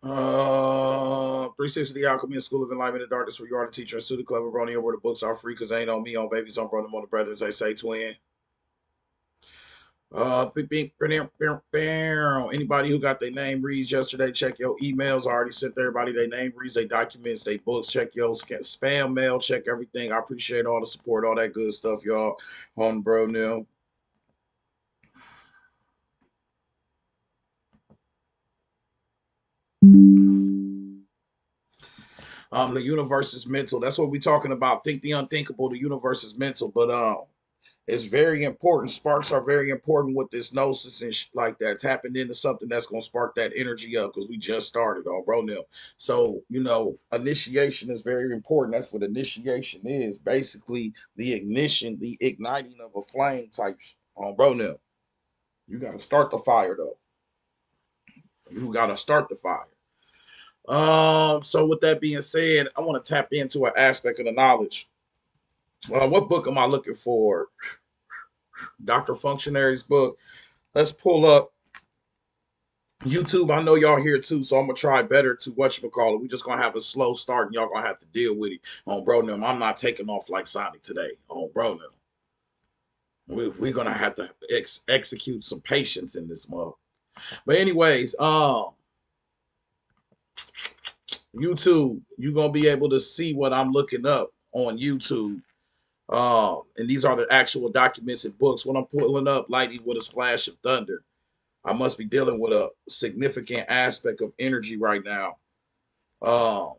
360 The Alchemist School of Enlightenment and Darkness, where you are the teacher and student club. Brony, where the books are free because they ain't on me, on babies, on brother, on the brothers. They say twin. Anybody who got their name reads yesterday, check your emails. I already sent everybody their name reads, their documents, their books. Check your spam mail. Check everything. I appreciate all the support, all that good stuff, y'all. On bro now. The universe is mental. That's what we're talking about. Think the unthinkable. The universe is mental, but it's very important. Sparks are very important with this gnosis and like that. Tapping into something that's gonna spark that energy up because we just started on bro now. So initiation is very important. That's what initiation is. Basically, the ignition, the igniting of a flame type on bro now. You gotta start the fire though. You gotta start the fire. So with that being said, I want to tap into an aspect of the knowledge. What book am I looking for? Dr. Functionary's book. Let's pull up YouTube. I know y'all here too, so I'm gonna try better to whatchamacallit. We just gonna have a slow start and y'all gonna have to deal with it. On bro them. I'm not taking off like Sonic today. On bro them. We're gonna have to execute some patience in this month. But anyways, YouTube, you're gonna be able to see what I'm looking up on YouTube. And these are the actual documents and books. When I'm pulling up lightning with a splash of thunder, I must be dealing with a significant aspect of energy right now. Um,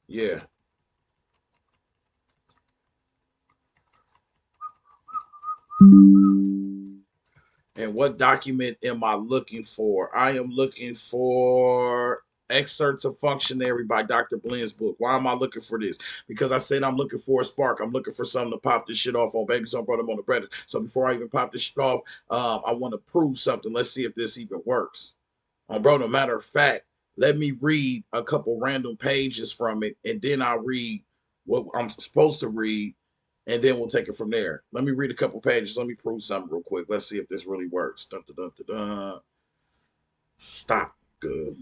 yeah. And what document am I looking for? I am looking for excerpts of Functionary by Dr. Blend's book. Why am I looking for this? Because I said I'm looking for a spark. I'm looking for something to pop this shit off on Babies on Brother on the Bread. So before I even pop this shit off, I want to prove something. Let's see if this even works. Bro, no matter of fact, let me read a couple random pages from it, and then I'll read what I'm supposed to read, and then we'll take it from there. Let me read a couple pages. Let me prove something real quick. Let's see if this really works. Dun, dun, dun, dun, dun. Stop. Good.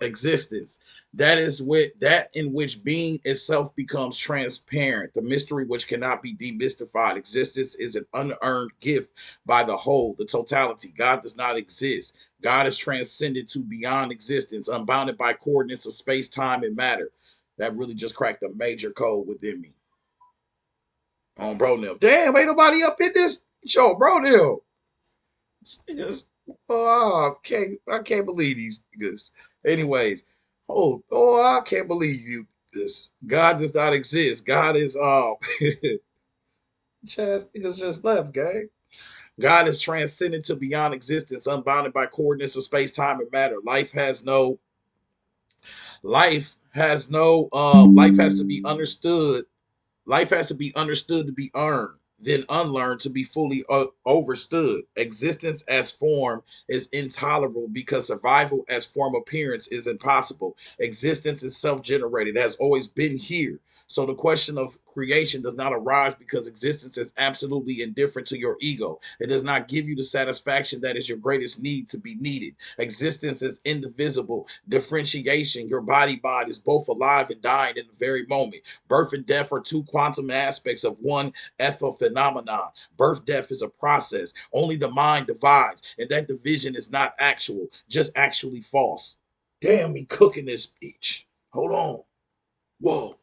Existence. That is that in which being itself becomes transparent, the mystery which cannot be demystified. Existence is an unearned gift by the whole, the totality. God does not exist. God is transcended to beyond existence, unbounded by coordinates of space, time, and matter. That really just cracked a major code within me. On bro now. Damn, ain't nobody up in this show, bro now. Oh, I can't believe these niggas. Anyways, I can't believe you. This God does not exist. God is just niggas just left, gang. God is transcendent to beyond existence, unbounded by coordinates of space, time, and matter. Life has to be understood. Life has to be understood to be earned, then unlearned to be fully overstood. Existence as form is intolerable because survival as form appearance is impossible. Existence is self generated, has always been here. So the question of creation does not arise because existence is absolutely indifferent to your ego. It does not give you the satisfaction that is your greatest need to be needed. Existence is indivisible. Differentiation, your body mind is both alive and dying in the very moment. Birth and death are two quantum aspects of one ether phenomenon. Birth death is a process. Only the mind divides, and that division is not actual, just actually false. Damn me cooking this bitch. Hold on. Whoa.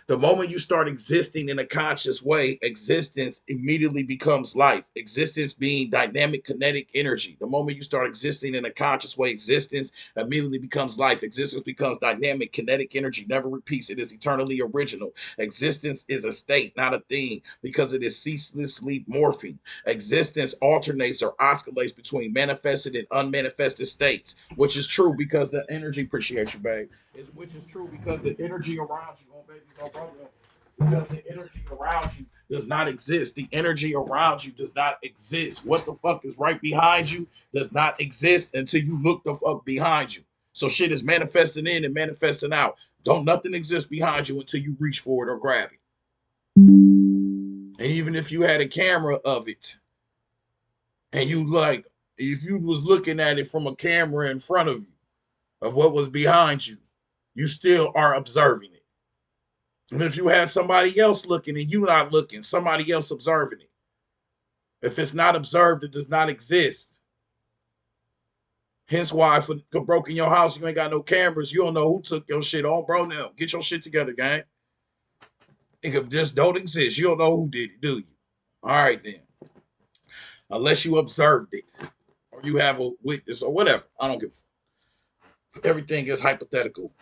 The moment you start existing in a conscious way, existence immediately becomes life. Existence being dynamic kinetic energy. The moment you start existing in a conscious way, existence immediately becomes life. Existence becomes dynamic kinetic energy, never repeats. It is eternally original. Existence is a state, not a thing, because it is ceaselessly morphing. Existence alternates or oscillates between manifested and unmanifested states, which is true because the energy, appreciate you, babe, which is true because the energy around you, oh baby, oh brother, because the energy around you does not exist. The energy around you does not exist. What the fuck is right behind you does not exist until you look the fuck behind you. So shit is manifesting in and manifesting out. Don't nothing exist behind you until you reach for it or grab it. And even if you had a camera of it, And you like, if you was looking at it from a camera in front of you, of what was behind you, you still are observing it. And if you had somebody else looking and you not looking, somebody else observing it. If it's not observed, it does not exist. Hence why if it broke in your house, you ain't got no cameras, you don't know who took your shit on, bro. Now, get your shit together, gang. It just don't exist. You don't know who did it, do you? All right, then. Unless you observed it or you have a witness or whatever. I don't give a fuck. Everything is hypothetical.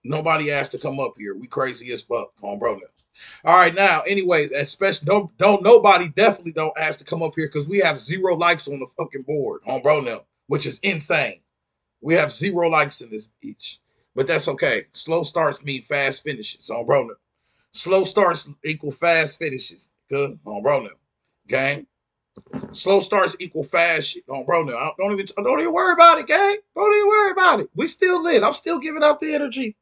Nobody asked to come up here. We crazy as fuck. Come on, bro. Now. All right, now, anyways, especially don't nobody definitely don't ask to come up here because we have 0 likes on the fucking board on bro now, which is insane. We have 0 likes in this each. But that's okay. Slow starts mean fast finishes on bro now. Slow starts equal fast finishes. Good on bro now. Gang. Slow starts equal fast shit on bro now. Don't even worry about it, gang. Don't even worry about it. We still lit. I'm still giving out the energy.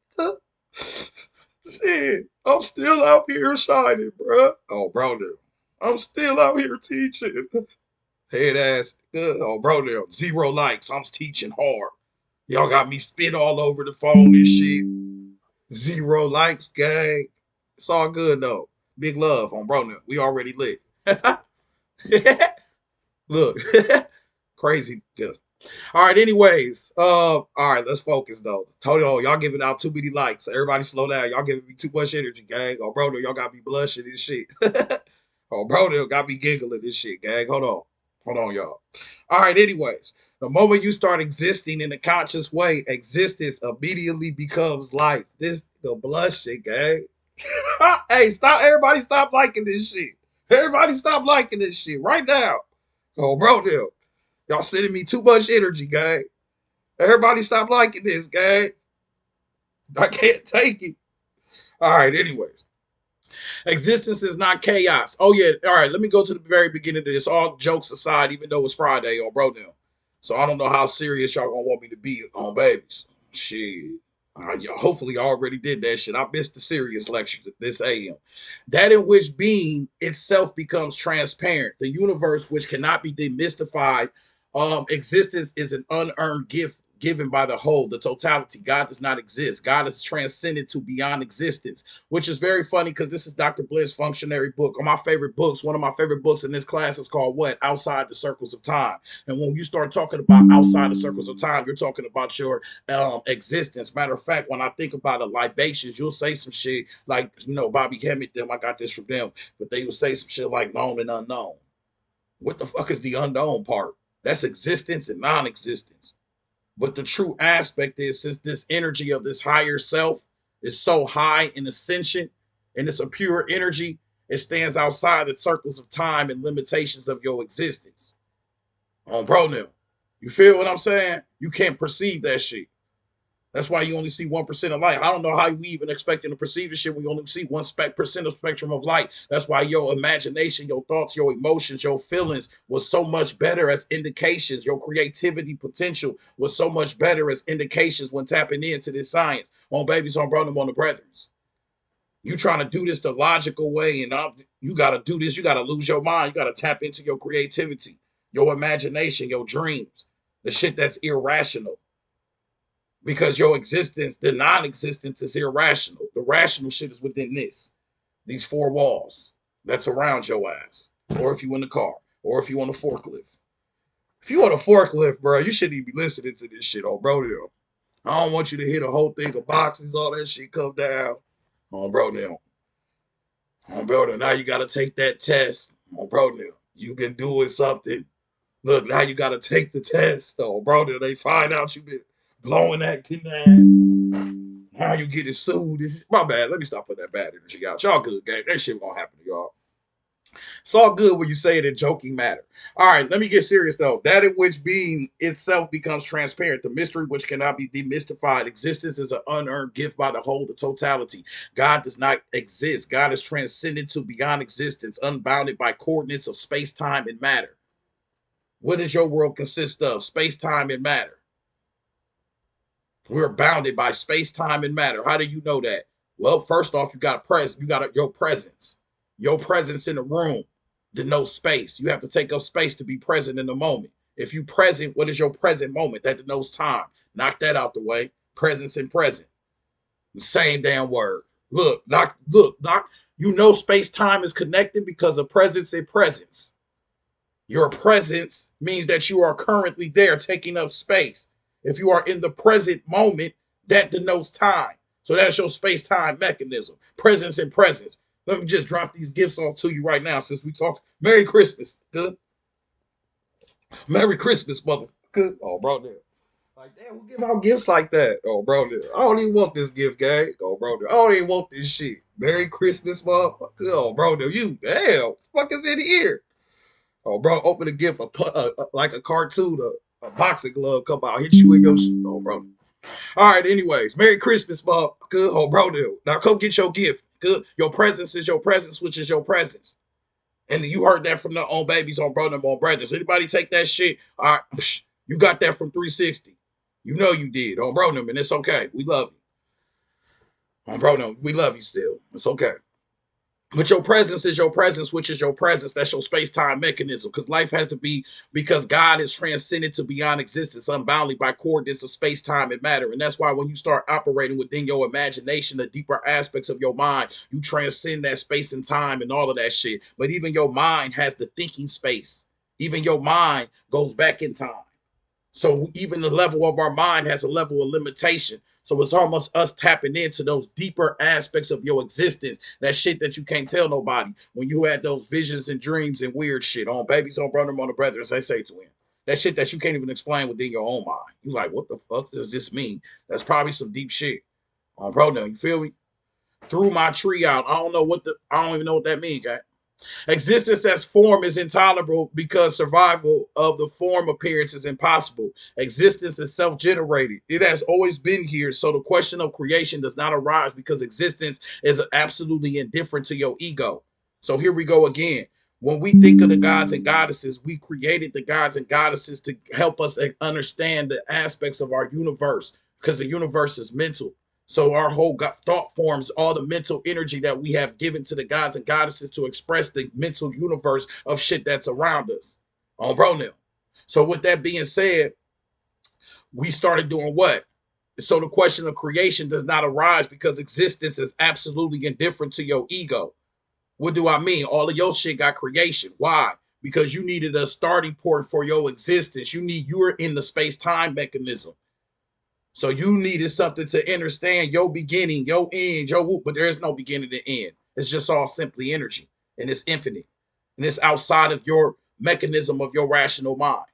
Shit, I'm still out here shining, bro. Oh, bro, now. I'm still out here teaching. Head ass. Oh, bro, now. 0 likes. I'm teaching hard. Y'all got me spit all over the phone and shit. 0 likes, gang. It's all good though. Big love on bro now. We already lit. Look, crazy good. All right, anyways. All right, let's focus though. Told y'all giving out too many likes. Everybody slow down. Y'all giving me too much energy, gang. Oh, bro, y'all got me blushing and shit. Oh, bro, got me giggling and shit, gang. Hold on. Hold on, y'all. All right, anyways. The moment you start existing in a conscious way, existence immediately becomes life. This the blushing, gang. Hey, stop. Everybody stop liking this shit. Everybody stop liking this shit right now. Oh, bro, y'all sending me too much energy, gang. Everybody stop liking this, gang. I can't take it. All right, anyways. Existence is not chaos. Oh, yeah. All right, let me go to the very beginning of this. All jokes aside, even though it's Friday on bro now. So I don't know how serious y'all gonna want me to be on babies. Shit. Hopefully, I already did that shit. I missed the serious lectures at this AM. That in which being itself becomes transparent. The universe, which cannot be demystified. Existence is an unearned gift given by the whole, the totality. God does not exist. God is transcended to beyond existence, which is very funny because this is Dr. Bliss' functionary book. One of my favorite books. One of my favorite books in this class is called what? Outside the Circles of Time. And when you start talking about outside the circles of time, you're talking about your existence. Matter of fact, when I think about the libations, you'll say some shit like, Bobby Hemmett, them, I got this from them, but they will say some shit like known and unknown. What the fuck is the unknown part? That's existence and non-existence. But the true aspect is, since this energy of this higher self is so high in ascension and it's a pure energy, it stands outside the circles of time and limitations of your existence. On bro now. You feel what I'm saying? You can't perceive that shit. That's why you only see 1% of light. I don't know how we even expecting to perceive this shit. We only see 1% of spectrum of light. That's why your imagination, your thoughts, your emotions, your feelings was so much better as indications. Your creativity potential was so much better as indications when tapping into this science. On babies, on brother, on the brethrens. You trying to do this the logical way, and you got to do this. You got to lose your mind. You got to tap into your creativity, your imagination, your dreams, the shit that's irrational. Because your existence, the non-existence is irrational. The rational shit is within these 4 walls that's around your ass. Or if you in the car, or if you on a forklift. If you on a forklift, bro, you shouldn't even be listening to this shit on bro now. I don't want you to hit a whole thing of boxes, all that shit come down. On bro now. On bro now. Now you gotta take that test. On bro now. You've been doing something. Look, now you gotta take the test. Oh, bro, now they find out you've been blowing that kid ass. Now you getting sued. My bad. Let me stop putting that bad energy out. Y'all good, gang. That shit gonna happen to y'all. It's all good when you say it in joking matter. All right, let me get serious though. That in which being itself becomes transparent, the mystery which cannot be demystified. Existence is an unearned gift by the whole, the totality. God does not exist. God is transcended to beyond existence, unbounded by coordinates of space, time, and matter. What does your world consist of? Space, time, and matter. We're bounded by space, time, and matter. How do you know that? Well, first off, you got your presence. Your presence in the room. denotes space. You have to take up space to be present in the moment. If you present, what is your present moment? That denotes time. Knock that out the way. Presence and present. The same damn word. Look, you know space-time is connected because of presence and presence. Your presence means that you are currently there taking up space. If you are in the present moment, that denotes time. So that's your space-time mechanism. Presence and presence. Let me just drop these gifts off to you right now since we talk. Merry Christmas. Good. Merry Christmas, motherfucker. Oh, bro, there. Like, damn, we give out gifts like that. Oh, bro, there. I don't even want this gift, gang. Oh, bro, there. I don't even want this shit. Merry Christmas, motherfucker. Oh, bro, there. You, damn. What the fuck is in here? Oh, bro, open a gift, like a cartoon, a boxing glove come out, hit you in your oh, bro. All right, anyways, Merry Christmas, motherfucker. Oh, bro, dude. Now come get your gift. Good. Your presence is your presence, which is your presence. And you heard that from the on babies on brother on brothers. Anybody take that shit? All right, you got that from 360. You know you did on bro them, and it's okay. We love you. On bro them, we love you still. It's okay. But your presence is your presence, which is your presence. That's your space-time mechanism. Because life has to be, because God is transcended to beyond existence, unbounded by coordinates of space-time and matter. And that's why when you start operating within your imagination, the deeper aspects of your mind, you transcend that space and time and all of that shit. But even your mind has the thinking space. Even your mind goes back in time. So even the level of our mind has a level of limitation. So it's almost us tapping into those deeper aspects of your existence. That shit that you can't tell nobody. When you had those visions and dreams and weird shit on babies, on brother, on the brother, as I say to him. That shit that you can't even explain within your own mind. You like, what the fuck does this mean? That's probably some deep shit. On bro, now you feel me? Threw my tree out. I don't even know what that means, guy. Existence as form is intolerable because survival of the form appearance is impossible. Existence is self generated. It has always been here. So the question of creation does not arise because existence is absolutely indifferent to your ego. So here we go again. When we think of the gods and goddesses, we created the gods and goddesses to help us understand the aspects of our universe because the universe is mental. So our whole thought forms all the mental energy that we have given to the gods and goddesses to express the mental universe of shit that's around us. On bro now. So with that being said, we started doing what? So the question of creation does not arise because existence is absolutely indifferent to your ego. What do I mean? All of your shit got creation. Why? Because you needed a starting point for your existence. You're in the space-time mechanism. So you needed something to understand your beginning, your end, your whoop, but there is no beginning to end. It's just all simply energy, and it's infinite, and it's outside of your mechanism of your rational mind.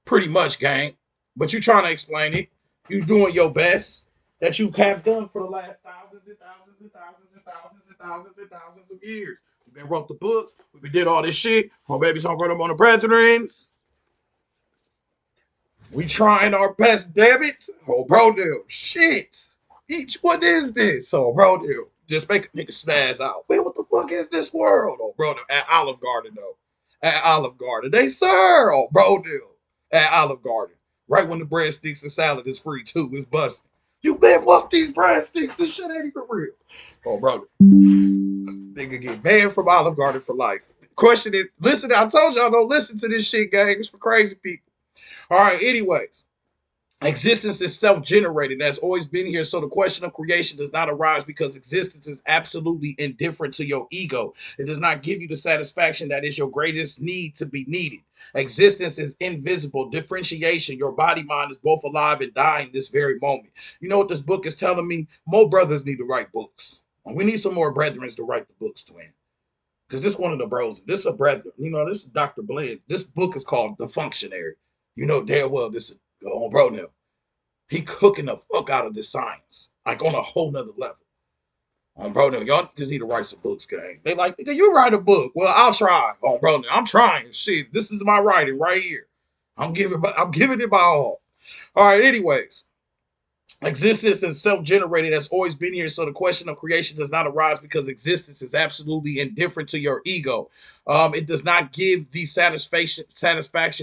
Pretty much, gang. But you trying to explain it. You doing your best that you have done for the last thousands and thousands and thousands and thousands and thousands and thousands of years. We've been wrote the books. We been did all this shit. For babies on them on the brethrens. We trying our best, damn it. Oh, bro, dude. Shit. What is this? Oh, bro, dude. Just make a nigga spaz out. Man, what the fuck is this world? Oh, bro, dude. At Olive Garden, though. At Olive Garden. They serve. Oh, bro, dude. At Olive Garden. Right when the breadsticks and salad is free, too. It's busting. You man, fuck these breadsticks. This shit ain't even real. Oh, bro. Nigga get banned from Olive Garden for life. Question it. Listen, I told y'all don't listen to this shit, gang. It's for crazy people. All right, anyways. Existence is self-generated. That's always been here. So the question of creation does not arise because existence is absolutely indifferent to your ego. It does not give you the satisfaction that is your greatest need to be needed. Existence is invisible. Differentiation. Your body mind is both alive and dying this very moment. You know what this book is telling me? More brothers need to write books. We need some more brethren to write the books, twin. Because this one of the bros, this is a brethren. You know, this is Dr. Blend. This book is called The Functionary. You know damn well this is on bro now. He cooking the fuck out of this science. Like on a whole nother level. On bro now. Y'all just need to write some books, gang. They like, nigga, you write a book. Well, I'll try. On bro now. I'm trying. Shit. This is my writing right here. I'm giving it my all. All right, anyways. Existence is self-generated, has always been here. So the question of creation does not arise because existence is absolutely indifferent to your ego. It does not give the satisfaction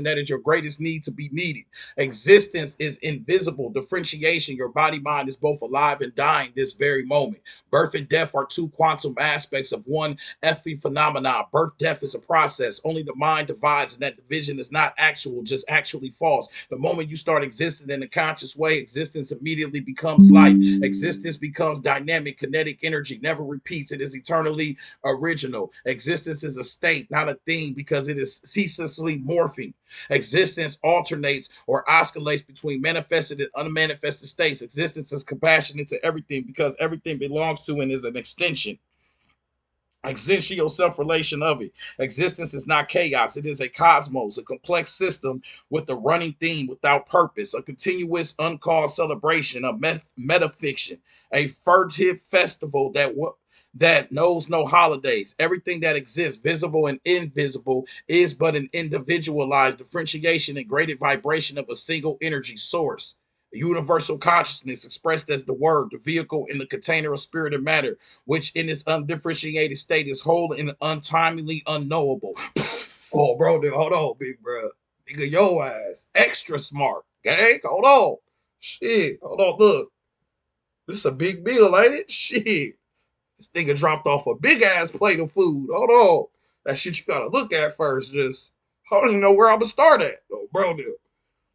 that is your greatest need to be needed. Existence is invisible. Differentiation, your body mind is both alive and dying this very moment. Birth and death are two quantum aspects of one earthly phenomenon. Birth, death is a process. Only the mind divides, and that division is not actual, just actually false. The moment you start existing in a conscious way, existence immediately becomes life. Existence becomes dynamic, kinetic energy, never repeats. It is eternally original. Existence is a state, not a thing, because it is ceaselessly morphing. Existence alternates or oscillates between manifested and unmanifested states. Existence is compassionate to everything because everything belongs to and is an extension, existential self-relation of it. Existence is not chaos. It is a cosmos, a complex system with a running theme without purpose, a continuous uncalled celebration, a metafiction, a furtive festival that knows no holidays. Everything that exists, visible and invisible, is but an individualized differentiation and graded vibration of a single energy source. Universal consciousness expressed as the word, the vehicle in the container of spirit and matter, which in its undifferentiated state is whole and untimely unknowable. Oh, bro, dude, hold on, big bro. Nigga, your ass extra smart. Okay, hold on. Shit, hold on, look. This is a big meal, ain't it? Shit. This nigga dropped off a big ass plate of food. Hold on. That shit you gotta look at first. Just, I don't even know where I'm gonna start at. Oh, bro, dude.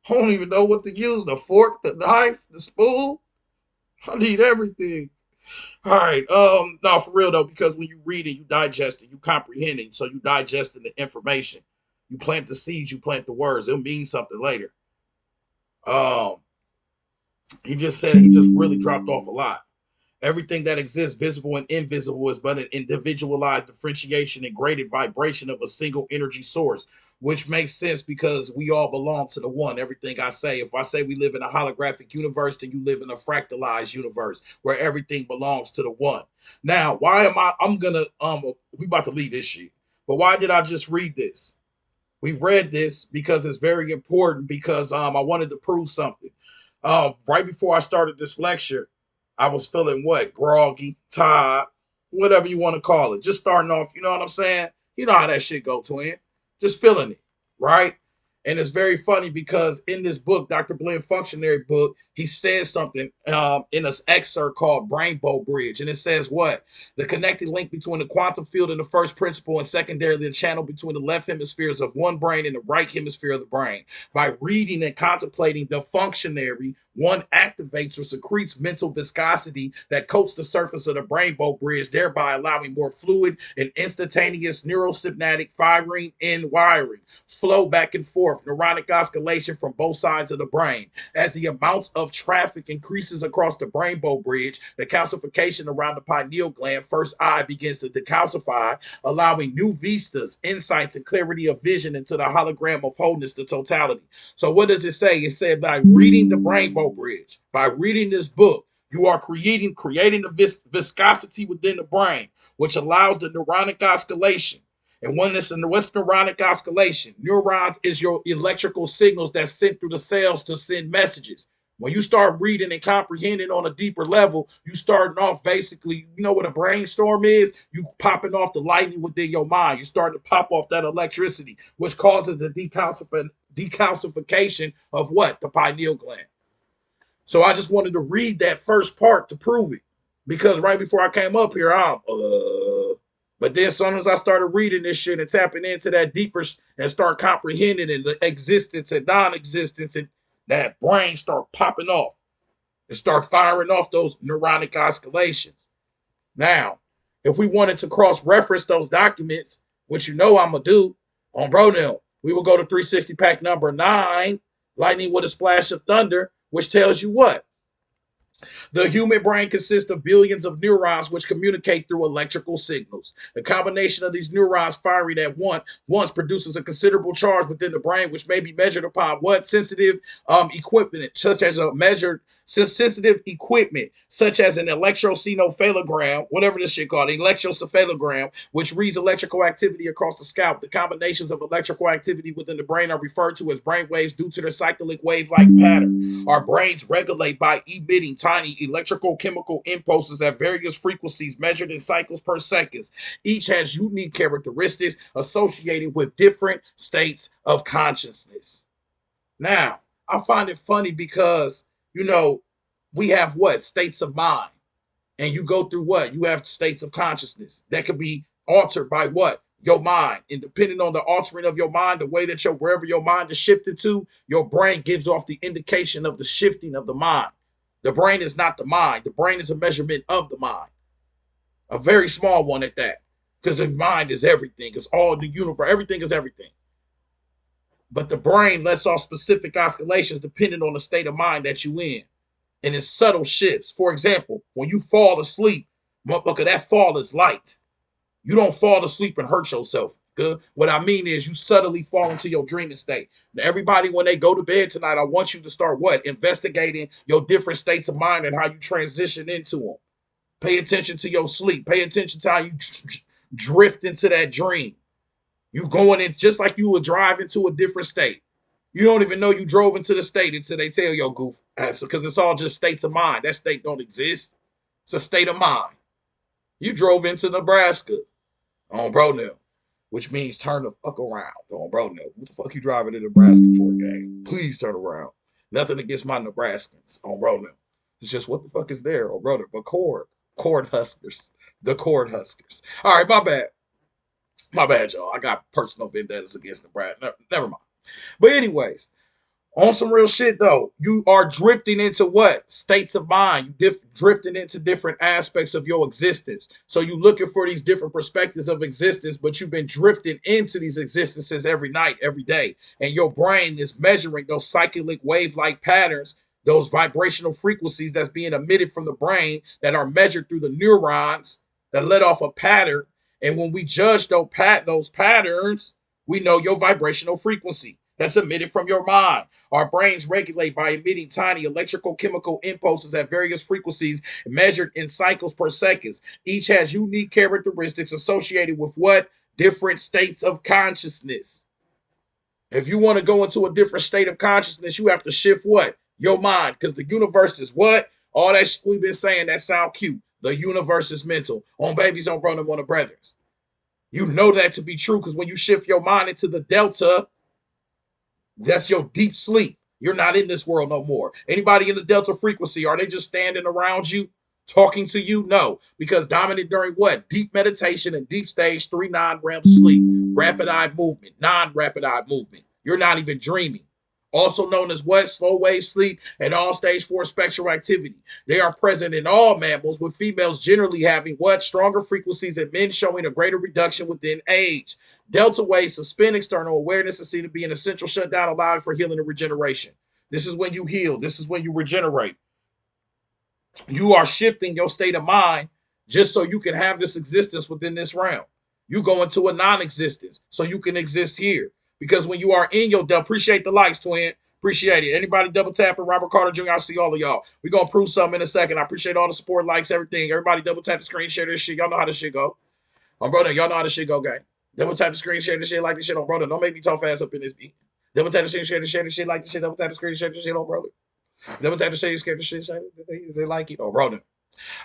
I don't even know what to use. The fork, the knife, the spoon. I need everything. All right. No, for real though, because when you read it, you digest it, you comprehend it. So you digesting the information. You plant the seeds, you plant the words. It'll mean something later. Um, he just said he just really dropped off a lot. Everything that exists, visible and invisible, is but an individualized differentiation and graded vibration of a single energy source, which makes sense because we all belong to the one. Everything I say, if I say we live in a holographic universe, then you live in a fractalized universe where everything belongs to the one. Now, why am I? I'm gonna we about to leave this shit, but why did I just read this? We read this because it's very important because I wanted to prove something. Right before I started this lecture, I was feeling what? Groggy, tired, whatever you want to call it. Just starting off, you know what I'm saying? You know how that shit go, twin. Just feeling it, right? And it's very funny because in this book, Dr. Blinn Functionary book, he says something in this excerpt called Rainbow Bridge. And it says what? The connected link between the quantum field and the first principle, and secondarily the channel between the left hemispheres of one brain and the right hemisphere of the brain. By reading and contemplating the functionary, one activates or secretes mental viscosity that coats the surface of the rainbow bridge, thereby allowing more fluid and instantaneous neurosynaptic firing and wiring flow back and forth, neuronic oscillation from both sides of the brain. As the amount of traffic increases across the rainbow bridge, the calcification around the pineal gland, first eye, begins to decalcify, allowing new vistas, insights, and clarity of vision into the hologram of wholeness, the totality. So what does it say? It said by reading the Rainbow Bridge, by reading this book, you are creating the viscosity within the brain, which allows the neuronic oscillation. And when this in the what's neuronic oscillation? Neurons is your electrical signals that sent through the cells to send messages. When you start reading and comprehending on a deeper level, you starting off basically, you know what a brainstorm is? You popping off the lightning within your mind. You starting to pop off that electricity, which causes the decalcification of what? The pineal gland. So I just wanted to read that first part to prove it. Because right before I came up here, but then as soon as I started reading this shit and tapping into that deeper and start comprehending and the existence and non-existence, and that brain start popping off and start firing off those neuronic oscillations. Now, if we wanted to cross-reference those documents, which you know I'm gonna do on Bronell, we will go to 360 pack number 9, Lightning with a Splash of Thunder, which tells you what? The human brain consists of billions of neurons which communicate through electrical signals. The combination of these neurons firing at once produces a considerable charge within the brain, which may be measured upon what sensitive equipment, such as a measured sensitive equipment, such as an electroencephalogram, whatever this shit called, an electroencephalogram, which reads electrical activity across the scalp. The combinations of electrical activity within the brain are referred to as brain waves due to their cyclic wave-like pattern. Our brains regulate by emitting tiny electrical chemical impulses at various frequencies measured in cycles per second. Each has unique characteristics associated with different states of consciousness. Now, I find it funny because, you know, we have what? States of mind. And you go through what? You have states of consciousness that could be altered by what? Your mind. And depending on the altering of your mind, the way that wherever your mind is shifted to, your brain gives off the indication of the shifting of the mind. The brain is not the mind. The brain is a measurement of the mind. A very small one at that. Because the mind is everything. It's all the universe. Everything is everything. But the brain lets off specific oscillations depending on the state of mind that you in. And it's subtle shifts. For example, when you fall asleep, motherfucker, that fall is light. You don't fall asleep and hurt yourself. Good. What I mean is you subtly fall into your dreaming state. Now, everybody, when they go to bed tonight, I want you to start what? Investigating your different states of mind and how you transition into them. Pay attention to your sleep. Pay attention to how you drift into that dream. You going in just like you would drive into a different state. You don't even know you drove into the state until they tell your goof. Because it's all just states of mind. That state don't exist. It's a state of mind. You drove into Nebraska. On bro now. Which means turn the fuck around. On bro now. What the fuck you driving to Nebraska for, gang? Please turn around. Nothing against my Nebraskans. On bro now. It's just what the fuck is there? On bro now. But Cord Huskers. The Cord Huskers. All right, my bad. My bad, y'all. I got personal vendettas against Nebraska. Never mind. But anyways, on some real shit though, you are drifting into what? States of mind. You drifting into different aspects of your existence. So you looking for these different perspectives of existence, but you've been drifting into these existences every night, every day. And your brain is measuring those cyclic wave-like patterns, those vibrational frequencies that's being emitted from the brain that are measured through the neurons that let off a pattern. And when we judge those patterns, we know your vibrational frequency that's emitted from your mind. Our brains regulate by emitting tiny electrical chemical impulses at various frequencies measured in cycles per second. Each has unique characteristics associated with what? Different states of consciousness. If you want to go into a different state of consciousness, you have to shift what? Your mind. Because the universe is what? All that shit we've been saying that sound cute. The universe is mental. On babies, on brother, on the brothers. You know that to be true because when you shift your mind into the delta, that's your deep sleep. You're not in this world no more. Anybody in the delta frequency, are they just standing around you, talking to you? No, because dominant during what? Deep meditation and deep stage 3 non-REM sleep. Rapid eye movement, non-rapid eye movement. You're not even dreaming. Also known as what? Slow wave sleep and all stage 4 spectral activity. They are present in all mammals, with females generally having what? Stronger frequencies and men showing a greater reduction within age. Delta waves suspend external awareness and seem to be an essential shutdown, allowing for healing and regeneration. This is when you heal. This is when you regenerate. You are shifting your state of mind just so you can have this existence within this realm. You go into a non-existence so you can exist here. Because when you are in your double, appreciate the likes, twin. Appreciate it. Anybody double tapping? Robert Carter Jr., I see all of y'all. We're going to prove something in a second. I appreciate all the support, likes, everything. Everybody double tap the screen, share this shit. Y'all know how this shit go. My brother, y'all know how this shit go, gang. Double tap the screen, share this shit, like this shit on brother. Don't make me talk fast up in this beat. Double tap the screen, share this shit, like this shit. Double tap the screen, share this shit on brother. Double tap the screen, share this shit, they like it. Oh, brother.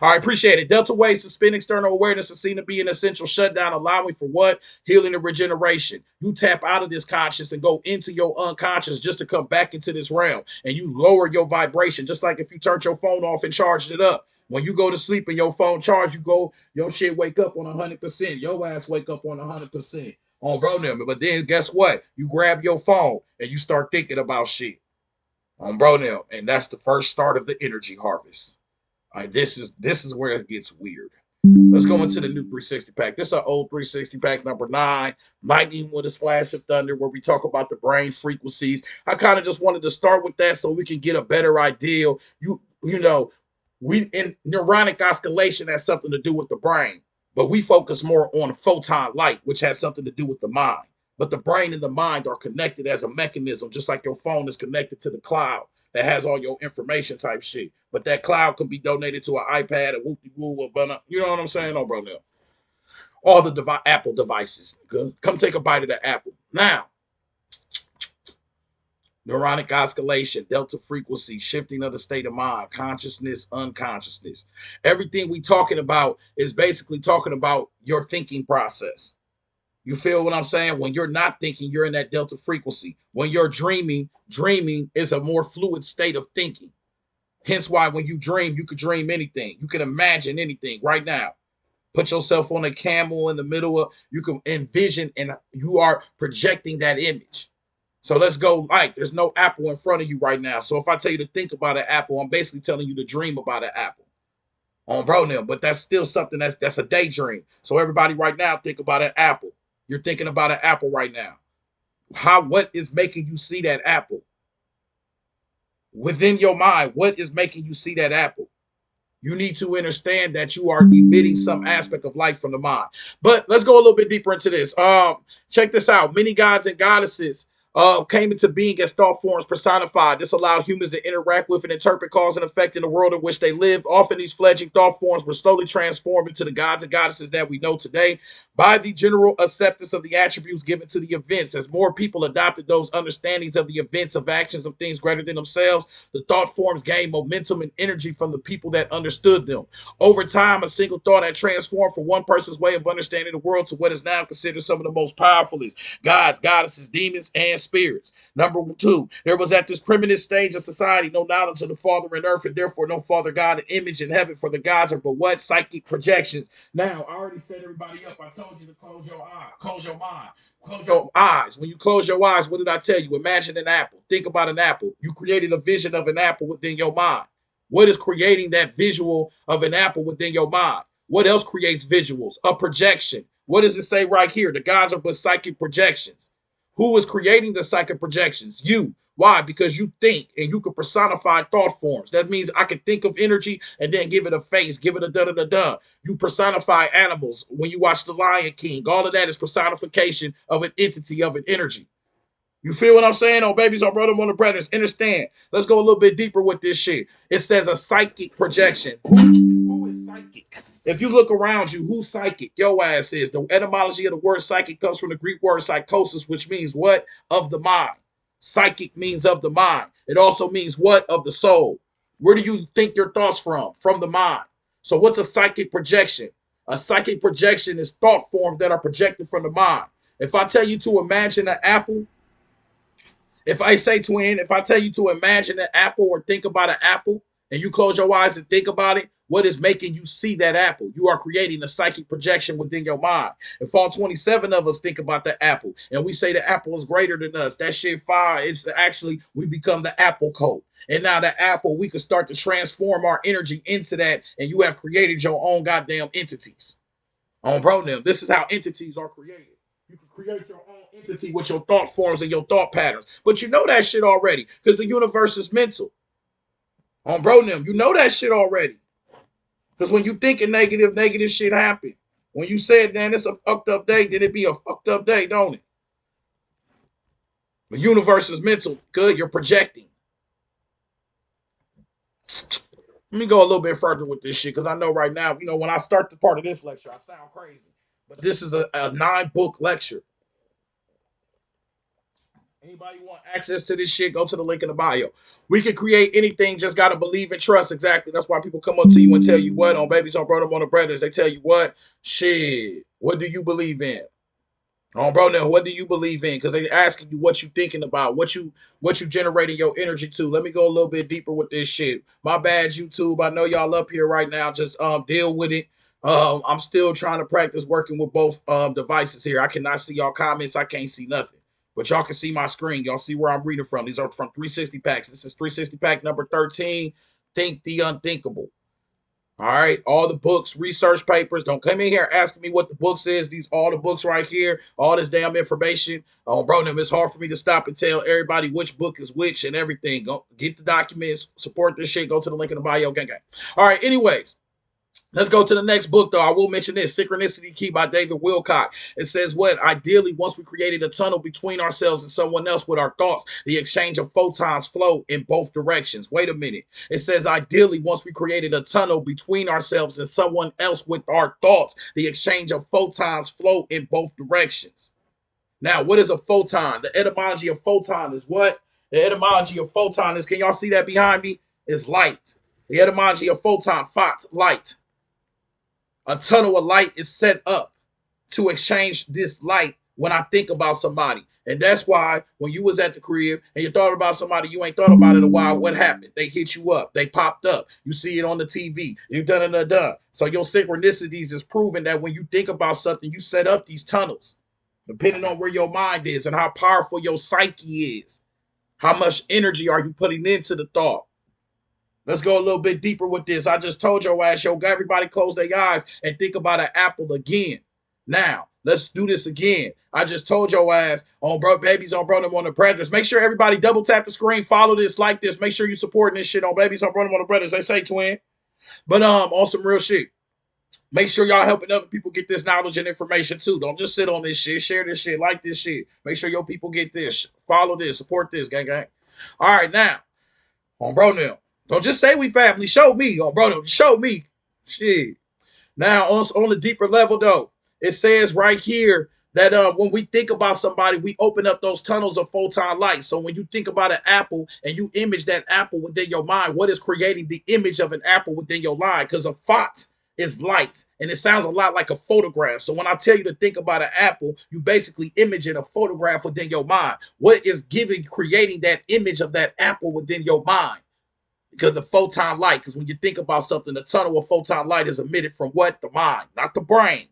All right, appreciate it. Delta waves suspend external awareness and seem to be an essential shutdown, allowing for what? Healing and regeneration. You tap out of this conscious and go into your unconscious just to come back into this realm. And you lower your vibration, just like if you turned your phone off and charged it up. When you go to sleep and your phone charge, your shit wake up on 100%. Your ass wake up on 100%. On bro them. But then guess what? You grab your phone and you start thinking about shit. On bro them. And that's the first start of the energy harvest. All right, this is where it gets weird. Let's go into the new 360 pack. This is our old 360 pack number 9. Lightning with a Flash of Thunder, where we talk about the brain frequencies. I kind of just wanted to start with that so we can get a better idea. You know, We in neuronic oscillation has something to do with the brain, but we focus more on photon light, which has something to do with the mind. But the brain and the mind are connected as a mechanism, just like your phone is connected to the cloud that has all your information type shit. But that cloud can be donated to an iPad, a whoopie woo, you know what I'm saying? Oh, bro, now all the Apple devices. Come take a bite of the apple. Now, neuronic oscillation, delta frequency, shifting of the state of mind, consciousness, unconsciousness. Everything we talking about is basically talking about your thinking process. You feel what I'm saying? When you're not thinking, you're in that delta frequency. When you're dreaming is a more fluid state of thinking. Hence why when you dream, you could dream anything. You can imagine anything right now. Put yourself on a camel in the middle of, you can envision and you are projecting that image. So let's go like there's no apple in front of you right now. So if I tell you to think about an apple, I'm basically telling you to dream about an apple. On bro now, but that's still something that's a daydream. So everybody right now think about an apple. You're thinking about an apple right now. What is making you see that apple? Within your mind, what is making you see that apple? You need to understand that you are emitting some aspect of life from the mind. But let's go a little bit deeper into this. Check this out. Many gods and goddesses came into being as thought forms personified. This allowed humans to interact with and interpret cause and effect in the world in which they lived. Often these fledgling thought forms were slowly transformed into the gods and goddesses that we know today by the general acceptance of the attributes given to the events. As more people adopted those understandings of the events, of actions, of things greater than themselves, the thought forms gained momentum and energy from the people that understood them. Over time, a single thought had transformed from one person's way of understanding the world to what is now considered some of the most powerful gods, goddesses, demons, and spirits. Number two, there was at this primitive stage of society no knowledge of the Father in earth, and therefore no Father God image in heaven, for the gods are but what? Psychic projections. Now, I already set everybody up. I told you to close your eye, close your mind. Close your eyes. When you close your eyes, what did I tell you? Imagine an apple. Think about an apple. You created a vision of an apple within your mind. What is creating that visual of an apple within your mind? What else creates visuals? A projection. What does it say right here? The gods are but psychic projections. Who is creating the psychic projections? You. Why? Because you think and you can personify thought forms. That means I can think of energy and then give it a face, give it a da-da-da-da. You personify animals when you watch The Lion King. All of that is personification of an entity, of an energy. You feel what I'm saying? Oh, babies, oh, brother, on the brothers. Understand. Let's go a little bit deeper with this shit. It says a psychic projection. Who is psychic? If you look around you, who's psychic? Your ass is. The etymology of the word psychic comes from the Greek word psychosis, which means what? Of the mind. Psychic means of the mind. It also means what? Of the soul. Where do you think your thoughts from? From the mind. So what's a psychic projection? A psychic projection is thought forms that are projected from the mind. If I tell you to imagine an apple, if I say twin, if I tell you to imagine an apple or think about an apple and you close your eyes and think about it, what is making you see that apple? You are creating a psychic projection within your mind. If all 27 of us think about the apple and we say the apple is greater than us, that shit fire. It's actually, we become the apple code. And now the apple, we can start to transform our energy into that, and you have created your own goddamn entities. On bro, them. This is how entities are created. You can create your own entity with your thought forms and your thought patterns. But you know that shit already because the universe is mental. On bro, them. You know that shit already. Because when you thinking negative, negative shit happen. When you said, man, it's a fucked up day, then it be a fucked up day, don't it? The universe is mental. Good, you're projecting. Let me go a little bit further with this shit because I know right now, when I start the part of this lecture, I sound crazy. But this is a 9-book lecture. Anybody want access to this shit, go to the link in the bio. We can create anything, just got to believe and trust. Exactly. That's why people come up to you and tell you what on Babies on Brother on the Brothers. They tell you what? Shit. What do you believe in? On bro, now what do you believe in? Because they asking you what you thinking about, what you generating your energy to. Let me go a little bit deeper with this shit. My bad, YouTube. I know y'all up here right now. Just deal with it. I'm still trying to practice working with both devices here. I cannot see y'all comments. I can't see nothing. But y'all can see my screen. Y'all see where I'm reading from. These are from 360 packs. This is 360 pack number 13. Think the unthinkable. All right, all the books, research papers. Don't come in here asking me what the books is. These all the books right here, all this damn information. Oh, bro, it's hard for me to stop and tell everybody which book is which and everything. Go get the documents, support this shit. Go to the link in the bio. Gang, gang. All right, anyways. Let's go to the next book, though. I will mention this Synchronicity Key by David Wilcock. It says, what? Ideally, once we created a tunnel between ourselves and someone else with our thoughts, the exchange of photons flow in both directions. Wait a minute. It says, ideally, once we created a tunnel between ourselves and someone else with our thoughts, the exchange of photons flow in both directions. Now, what is a photon? The etymology of photon is what? The etymology of photon is, can y'all see that behind me? Is light. The etymology of photon, phot, light. A tunnel of light is set up to exchange this light when I think about somebody. And that's why when you was at the crib and you thought about somebody you ain't thought about in a while, what happened? They hit you up. They popped up. You see it on the TV. You done. So your synchronicities is proving that when you think about something, you set up these tunnels, depending on where your mind is and how powerful your psyche is. How much energy are you putting into the thought? Let's go a little bit deeper with this. I just told your ass, yo, everybody close their eyes and think about an apple again. Now, let's do this again. I just told your ass on bro, babies on bro, them on the brothers. Make sure everybody double tap the screen, follow this, like this. Make sure you supporting this shit on babies on bro, them on the brothers. They say twin. But on some real shit. Make sure y'all helping other people get this knowledge and information too. Don't just sit on this shit. Share this shit, like this shit. Make sure your people get this. Follow this, support this, gang, gang. All right, now, on bro now. Don't just say we family. Show me, oh bro. Show me. Shit. Now on the deeper level though, it says right here that when we think about somebody, we open up those tunnels of photon light. So when you think about an apple and you image that apple within your mind, what is creating the image of an apple within your mind? Because a phot is light, and it sounds a lot like a photograph. So when I tell you to think about an apple, you basically imaging a photograph within your mind. What is creating that image of that apple within your mind? Because the photon light, because when you think about something, the tunnel of photon light is emitted from what? The mind, not the brain.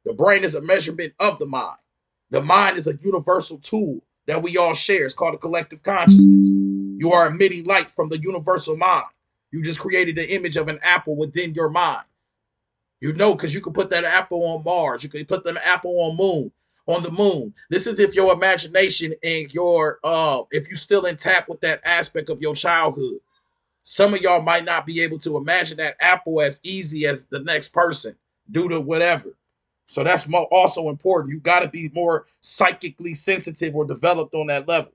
The brain is a measurement of the mind. The mind is a universal tool that we all share. It's called a collective consciousness. You are emitting light from the universal mind. You just created the image of an apple within your mind. You know, because you can put that apple on Mars. You can put the apple on the moon. This is if your imagination and your if you still intact with that aspect of your childhood. Some of y'all might not be able to imagine that apple as easy as the next person due to whatever. So that's also important. You got to be more psychically sensitive or developed on that level.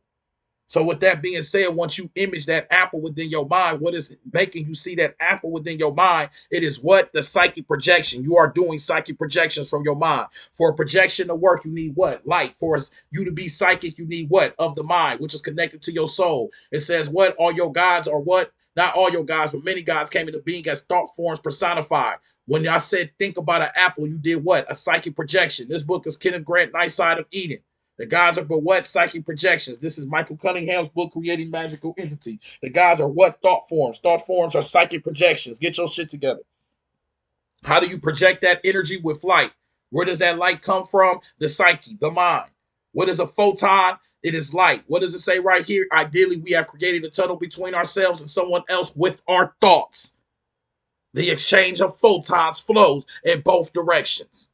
So with that being said, once you image that apple within your mind, what is making you see that apple within your mind? It is what? The psychic projection. You are doing psychic projections from your mind. For a projection to work, you need what? Light. For you to be psychic, you need what? Of the mind, which is connected to your soul. It says what? All your gods are what? Not all your gods, but many gods came into being as thought forms personified. When I said think about an apple, you did what? A psychic projection. This book is Kenneth Grant, Night Side of Eden. The gods are but what? Psychic projections. This is Michael Cunningham's book, Creating Magical Entity. The gods are what? Thought forms. Thought forms are psychic projections. Get your shit together. How do you project that energy with light? Where does that light come from? The psyche, the mind. What is a photon? It is light. What does it say right here? Ideally, we have created a tunnel between ourselves and someone else with our thoughts. The exchange of photons flows in both directions.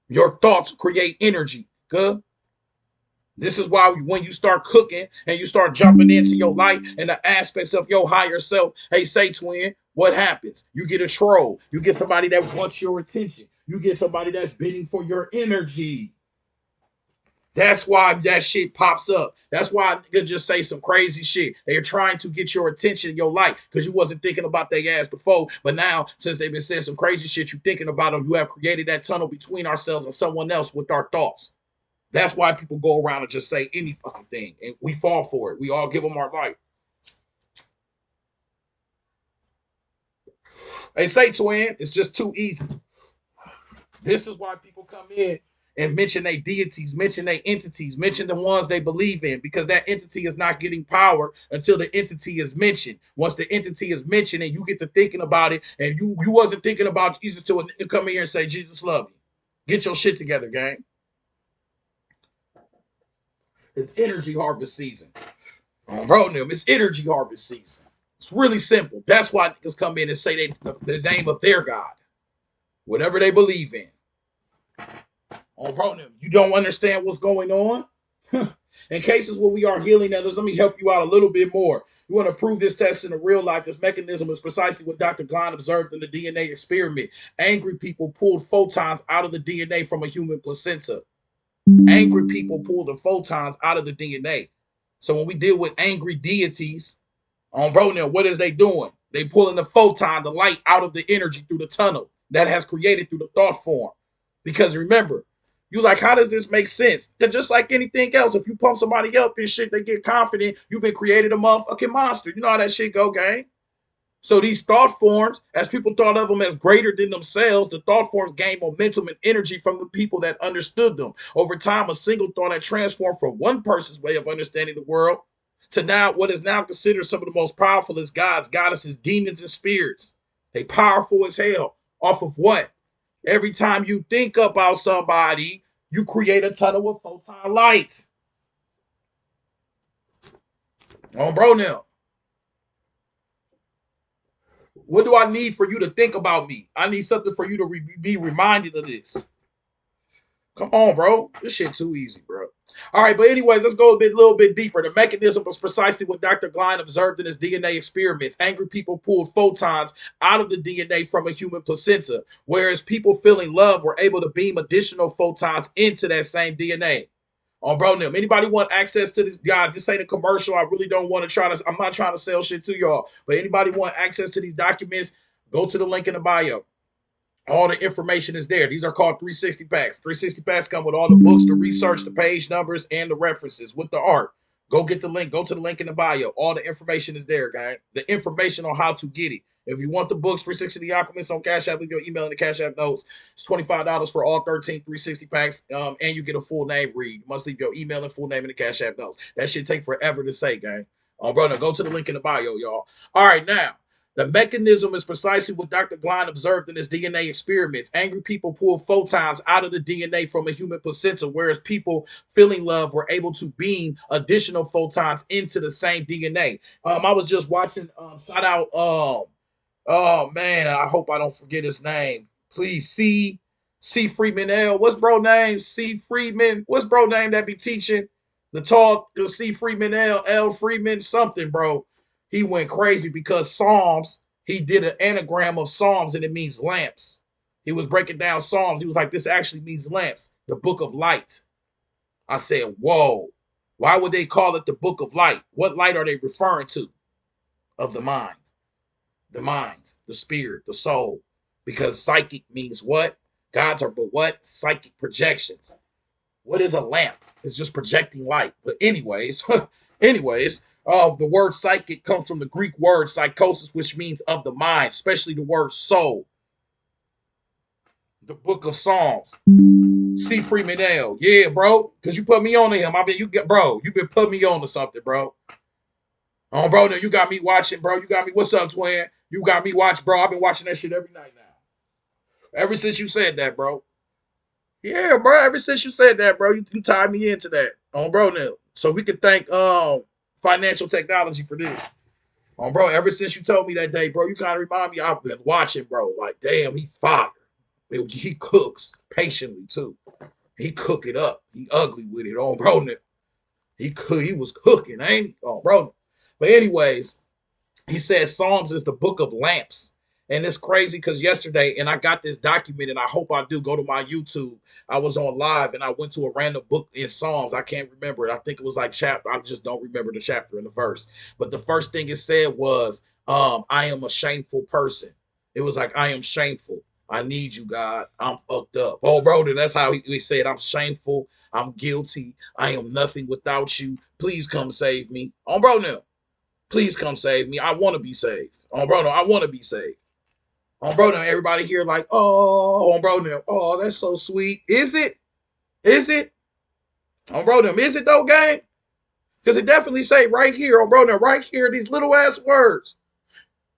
Your thoughts create energy. Good. This is why when you start cooking and you start jumping into your light and the aspects of your higher self, hey, say twin, what happens? You get a troll. You get somebody that wants your attention. You get somebody that's bidding for your energy. That's why that shit pops up. That's why I could just say some crazy shit. They're trying to get your attention in your life because you wasn't thinking about their ass before. But now, since they've been saying some crazy shit, you thinking about them. You have created that tunnel between ourselves and someone else with our thoughts. That's why people go around and just say any fucking thing. And we fall for it. We all give them our life. They say, twin, it's just too easy. This is why people come in and mention their deities, mention their entities, mention the ones they believe in, because that entity is not getting power until the entity is mentioned. Once the entity is mentioned and you get to thinking about it, and you wasn't thinking about Jesus till a come in here and say, Jesus love you. Get your shit together, gang. It's energy harvest season. Bro, it's energy harvest season. It's really simple. That's why niggas come in and say the name of their God, whatever they believe in. On pronoun, you don't understand what's going on? In cases where we are healing others, let me help you out a little bit more. You want to prove this test in the real life. This mechanism is precisely what Dr. Klein observed in the DNA experiment. Angry people pulled photons out of the DNA from a human placenta. Angry people pull the photons out of the DNA. So when we deal with angry deities on Bronya, what is they doing? They pulling the photon, the light, out of the energy through the tunnel that has created through the thought form. Because remember, you like, how does this make sense? Because just like anything else, if you pump somebody up and shit, they get confident, you've been created a motherfucking monster. You know how that shit go, gang? So these thought forms, as people thought of them as greater than themselves, the thought forms gained momentum and energy from the people that understood them. Over time, a single thought had transformed from one person's way of understanding the world to now what is now considered some of the most powerful as gods, goddesses, demons, and spirits. They powerful as hell. Off of what? Every time you think about somebody, you create a tunnel of photon light. On bro now. What do I need for you to think about me? I need something for you to be reminded of this. Come on, bro. This shit too easy, bro. All right, but anyways, let's go a little bit deeper. The mechanism was precisely what Dr. Klein observed in his DNA experiments. Angry people pulled photons out of the DNA from a human placenta, whereas people feeling love were able to beam additional photons into that same DNA. On bro, them. Anybody want access to this, guys? This ain't a commercial. I really don't want to try to. I'm not trying to sell shit to y'all. But anybody want access to these documents? Go to the link in the bio. All the information is there. These are called 360 packs. 360 packs come with all the books, the research, the page numbers, and the references with the art. Go get the link. Go to the link in the bio. All the information is there, guys. The information on how to get it. If you want the books, 360 The Alchemist on Cash App, leave your email in the Cash App notes. It's $25 for all 13 360 packs, and you get a full name read. You must leave your email and full name in the Cash App notes. That shit take forever to say, gang. Brother, go to the link in the bio, y'all. All right, now. The mechanism is precisely what Dr. Klein observed in his DNA experiments. Angry people pull photons out of the DNA from a human placenta, whereas people feeling love were able to beam additional photons into the same DNA. I was just watching, shout out, oh man, I hope I don't forget his name. Please, C. Freeman L. What's bro name? C. Freeman. What's bro name that be teaching the talk? C. Freeman L. Freeman something, bro. He went crazy because Psalms, he did an anagram of Psalms and it means lamps. He was breaking down Psalms. He was like, this actually means lamps, the book of light. I said, whoa, why would they call it the book of light? What light are they referring to? Of the mind, the spirit, the soul. Because psychic means what? Gods are but what? Psychic projections. What is a lamp? It's just projecting light. But anyways, the word psychic comes from the Greek word psychosis, which means of the mind, especially the word soul. The book of Psalms. C. Freeman L. Yeah, bro. Because you put me on to him. You've been putting me on to something, bro. Oh, bro, now you got me watching, bro. You got me. What's up, twin? You got me watch, bro. I've been watching that shit every night now. Ever since you said that, bro. Yeah, bro. Ever since you said that, bro, you tied me into that. Bro, now. So we can thank financial technology for this. Bro, ever since you told me that day, bro, you kind of remind me I've been watching, bro. Like, damn, he fire. He cooks patiently, too. He cook it up. He ugly with it. Bro, now. He was cooking, ain't he? Bro. But anyways, he says Psalms is the book of lamps. And it's crazy because yesterday, and I got this document, and I hope I do go to my YouTube. I was on live, and I went to a random book in Psalms. I can't remember it. I think it was like chapter. I just don't remember the chapter and the verse. But the first thing it said was, I am a shameful person. It was like, I am shameful. I need you, God. I'm fucked up. Bro, then that's how he said, I'm shameful. I'm guilty. I am nothing without you. Please come save me. Bro, now. Please come save me. I want to be saved. Bro, no, I want to be saved. Bro, now, everybody here like, oh, bro, now, oh, that's so sweet. Is it? Is it? Bro, now, is it though, gang? Because it definitely say right here, bro, now, right here, these little ass words.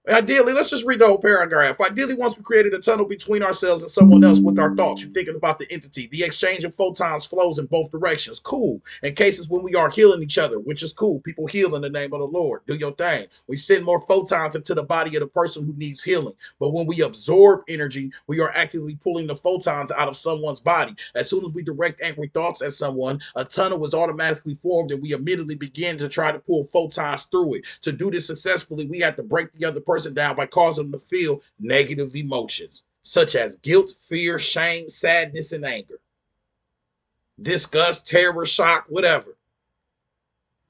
Ideally, let's just read the whole paragraph. Ideally, once we created a tunnel between ourselves and someone else with our thoughts, you're thinking about the entity. The exchange of photons flows in both directions. Cool. In cases when we are healing each other, which is cool. People heal in the name of the Lord. Do your thing. We send more photons into the body of the person who needs healing. But when we absorb energy, we are actively pulling the photons out of someone's body. As soon as we direct angry thoughts at someone, a tunnel is automatically formed and we immediately begin to try to pull photons through it. To do this successfully, we have to break the other person down by causing them to feel negative emotions, such as guilt, fear, shame, sadness, and anger, disgust, terror, shock, whatever.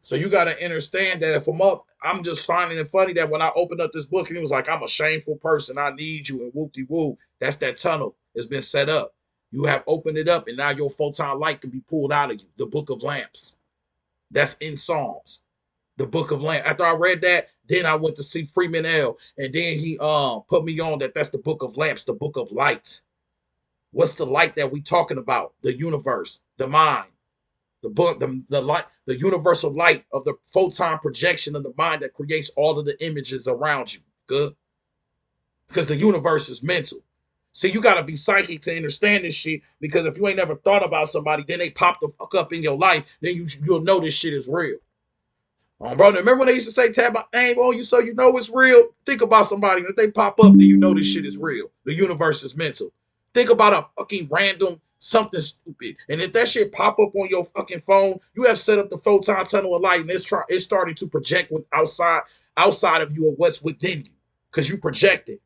So you got to understand that if I'm up, I'm just finding it funny that when I opened up this book and he was like, I'm a shameful person, I need you, and whoop-de-woo, that's that tunnel. It's been set up. You have opened it up, and now your photon light can be pulled out of you. The book of lamps. That's in Psalms. The book of lamps. After I read that, then I went to see Freeman L. And then he put me on that's the book of lamps, the book of light. What's the light that we talking about? The universe, the mind. The book, the light, the universal light of the photon projection of the mind that creates all of the images around you. Good. Because the universe is mental. See, you gotta be psychic to understand this shit. Because if you ain't never thought about somebody, then they pop the fuck up in your life, then you'll know this shit is real. Bro, remember when they used to say tab my name on you so you know it's real? Think about somebody. If they pop up, then you know this shit is real. The universe is mental. Think about a fucking random something stupid. And if that shit pop up on your fucking phone, you have set up the photon tunnel of light and it's starting to project with outside of you or what's within you. Because you project it.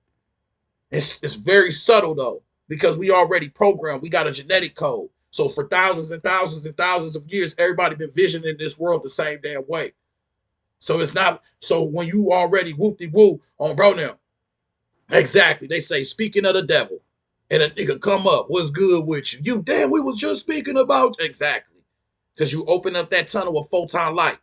It's very subtle though, because we already programmed. We got a genetic code. So for thousands and thousands and thousands of years, everybody been visioning this world the same damn way. So it's not so when you already whoop de woo on bro now. Exactly. They say speaking of the devil. And a nigga come up, what's good with you? You damn, we was just speaking about exactly. Because you open up that tunnel of photon light.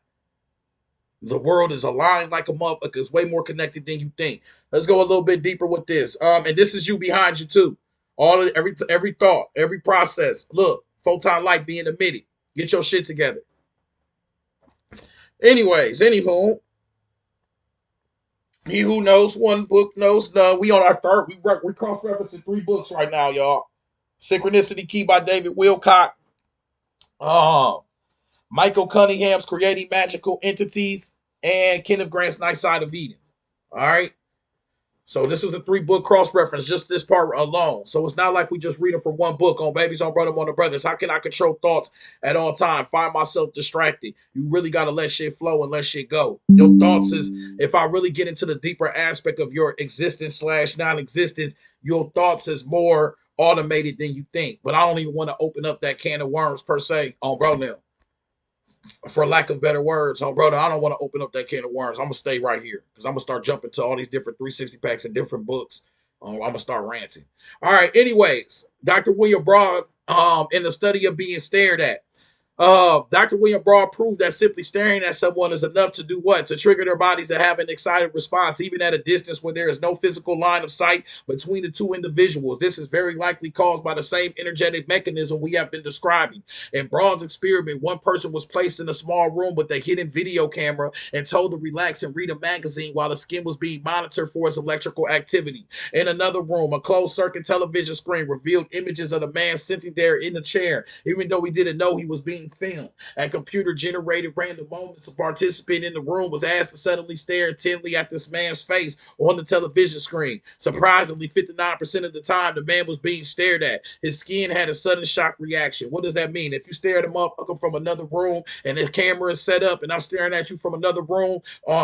The world is aligned like a motherfucker. It's way more connected than you think. Let's go a little bit deeper with this. And this is you behind you too. All of every thought, every process. Look, photon light being emitted. Get your shit together. Anyways, anywho, he who knows one book knows none. We on our third. We cross referencing three books right now, y'all. Synchronicity Key by David Wilcock. Um, Michael Cunningham's Creating Magical Entities, and Kenneth Grant's Night Side of Eden. All right. So this is a three-book cross-reference, just this part alone. So it's not like we just reading from one book on babies, on brother, on the brothers. How can I control thoughts at all times? Find myself distracted. You really got to let shit flow and let shit go. Your thoughts is, if I really get into the deeper aspect of your existence slash non-existence, your thoughts is more automated than you think. But I don't even want to open up that can of worms per se on bro now, for lack of better words, brother, I don't want to open up that can of worms. I'm gonna stay right here because I'm gonna start jumping to all these different 360 packs and different books. I'm gonna start ranting. All right. Anyways, Dr. William Broad, in the study of being stared at, Dr. William Broad proved that simply staring at someone is enough to do what? To trigger their bodies to have an excited response, even at a distance when there is no physical line of sight between the two individuals. This is very likely caused by the same energetic mechanism we have been describing. In Broad's experiment, one person was placed in a small room with a hidden video camera and told to relax and read a magazine while the skin was being monitored for its electrical activity. In another room, a closed-circuit television screen revealed images of the man sitting there in the chair, even though he didn't know he was being film. A computer-generated random moments, a participant in the room was asked to suddenly stare intently at this man's face on the television screen. Surprisingly, 59% of the time, the man was being stared at. His skin had a sudden shock reaction. What does that mean? If you stare at a motherfucker from another room and the camera is set up and I'm staring at you from another room,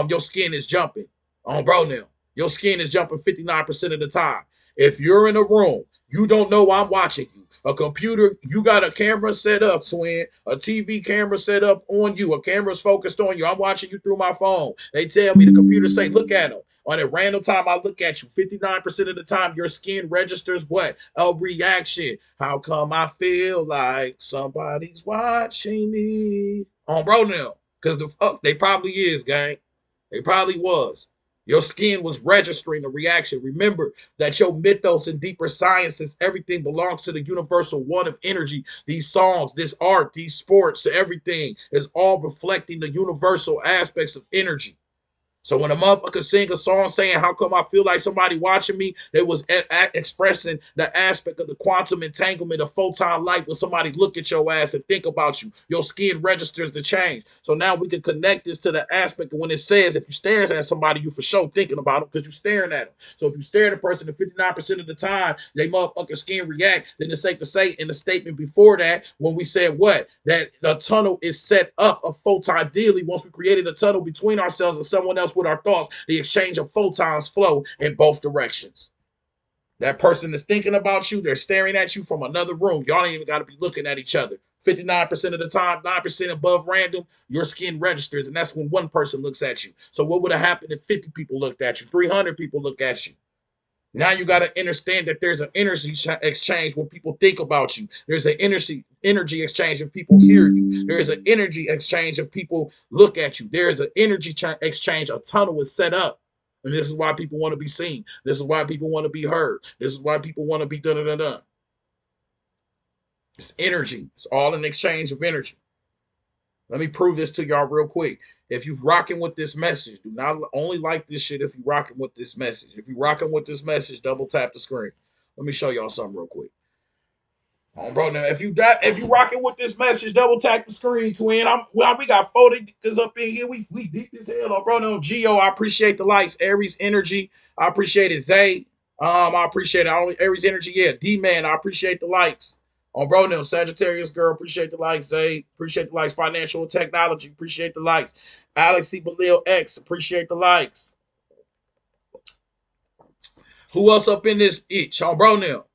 your skin is jumping. Bro, now, your skin is jumping 59% of the time. If you're in a room, you don't know I'm watching you. A computer, you got a camera set up, twin. A TV camera set up on you. A camera's focused on you. I'm watching you through my phone. They tell me, the computer say, look at him. On a random time I look at you, 59% of the time your skin registers what? A reaction. How come I feel like somebody's watching me? Bro now. Because the fuck, they probably is, gang. They probably was. Your skin was registering a reaction. Remember that your mythos and deeper sciences, everything belongs to the universal one of energy. These songs, this art, these sports, everything is all reflecting the universal aspects of energy. So when a motherfucker sing a song saying, how come I feel like somebody watching me, they was expressing the aspect of the quantum entanglement of photon light when somebody look at your ass and think about you. Your skin registers the change. So now we can connect this to the aspect of when it says, if you stare at somebody, you for sure thinking about them because you're staring at them. So if you stare at a person, 59% of the time, they motherfucking skin react, then it's safe to say in the statement before that, when we said what? That the tunnel is set up of photon. Ideally, once we created a tunnel between ourselves and someone else with our thoughts, the exchange of photons flow in both directions. That person is thinking about you, they're staring at you from another room. Y'all ain't even got to be looking at each other. 59% of the time, 9% above random, your skin registers, and that's when one person looks at you. So what would have happened if 50 people looked at you, 300 people look at you? Now you got to understand that there's an energy exchange when people think about you. There's an energy exchange if people hear you. There is an energy exchange if people look at you. There is an energy exchange. A tunnel is set up. And this is why people want to be seen. This is why people want to be heard. This is why people want to be done, done, done. It's energy. It's all an exchange of energy. Let me prove this to y'all real quick. If you're rocking with this message, do not only like this shit if you're rocking with this message. If you're rocking with this message, double tap the screen. Let me show y'all something real quick. Bro, now if you rocking with this message, double tap the screen, twin. We got 40 niggas up in here. We deep as hell, bro. No, Geo, I appreciate the likes. Aries Energy, I appreciate it. Zay, I appreciate it. Only Aries Energy, yeah. D Man, I appreciate the likes. On bro, no Sagittarius girl, appreciate the likes. Zay, appreciate the likes. Financial technology, appreciate the likes. Alex C. Balil X, appreciate the likes. Who else up in this itch? On bro, now.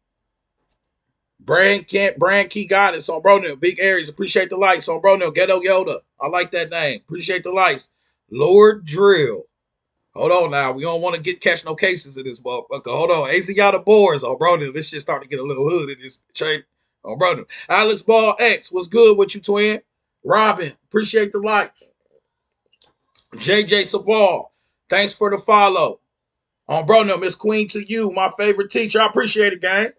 Brand Key Goddess on Bro Big Aries, appreciate the likes on Bro Ghetto Yoda. I like that name. Appreciate the likes. Lord Drill. Hold on now. We don't want to catch no cases in this motherfucker. Hold on. AC got the boards on Bro This shit starting to get a little hood in this chain. On Bro Alex Ball X, what's good with you, twin? Robin, appreciate the likes. JJ Saval, thanks for the follow. On Bro Miss Queen to you, my favorite teacher. I appreciate it, gang.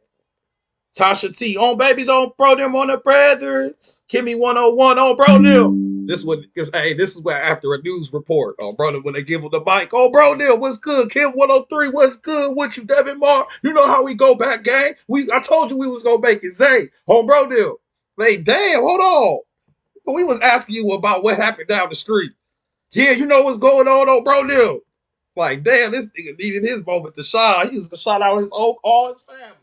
Tasha T on babies on bro them on the brothers. Kimmy 101 on bro them. This is where after a news report on bro them when they give them the mic. Oh bro them, what's good? Kim 103, what's good with you? Devin Marr, you know how we go back, gang. I told you we was gonna make it. Zay on bro them. Like damn, hold on. We was asking you about what happened down the street. Yeah, you know what's going on bro them. Like damn, this nigga needed his moment to shine. He was gonna shout out all his family.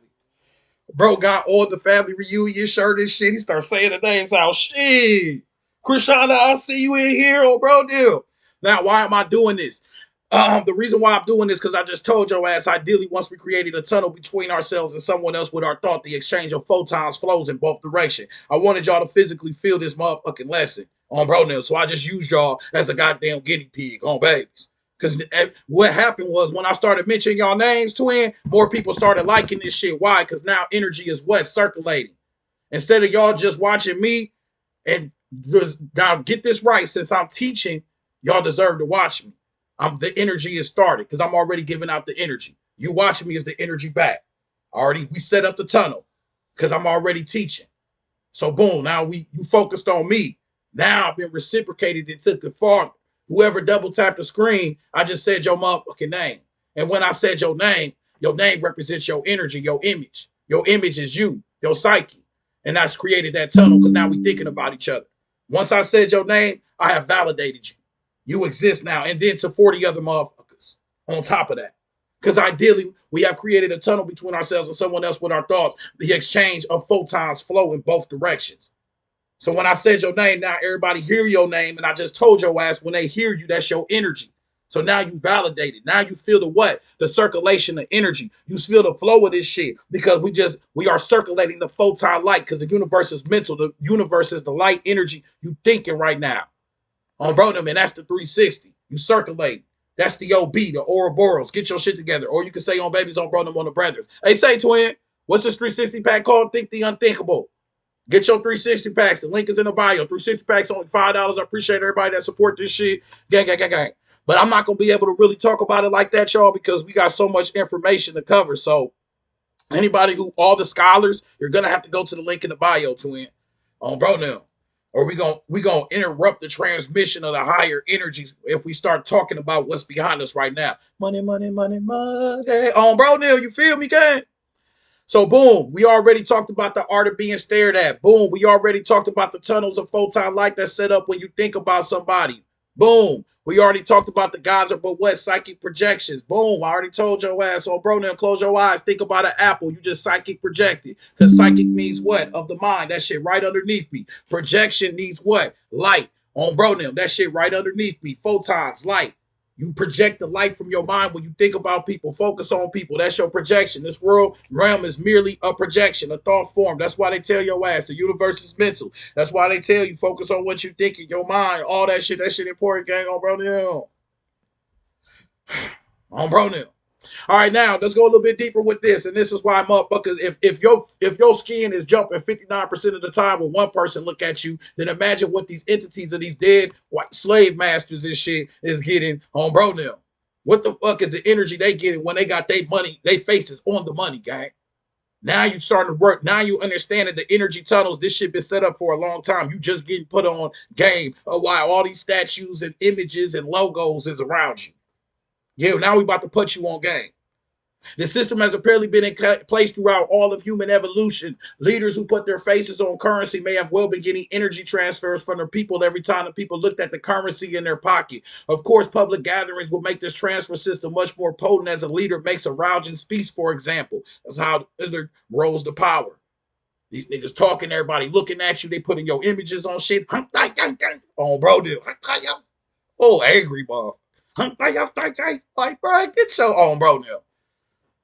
Bro got all the family reunion shirt and shit. He starts saying the names out. Shit. Krishana, I see you in here, oh bro, deal. Now, why am I doing this? The reason why I'm doing this because I just told your ass, ideally, once we created a tunnel between ourselves and someone else with our thought, the exchange of photons flows in both directions. I wanted y'all to physically feel this motherfucking lesson on bro now. So I just used y'all as a goddamn guinea pig on babies. Because what happened was when I started mentioning y'all names, twin, more people started liking this shit. Why? Because now energy is what? Circulating. Instead of y'all just watching me and just, now get this right, since I'm teaching, y'all deserve to watch me. The energy is started because I'm already giving out the energy. You watching me is the energy back. We set up the tunnel because I'm already teaching. So boom, now you focused on me. Now I've been reciprocated and took it farther. Whoever double tapped the screen, I just said your motherfucking name. And when I said your name represents your energy, your image. Your image is you, your psyche. And that's created that tunnel because now we thinking about each other. Once I said your name, I have validated you. You exist now. And then to 40 other motherfuckers on top of that. Because ideally, we have created a tunnel between ourselves and someone else with our thoughts. The exchange of photons flow in both directions. So when I said your name, now everybody hear your name, and I just told your ass when they hear you, that's your energy. So now you validate it. Now you feel the what? The circulation of energy. You feel the flow of this shit because we are circulating the photon light because the universe is mental. The universe is the light energy you thinking right now. On bro, man, that's the 360. You circulate. That's the OB, the Ouroboros. Get your shit together. Or you can say on babies on bro, on the brothers. Hey, say twin, what's this 360 pack called? Think the unthinkable. Get your 360 packs. The link is in the bio. 360 packs only $5. I appreciate everybody that support this shit. Gang, gang, gang, gang. But I'm not going to be able to really talk about it like that, y'all, because we got so much information to cover. So all the scholars, you're going to have to go to the link in the bio, twin. On bro now. Or we gonna interrupt the transmission of the higher energies if we start talking about what's behind us right now. Money, money, money, money. On bro, Neil, you feel me, gang? So boom, we already talked about the art of being stared at. Boom, we already talked about the tunnels of photon light that's set up when you think about somebody. Boom, we already talked about the gods of but what psychic projections. Boom, I already told your ass. Oh, bro, now close your eyes. Think about an apple. You just psychic projected. Because psychic means what? Of the mind. That shit right underneath me. Projection needs what? Light. On bro, now that shit right underneath me. Photons, light. You project the light from your mind when you think about people, focus on people. That's your projection. This world realm is merely a projection, a thought form. That's why they tell your ass the universe is mental. That's why they tell you focus on what you think in your mind. All that shit important, gang. On bro now. On bro now. All right, now let's go a little bit deeper with this, and this is why, motherfuckers, if your skin is jumping 59% of the time when one person look at you, then imagine what these entities of these dead white slave masters and shit is getting on bro now. What the fuck is the energy they getting when they got their money, they faces on the money, gang? Now you starting to work. Now you understand that the energy tunnels, this shit been set up for a long time. You just getting put on game while all these statues and images and logos is around you. Yeah, now we about to put you on game. The system has apparently been in place throughout all of human evolution. Leaders who put their faces on currency may have well been getting energy transfers from their people every time the people looked at the currency in their pocket. Of course, public gatherings will make this transfer system much more potent as a leader makes a rousing speech, for example. That's how Hitler rose to power. These niggas talking, everybody looking at you, they putting your images on shit. Oh, bro, dude. Oh, angry, mom. Like, bro, get your own, bro, now.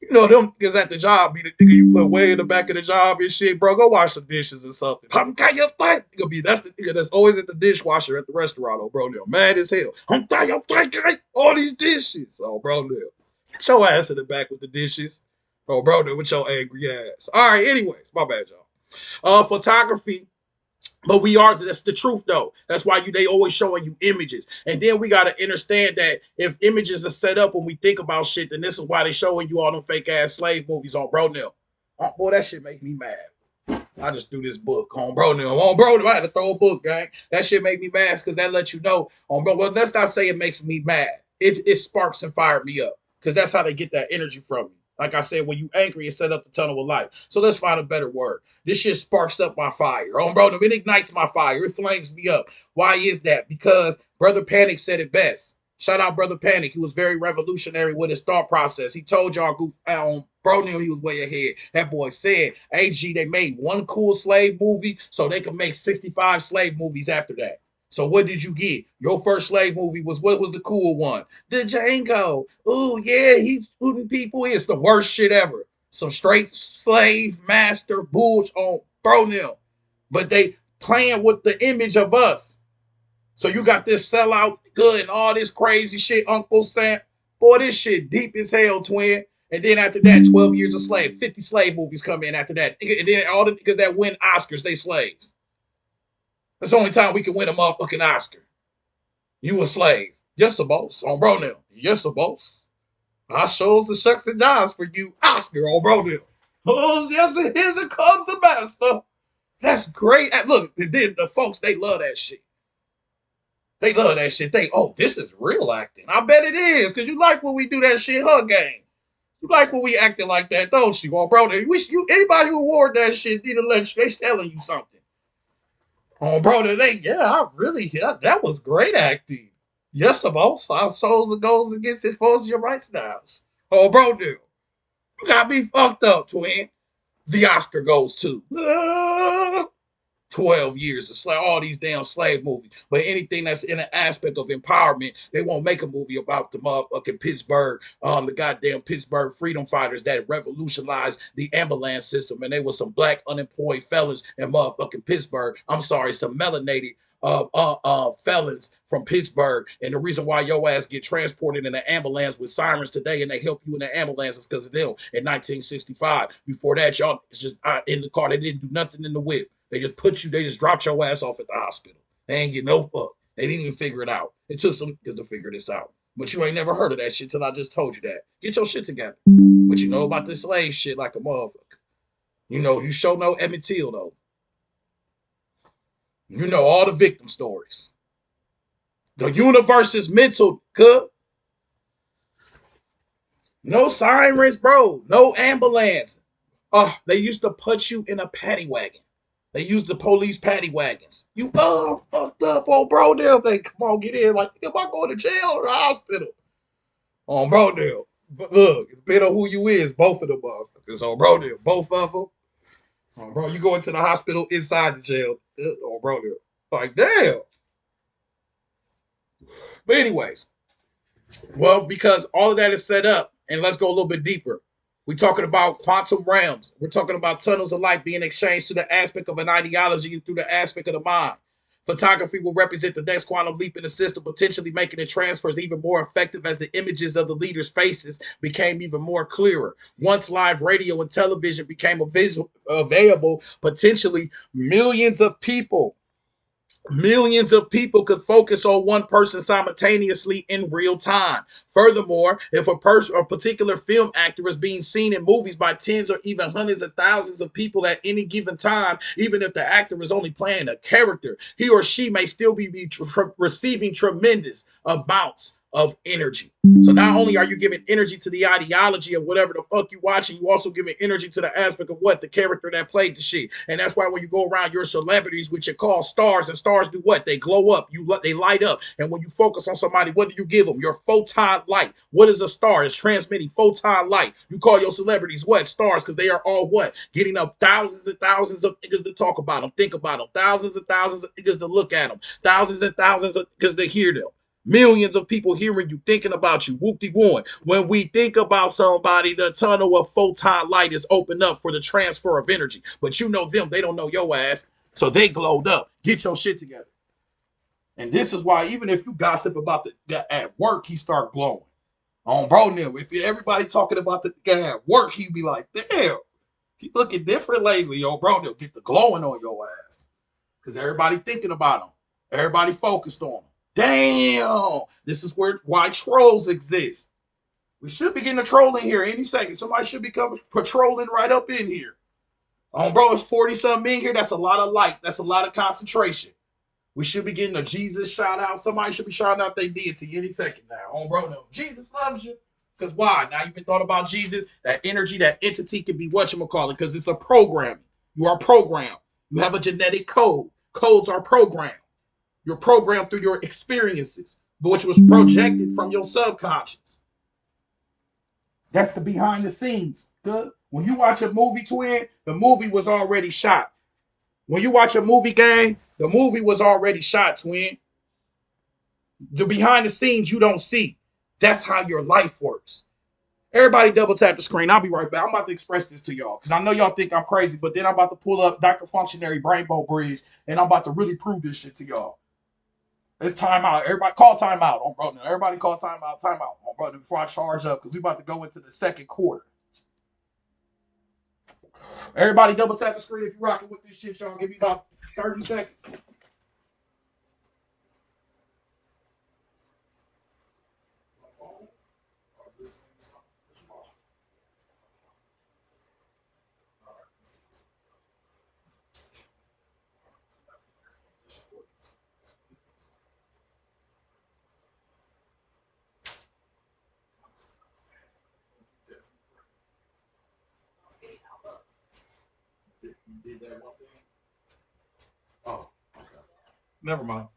You know them niggas at the job be the nigga you put way in the back of the job and shit, bro. Go wash some dishes or something. That's the nigga that's always at the dishwasher at the restaurant, oh bro. They're mad as hell. All these dishes, oh bro. Get your ass in the back with the dishes, oh bro. With your angry ass. All right, anyways, my bad, y'all. Photography. But that's the truth though. That's why they always showing you images. And then we gotta understand that if images are set up when we think about shit, then this is why they showing you all them fake ass slave movies on bro now. Oh, boy, that shit make me mad. I just threw this book on bro now. On bro, I had to throw a book, gang. That shit make me mad because that lets you know on bro. Well, let's not say it makes me mad. It sparks and fired me up. Because that's how they get that energy from me. Like I said, when you angry, it set up the tunnel of light. So let's find a better word. This shit sparks up my fire. Oh, bro, it ignites my fire. It flames me up. Why is that? Because Brother Panic said it best. Shout out Brother Panic. He was very revolutionary with his thought process. He told y'all, bro, knew he was way ahead. That boy said, AG, they made one cool slave movie so they could make 65 slave movies after that. So what did you get? Your first slave movie what was the cool one? The Django. Ooh, yeah, he's shooting people. It's the worst shit ever. Some straight slave master bullshit on bro nil. But they playing with the image of us. So you got this sellout good and all this crazy shit, Uncle Sam. Boy, this shit deep as hell, twin. And then after that, 12 Years a Slave, 50 slave movies come in after that. And then all the niggas that win Oscars, they slaves. That's the only time we can win a motherfucking Oscar. You a slave. Yes, a boss. On bro now. Yes, a boss. I shows the shucks and jives for you. Oscar on bro now. Oh, yes, here comes the master. That's great. Look, the folks, they love that shit. They love that shit. This is real acting. I bet it is, because you like when we do that shit, huh, gang? You like when we acting like that, don't you? Oh, bro, anybody who award that shit need to let you, they telling you something. Oh, bro, that was great acting. Yes, boss. Our souls goes against it for your rights now. Oh, bro, dude. You got me fucked up, twin. The Oscar goes to 12 years of all these damn slave movies. But anything that's in an aspect of empowerment, they won't make a movie about the motherfucking Pittsburgh, the goddamn Pittsburgh freedom fighters that revolutionized the ambulance system. And they were some black unemployed felons in motherfucking Pittsburgh. I'm sorry, some melanated felons from Pittsburgh. And the reason why your ass get transported in an ambulance with sirens today and they help you in the ambulance is because of them in 1965. Before that, y'all it's just in the car. They didn't do nothing in the whip. They just dropped your ass off at the hospital. They ain't get no fuck. They didn't even figure it out. It took some niggas to figure this out. But you ain't never heard of that shit till I just told you that. Get your shit together. But you know about this slave shit like a motherfucker. You know, you sure know Emmett Till, though. You know all the victim stories. The universe is mental, cuz. No sirens, bro. No ambulance. They used to put you in a paddy wagon. They used the police paddy wagons. You fucked up, oh bro. They come on, get in. Like, am I going to jail or the hospital? On bro, but look, depending on who you is, both of them motherfuckers. On bro, both of them. On bro, you go into the hospital inside the jail. On bro, like damn. But anyways, well, because all of that is set up, and let's go a little bit deeper. We're talking about quantum realms. We're talking about tunnels of light being exchanged to the aspect of an ideology and through the aspect of the mind. Photography will represent the next quantum leap in the system, potentially making the transfers even more effective as the images of the leaders' faces became even more clearer. Once live radio and television became available, potentially millions of people could focus on one person simultaneously in real time. Furthermore, if a particular film actor is being seen in movies by tens or even hundreds of thousands of people at any given time, even if the actor is only playing a character, he or she may still be receiving tremendous amounts of energy. So not only are you giving energy to the ideology of whatever the fuck you watching, you also giving energy to the aspect of what the character that played the shit. And that's why when you go around your celebrities, which you call stars, and stars do what? They glow up. They light up. And when you focus on somebody, what do you give them? Your photon light. What is a star? It's transmitting photon light. You call your celebrities what? Stars, because they are all what? Getting up thousands and thousands of niggas to talk about them, think about them, thousands and thousands of niggas to look at them, thousands and thousands of niggas to hear them. Millions of people hearing you, thinking about you. Whoop-de-woo. When we think about somebody, the tunnel of photon light is opened up for the transfer of energy. But you know them, they don't know your ass. So they glowed up. Get your shit together. And this is why even if you gossip about the guy at work, he start glowing. On bro now, if everybody talking about the guy at work, he'd be like, damn, he looking different lately. Yo, bro, they'll get the glowing on your ass. Because everybody thinking about him. Everybody focused on him. Damn, this is why trolls exist. We should be getting a troll in here any second. Somebody should become patrolling right up in here. Bro, it's 40 something in here. That's a lot of light. That's a lot of concentration. We should be getting a Jesus shout out. Somebody should be shouting out their deity any second now. Bro, no. Jesus loves you. Because why? Now you've been thought about Jesus. That energy, that entity can be whatchamacallit, because it's a program. You are programmed. You have a genetic code. Codes are programmed. You're programmed through your experiences, which was projected from your subconscious. That's the behind the scenes. Good. When you watch a movie, twin, the movie was already shot. When you watch a movie, gang, the movie was already shot, twin. The behind the scenes you don't see. That's how your life works. Everybody double tap the screen. I'll be right back. I'm about to express this to y'all because I know y'all think I'm crazy, but then I'm about to pull up Dr. Functionary Rainbow Bridge and I'm about to really prove this shit to y'all. It's time out. Everybody call time out on bro. Now everybody call time out on bro before I charge up because we about to go into the second quarter. Everybody double tap the screen if you rocking with this shit, y'all. Give me about 30 seconds. You did that one thing? Oh, okay. Never mind.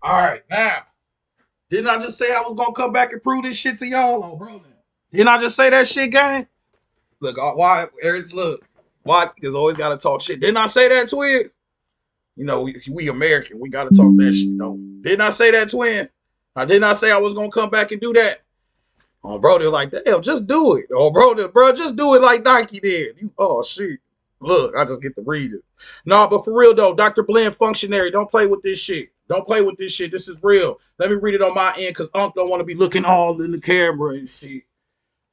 All right, now. Didn't I just say I was gonna come back and prove this shit to y'all? Oh, bro. Didn't I just say that shit, gang? Look, why, Eric's look. Why? Because always gotta talk shit. Didn't I say that, twin? You know, we American. We gotta talk that shit, don't. Didn't I say that, twin? I did not say I was gonna come back and do that. Oh, bro, they're like, damn, just do it. Oh, bro, just do it like Nike did. Oh, shit. Look, I just get to read it. No, but for real, though, Dr. Blend Functionary, don't play with this shit. Don't play with this shit. This is real. Let me read it on my end because Unc don't want to be looking all in the camera and shit.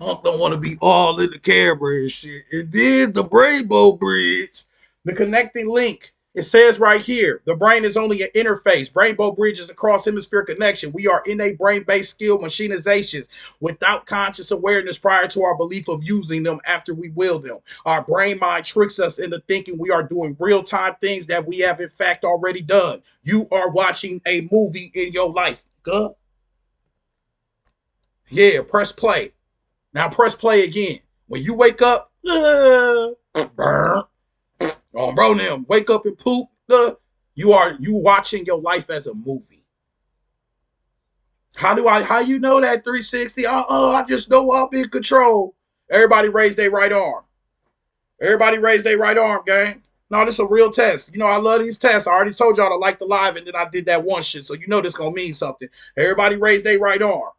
Unc don't want to be all in the camera and shit. And then the Rainbow Bridge, the connecting link It says right here, the brain is only an interface. Rainbow Bridge is the cross-hemisphere connection. We are in a brain-based skill machinizations without conscious awareness prior to our belief of using them after we will them. Our brain mind tricks us into thinking we are doing real-time things that we have in fact already done. You are watching a movie in your life. Good. Yeah, press play. Now press play again. When you wake up, burn. Oh, bro, now wake up and poop. You watching your life as a movie. How you know that 360? I just know I'm in control. Everybody raise their right arm. Everybody raise their right arm, gang. No, this is a real test. You know, I love these tests. I already told y'all to like the live, and then I did that one shit. So you know this gonna mean something. Everybody raise their right arm.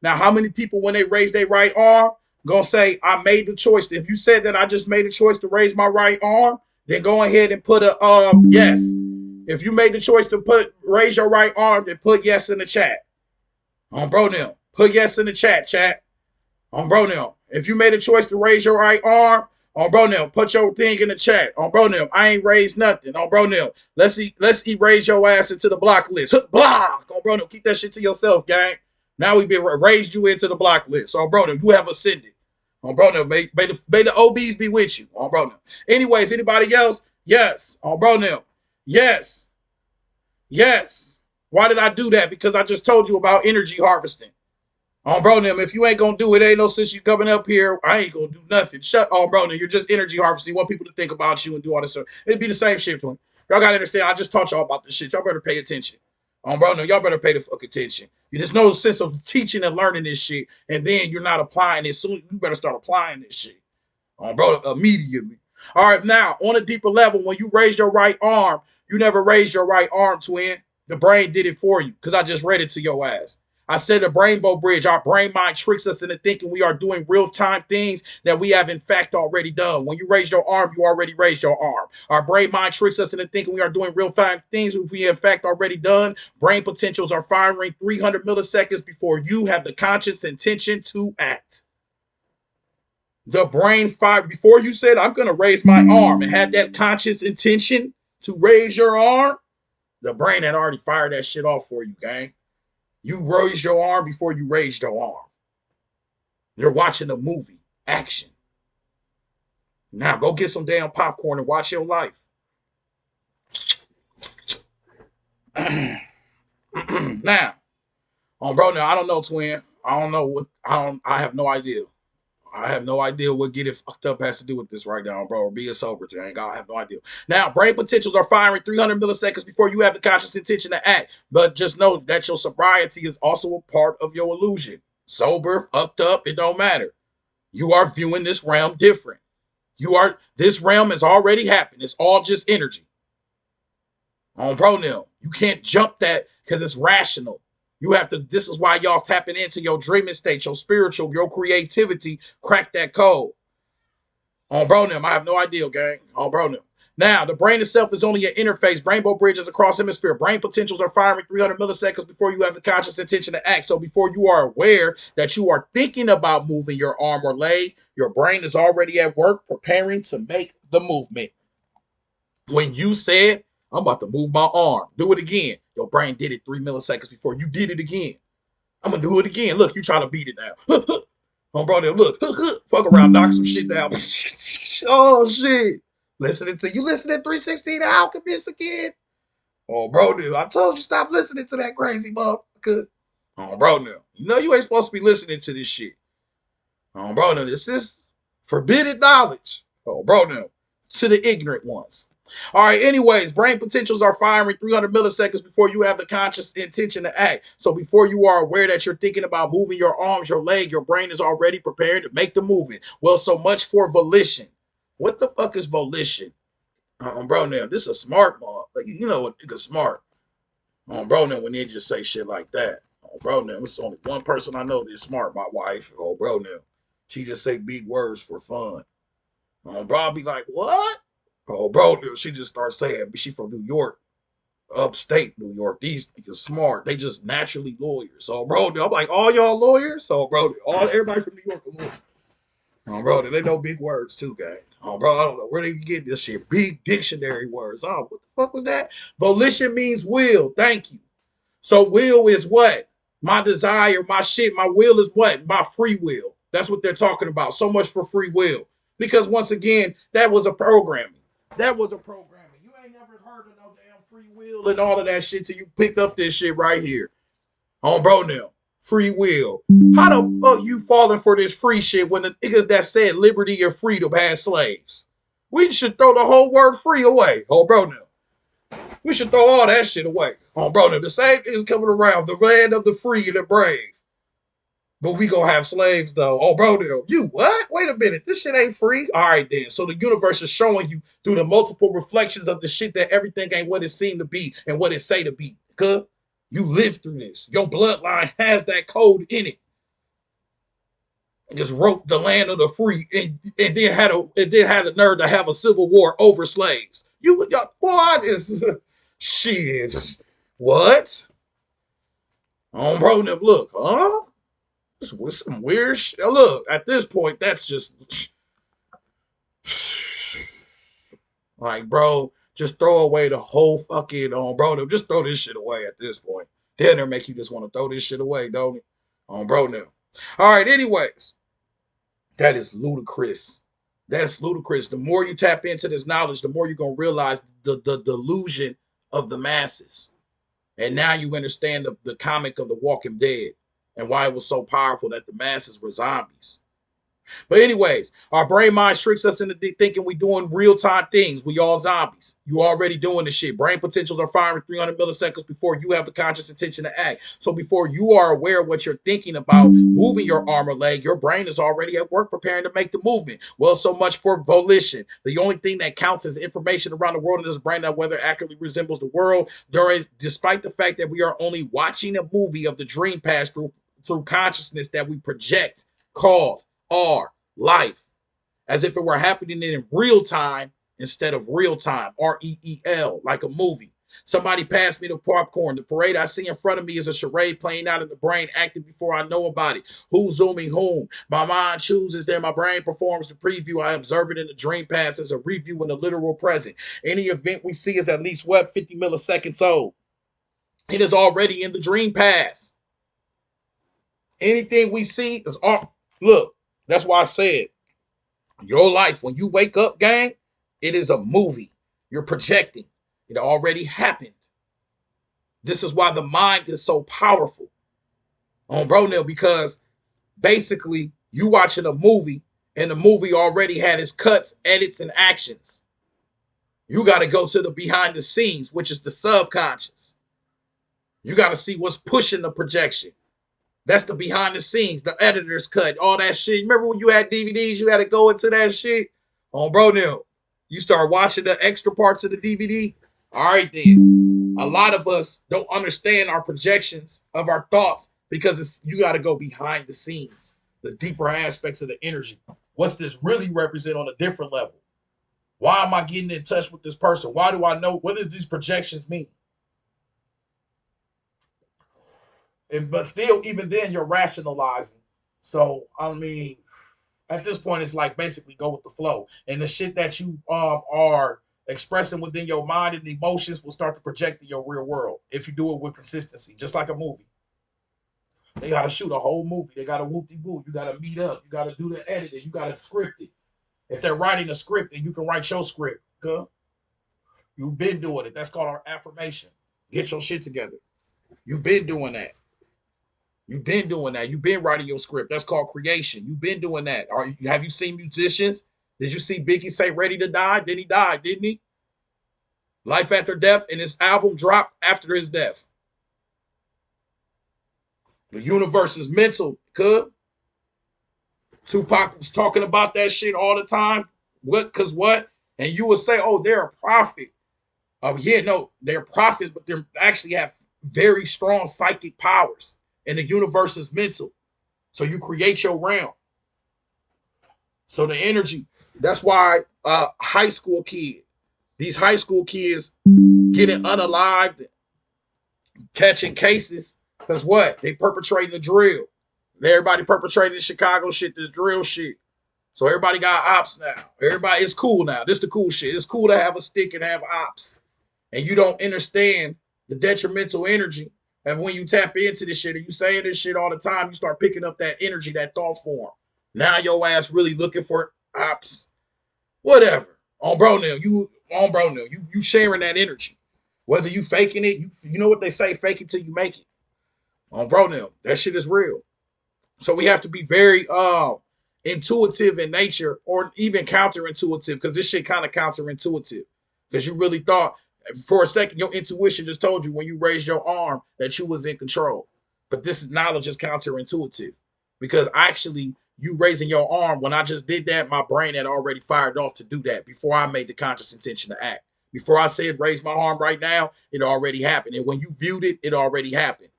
Now, how many people, when they raise their right arm, gonna say, I made the choice? If you said that I just made a choice to raise my right arm, then go ahead and put a yes. If you made the choice to raise your right arm, then put yes in the chat. On bro now. Put yes in the chat. On bro now. If you made a choice to raise your right arm, on bro now, put your thing in the chat. On bro now, I ain't raised nothing. On bro now, let's raise your ass into the block list. Block. On bro now, keep that shit to yourself, gang. Now we been raised you into the block list. On bro now, you have ascended. On bro now, may the OBs be with you. On bro now. Anyways, anybody else? Yes. On bro now. Yes. Yes. Why did I do that? Because I just told you about energy harvesting. On bro, them, if you ain't gonna do it, ain't no sense you coming up here. I ain't gonna do nothing. Shut on, bro. Them, you're just energy harvesting. You want people to think about you and do all this stuff. It'd be the same shit to them. Y'all gotta understand. I just taught y'all about this shit. Y'all better pay attention. On bro, them, y'all better pay the fuck attention. There's no sense of teaching and learning this shit, and then you're not applying it. Soon you better start applying this shit. On bro, immediately. All right, now on a deeper level, when you raise your right arm, you never raised your right arm, twin. The brain did it for you because I just read it to your ass. I said the rainbow bridge, our brain mind tricks us into thinking we are doing real-time things that we have in fact already done. When you raise your arm, you already raised your arm. Our brain mind tricks us into thinking we are doing real-time things we in fact already done. Brain potentials are firing 300 milliseconds before you have the conscious intention to act. The brain fired before you said, I'm going to raise my arm and had that conscious intention to raise your arm. The brain had already fired that shit off for you, gang. You raised your arm before you raised your arm. You're watching a movie. Action. Now go get some damn popcorn and watch your life. Now, bro, now I don't know, twin. I don't know what I have no idea. I have no idea what getting fucked up has to do with this right now, bro. Or being sober, dang. I have no idea. Now, brain potentials are firing 300 milliseconds before you have the conscious intention to act. But just know that your sobriety is also a part of your illusion. Sober, fucked up, it don't matter. You are viewing this realm different. This realm has already happened. It's all just energy. On Pronil, you can't jump that because it's rational. You have to, this is why y'all tapping into your dreaming state, your spiritual, your creativity, crack that code. On Bronim, I have no idea, gang. On Bronim. Now, the brain itself is only an interface. Rainbow bridges across hemisphere. Brain potentials are firing 300 milliseconds before you have the conscious intention to act. So before you are aware that you are thinking about moving your arm or leg, your brain is already at work preparing to make the movement. When you said, I'm about to move my arm, do it again, your brain did it 3 milliseconds before you did it again. I'm going to do it again. Look, you trying to beat it now. Oh, bro, look. Fuck around, knock some shit down. Oh, shit. Listening to 316 The Alchemist again? Oh, bro, dude, I told you stop listening to that crazy motherfucker. Oh, bro, now. You know you ain't supposed to be listening to this shit. Oh, bro, now, this is forbidden knowledge. Oh, bro, now. To the ignorant ones. All right, anyways, brain potentials are firing 300 milliseconds before you have the conscious intention to act. So before you are aware that you're thinking about moving your arms, your leg, your brain is already preparing to make the movement. Well, so much for volition. What the fuck is volition? Bro, now, this is a smart mom. Like, you know what nigga smart. Bro, now, when they just say shit like that. Bro, now, it's only one person I know that's smart, my wife. Bro, now, she just say big words for fun. Bro, I'll be like, what? Oh, bro, dude, she just starts saying, but she from New York, upstate New York. These niggas smart. They just naturally lawyers. So, bro, dude, I'm like, all y'all lawyers? So, bro, everybody from New York are lawyers. Oh, bro, dude, they know big words too, gang. Oh, bro, I don't know where they get this shit. Big dictionary words. Oh, what the fuck was that? Volition means will. Thank you. So will is what? My desire, my shit. My will is what? My free will. That's what they're talking about. So much for free will. Because once again, that was a programming. That was a programming. You ain't never heard of no damn free will and all of that shit till you picked up this shit right here. On bro now. Free will. How the fuck you falling for this free shit when the niggas that said liberty and freedom had slaves? We should throw the whole word free away. Oh, bro now. We should throw all that shit away. Oh, bro now. The same thing is coming around. The land of the free and the brave. But we gonna have slaves though. Oh, bro, you what? Wait a minute. This shit ain't free. All right, then. So the universe is showing you through the multiple reflections of the shit that everything ain't what it seemed to be and what it say to be. Cause you lived through this. Your bloodline has that code in it. And just wrote the land of the free and then had the nerve to have a civil war over slaves. You what is shit? What? Oh, bro, look, huh? This was some weird shit. Look, at this point, that's just like, bro, just throw away the whole fucking bro. Just throw this shit away at this point. Then they make you just want to throw this shit away, don't it? Bro, now. All right, anyways, that is ludicrous. That's ludicrous. The more you tap into this knowledge, the more you're gonna realize the delusion of the masses. And now you understand the comic of the Walking Dead and why it was so powerful that the masses were zombies. But anyways, our brain mind tricks us into thinking we doing real-time things. We all zombies. You already doing the shit. Brain potentials are firing 300 milliseconds before you have the conscious intention to act. So before you are aware of what you're thinking about moving your arm or leg, your brain is already at work preparing to make the movement. Well, so much for volition. The only thing that counts is information around the world in this brain that whether accurately resembles the world, despite the fact that we are only watching a movie of the dream pass through consciousness that we project, called our life, as if it were happening in real time instead of real time, REEL, like a movie. Somebody passed me the popcorn. The parade I see in front of me is a charade playing out in the brain, acting before I know about it. Who's zooming whom? My mind chooses, then my brain performs the preview. I observe it in the dream past as a review in the literal present. Any event we see is at least, 50 milliseconds old. It is already in the dream past. Anything we see is all. Look, that's why I said your life, when you wake up, gang, it is a movie. You're projecting. It already happened. This is why the mind is so powerful. Bro, Neil, because basically you watching a movie and the movie already had its cuts, edits, and actions. You got to go to the behind the scenes, which is the subconscious. You got to see what's pushing the projection. That's the behind the scenes, the editor's cut, all that shit. Remember when you had DVDs, you had to go into that shit? Bro, now, you start watching the extra parts of the DVD. All right, then. A lot of us don't understand our projections of our thoughts because you got to go behind the scenes, the deeper aspects of the energy. What's this really represent on a different level? Why am I getting in touch with this person? Why do I know? What does these projections mean? But still, even then, you're rationalizing. So, I mean, at this point, it's like basically go with the flow. And the shit that you are expressing within your mind and emotions will start to project in your real world if you do it with consistency, just like a movie. They got to shoot a whole movie. They got to whoop-de-whoop. You got to meet up. You got to do the editing. You got to script it. If they're writing a script, then you can write your script. Huh? You've been doing it. That's called our affirmation. Get your shit together. You've been doing that. You've been doing that. You've been writing your script. That's called creation. You've been doing that. Have you seen musicians? Did you see Biggie say "Ready to Die"? Then he died, didn't he? Life After Death, and his album dropped after his death. The universe is mental, cuz. Tupac was talking about that shit all the time. What? Cause what? And you would say, "Oh, they're a prophet." Yeah, no, they're prophets, but they actually have very strong psychic powers. And the universe is mental. So you create your realm. So the energy, that's why these high school kids getting unalived, catching cases, because what? They perpetrating the drill. Everybody perpetrating the Chicago shit, this drill shit. So everybody got ops now. Everybody, it's cool now. This the cool shit. It's cool to have a stick and have ops. And you don't understand the detrimental energy. And when you tap into this shit and you saying this shit all the time, you start picking up that energy, that thought form. Now your ass really looking for ops. Whatever. On bro now, you sharing that energy. Whether you faking it, you know what they say, fake it till you make it. On bro now, that shit is real. So we have to be very intuitive in nature, or even counterintuitive, because this shit kind of counterintuitive. Because you really thought for a second your intuition just told you when you raised your arm that you was in control. But this knowledge is counterintuitive. Because actually you raising your arm, when I just did that, my brain had already fired off to do that before I made the conscious intention to act. Before I said raise my arm right now, it already happened. And when you viewed it, it already happened.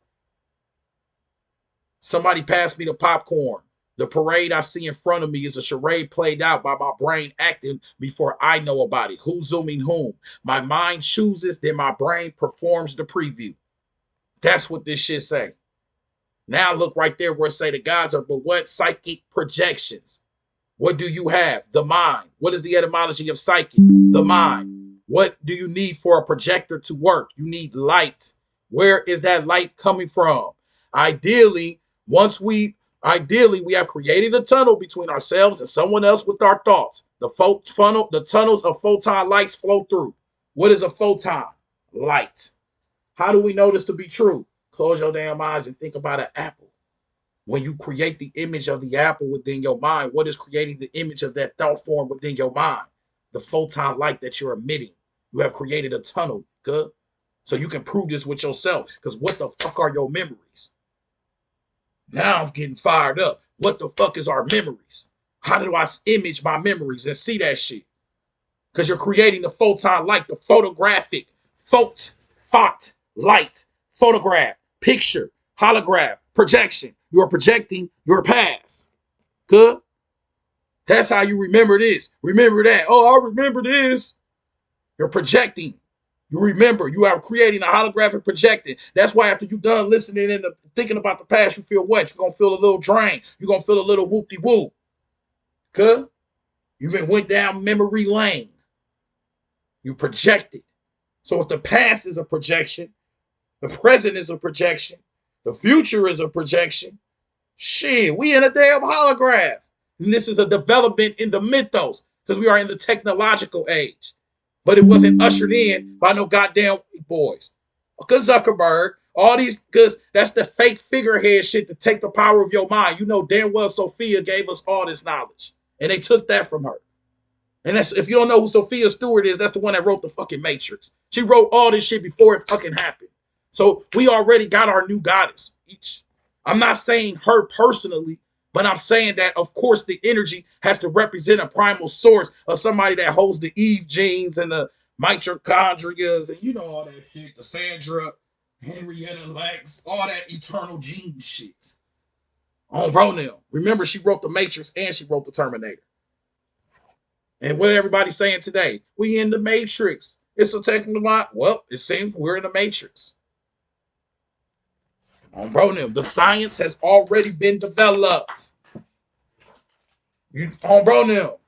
Somebody passed me the popcorn. The parade I see in front of me is a charade played out by my brain acting before I know about it. Who's zooming whom? My mind chooses, then my brain performs the preview. That's what this shit say. Now look right there where it say the gods are, but what? Psychic projections. What do you have? The mind. What is the etymology of psychic? The mind. What do you need for a projector to work? You need light. Where is that light coming from? Ideally, we have created a tunnel between ourselves and someone else with our thoughts. The tunnels of photon lights flow through. What is a photon? Light. How do we know this to be true? Close your damn eyes and think about an apple. When you create the image of the apple within your mind, what is creating the image of that thought form within your mind? The photon light that you're emitting. You have created a tunnel, good? So you can prove this with yourself. Because what the fuck are your memories? Now I'm getting fired up. What the fuck is our memories? How do I image my memories and see that shit? Because you're creating the photon light, the photographic, thought, light, photograph, picture, holograph, projection. You are projecting your past. Good? That's how you remember this. Remember that. Oh, I remember this. You're projecting. You remember. You are creating a holographic projecting. That's why after you're done listening and thinking about the past, you feel what? You're going to feel a little drain. You're going to feel a little whoop-de-whoop. Good? You went down memory lane. You projected. So if the past is a projection, the present is a projection, the future is a projection, shit, we in a damn holograph. And this is a development in the mythos because we are in the technological age. But it wasn't ushered in by no goddamn boys. Because Zuckerberg, all these, because that's the fake figurehead shit to take the power of your mind. You know damn well Sophia gave us all this knowledge. And they took that from her. And that's, if you don't know who Sophia Stewart is, that's the one that wrote the fucking Matrix. She wrote all this shit before it fucking happened. So we already got our new goddess. I'm not saying her personally, but I'm saying that, of course, the energy has to represent a primal source of somebody that holds the Eve genes and the mitochondria and you know all that shit, the Sandra, Henrietta Lex, all that eternal gene shit. On Ronell. Remember, she wrote the Matrix and she wrote the Terminator. And what everybody's saying today, we in the Matrix. It's a technical. Well, it seems we're in the Matrix. On Bronim, the science has already been developed. On Bronim.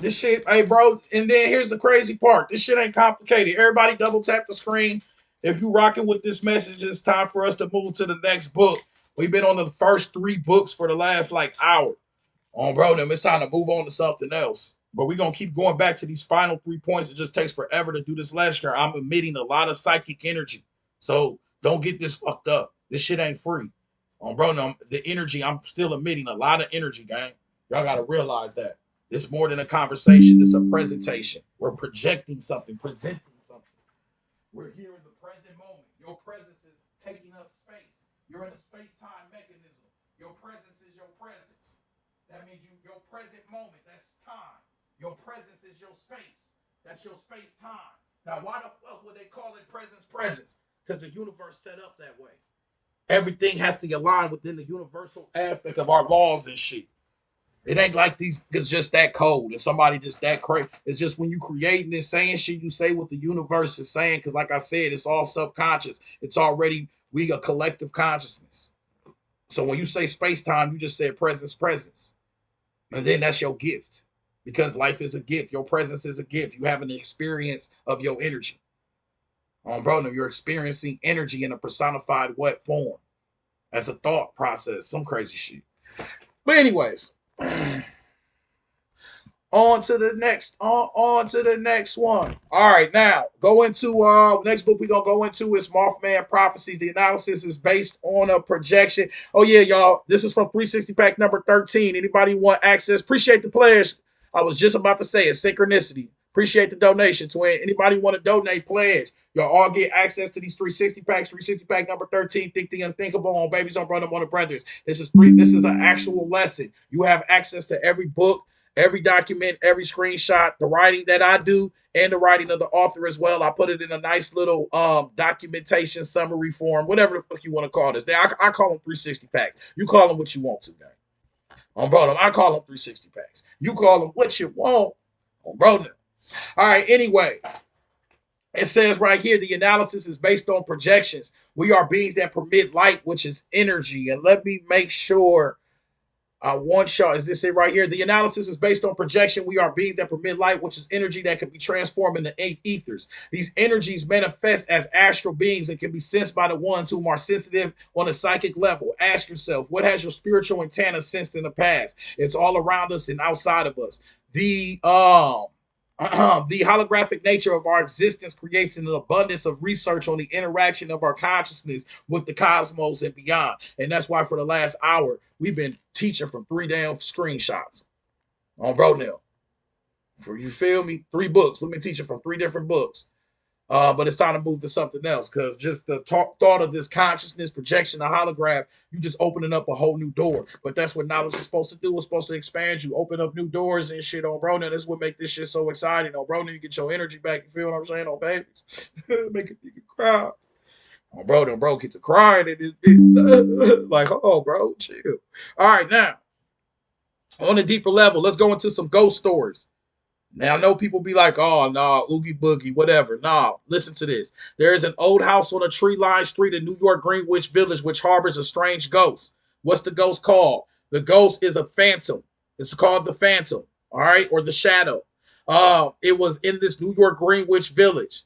This shit, hey bro, and then here's the crazy part. This shit ain't complicated. Everybody double tap the screen. If you rocking with this message, it's time for us to move to the next book. We've been on the first 3 books for the last hour. On Bronim, it's time to move on to something else. But we're going to keep going back to these final 3 points. It just takes forever to do this lecture. I'm emitting a lot of psychic energy. So don't get this fucked up. This shit ain't free. On Bronim, the energy, I'm still emitting a lot of energy, gang. Y'all got to realize that. It's more than a conversation. It's a presentation. We're projecting something, presenting something. We're here in the present moment. Your presence is taking up space. You're in a space-time mechanism. Your presence is your presence. That means your present moment, that's time. Your presence is your space. That's your space-time. Now, why the fuck would they call it presence? Because the universe set up that way. Everything has to align within the universal aspect of our laws and shit. It ain't like these, it's just that cold. And somebody just that crazy. It's just when you creating and saying shit, you say what the universe is saying. Because like I said, it's all subconscious. It's already, we a collective consciousness. So when you say space-time, you just said presence. And then that's your gift. Because life is a gift. Your presence is a gift. You have an experience of your energy. Bro, no, you're experiencing energy in a personified what form? As a thought process. Some crazy shit. But anyways, on to the next, on to the next one. All right, now go into next book we're gonna go into is Mothman Prophecies. The analysis is based on a projection. Oh yeah, y'all. This is from 360 pack number 13. Anybody want access? Appreciate the players. I was just about to say it. Synchronicity. Appreciate the donation, twin. Anybody want to donate, pledge. Y'all all get access to these 360 packs. 360 pack number 13. Think the unthinkable on babies on brother on the brothers. This is free. This is an actual lesson. You have access to every book, every document, every screenshot, the writing that I do, and the writing of the author as well. I put it in a nice little documentation summary form, whatever the fuck you want to call this. I call them 360 packs. You call them what you want to, gang. On bro, I call them 360 packs. You call them what you want. On bro. All right, anyways. It says right here, the analysis is based on projections. We are beings that permit light, which is energy. And let me make sure I want y'all, is this it right here? The analysis is based on projection. We are beings that permit light, which is energy that can be transformed into ethers. These energies manifest as astral beings and can be sensed by the ones who are sensitive on a psychic level. Ask yourself, what has your spiritual antenna sensed in the past? It's all around us and outside of us. The holographic nature of our existence creates an abundance of research on the interaction of our consciousness with the cosmos and beyond. And that's why for the last hour, we've been teaching from 3 damn screenshots on bro now. For you feel me? 3 books. We've been teaching from 3 different books. But it's time to move to something else because just the thought of this consciousness, projection, the holograph, you just opening up a whole new door. But that's what knowledge is supposed to do. It's supposed to expand you, open up new doors and shit on bro. Now, this is what make this shit so exciting on bro. Now you get your energy back. You feel what I'm saying? On babies. Make a nigga cry. On bro, then bro gets to crying. Like, oh, bro, chill. All right, now, on a deeper level, let's go into some ghost stories. Now, I know people be like, oh, nah, oogie boogie, whatever. Nah, listen to this. There is an old house on a tree-lined street in New York Greenwich Village which harbors a strange ghost. What's the ghost called? The ghost is a phantom. It's called the Phantom, all right, or the Shadow. It was in this New York Greenwich Village.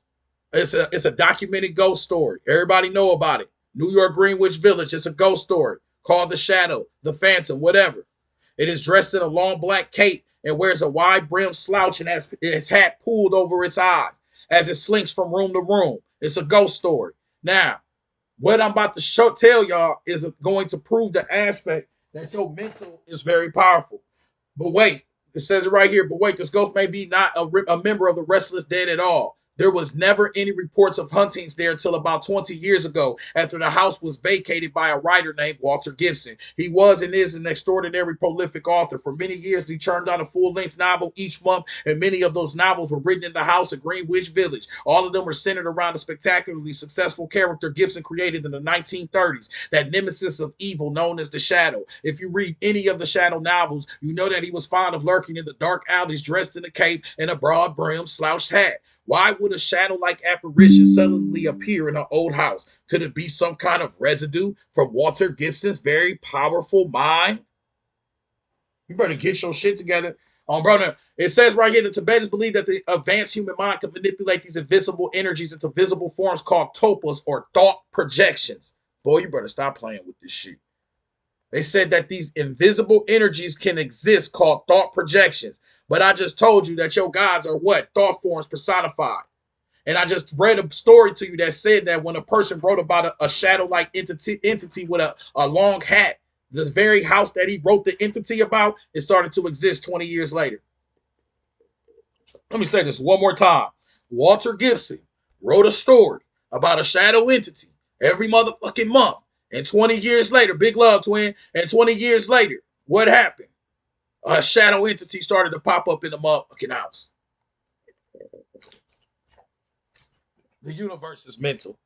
It's a documented ghost story. Everybody know about it. New York Greenwich Village. It's a ghost story called the Shadow, the Phantom, whatever. It is dressed in a long black cape and wears a wide brimmed slouch and has its hat pulled over its eyes as it slinks from room to room. It's a ghost story. Now, what I'm about to tell y'all is going to prove the aspect that your mental is very powerful. But wait, it says it right here. But wait, this ghost may be not a member of the Restless Dead at all. There was never any reports of hauntings there until about 20 years ago, after the house was vacated by a writer named Walter Gibson. He was and is an extraordinary prolific author. For many years, he churned out a full-length novel each month, and many of those novels were written in the house at Greenwich Village. All of them were centered around the spectacularly successful character Gibson created in the 1930s, that nemesis of evil known as the Shadow. If you read any of the Shadow novels, you know that he was fond of lurking in the dark alleys dressed in a cape and a broad-brimmed slouched hat. Why would a shadow-like apparition suddenly appear in an old house? Could it be some kind of residue from Walter Gibson's very powerful mind? You better get your shit together. Brother, it says right here that Tibetans believe that the advanced human mind can manipulate these invisible energies into visible forms called topas or thought projections. Boy, you better stop playing with this shit. They said that these invisible energies can exist called thought projections. But I just told you that your gods are what? Thought forms personified. And I just read a story to you that said that when a person wrote about a shadow-like entity with a long hat, this very house that he wrote the entity about, it started to exist 20 years later. Let me say this one more time. Walter Gibson wrote a story about a shadow entity every motherfucking month. And 20 years later, big love, twin, and 20 years later, what happened? A shadow entity started to pop up in the motherfucking house. The universe is mental.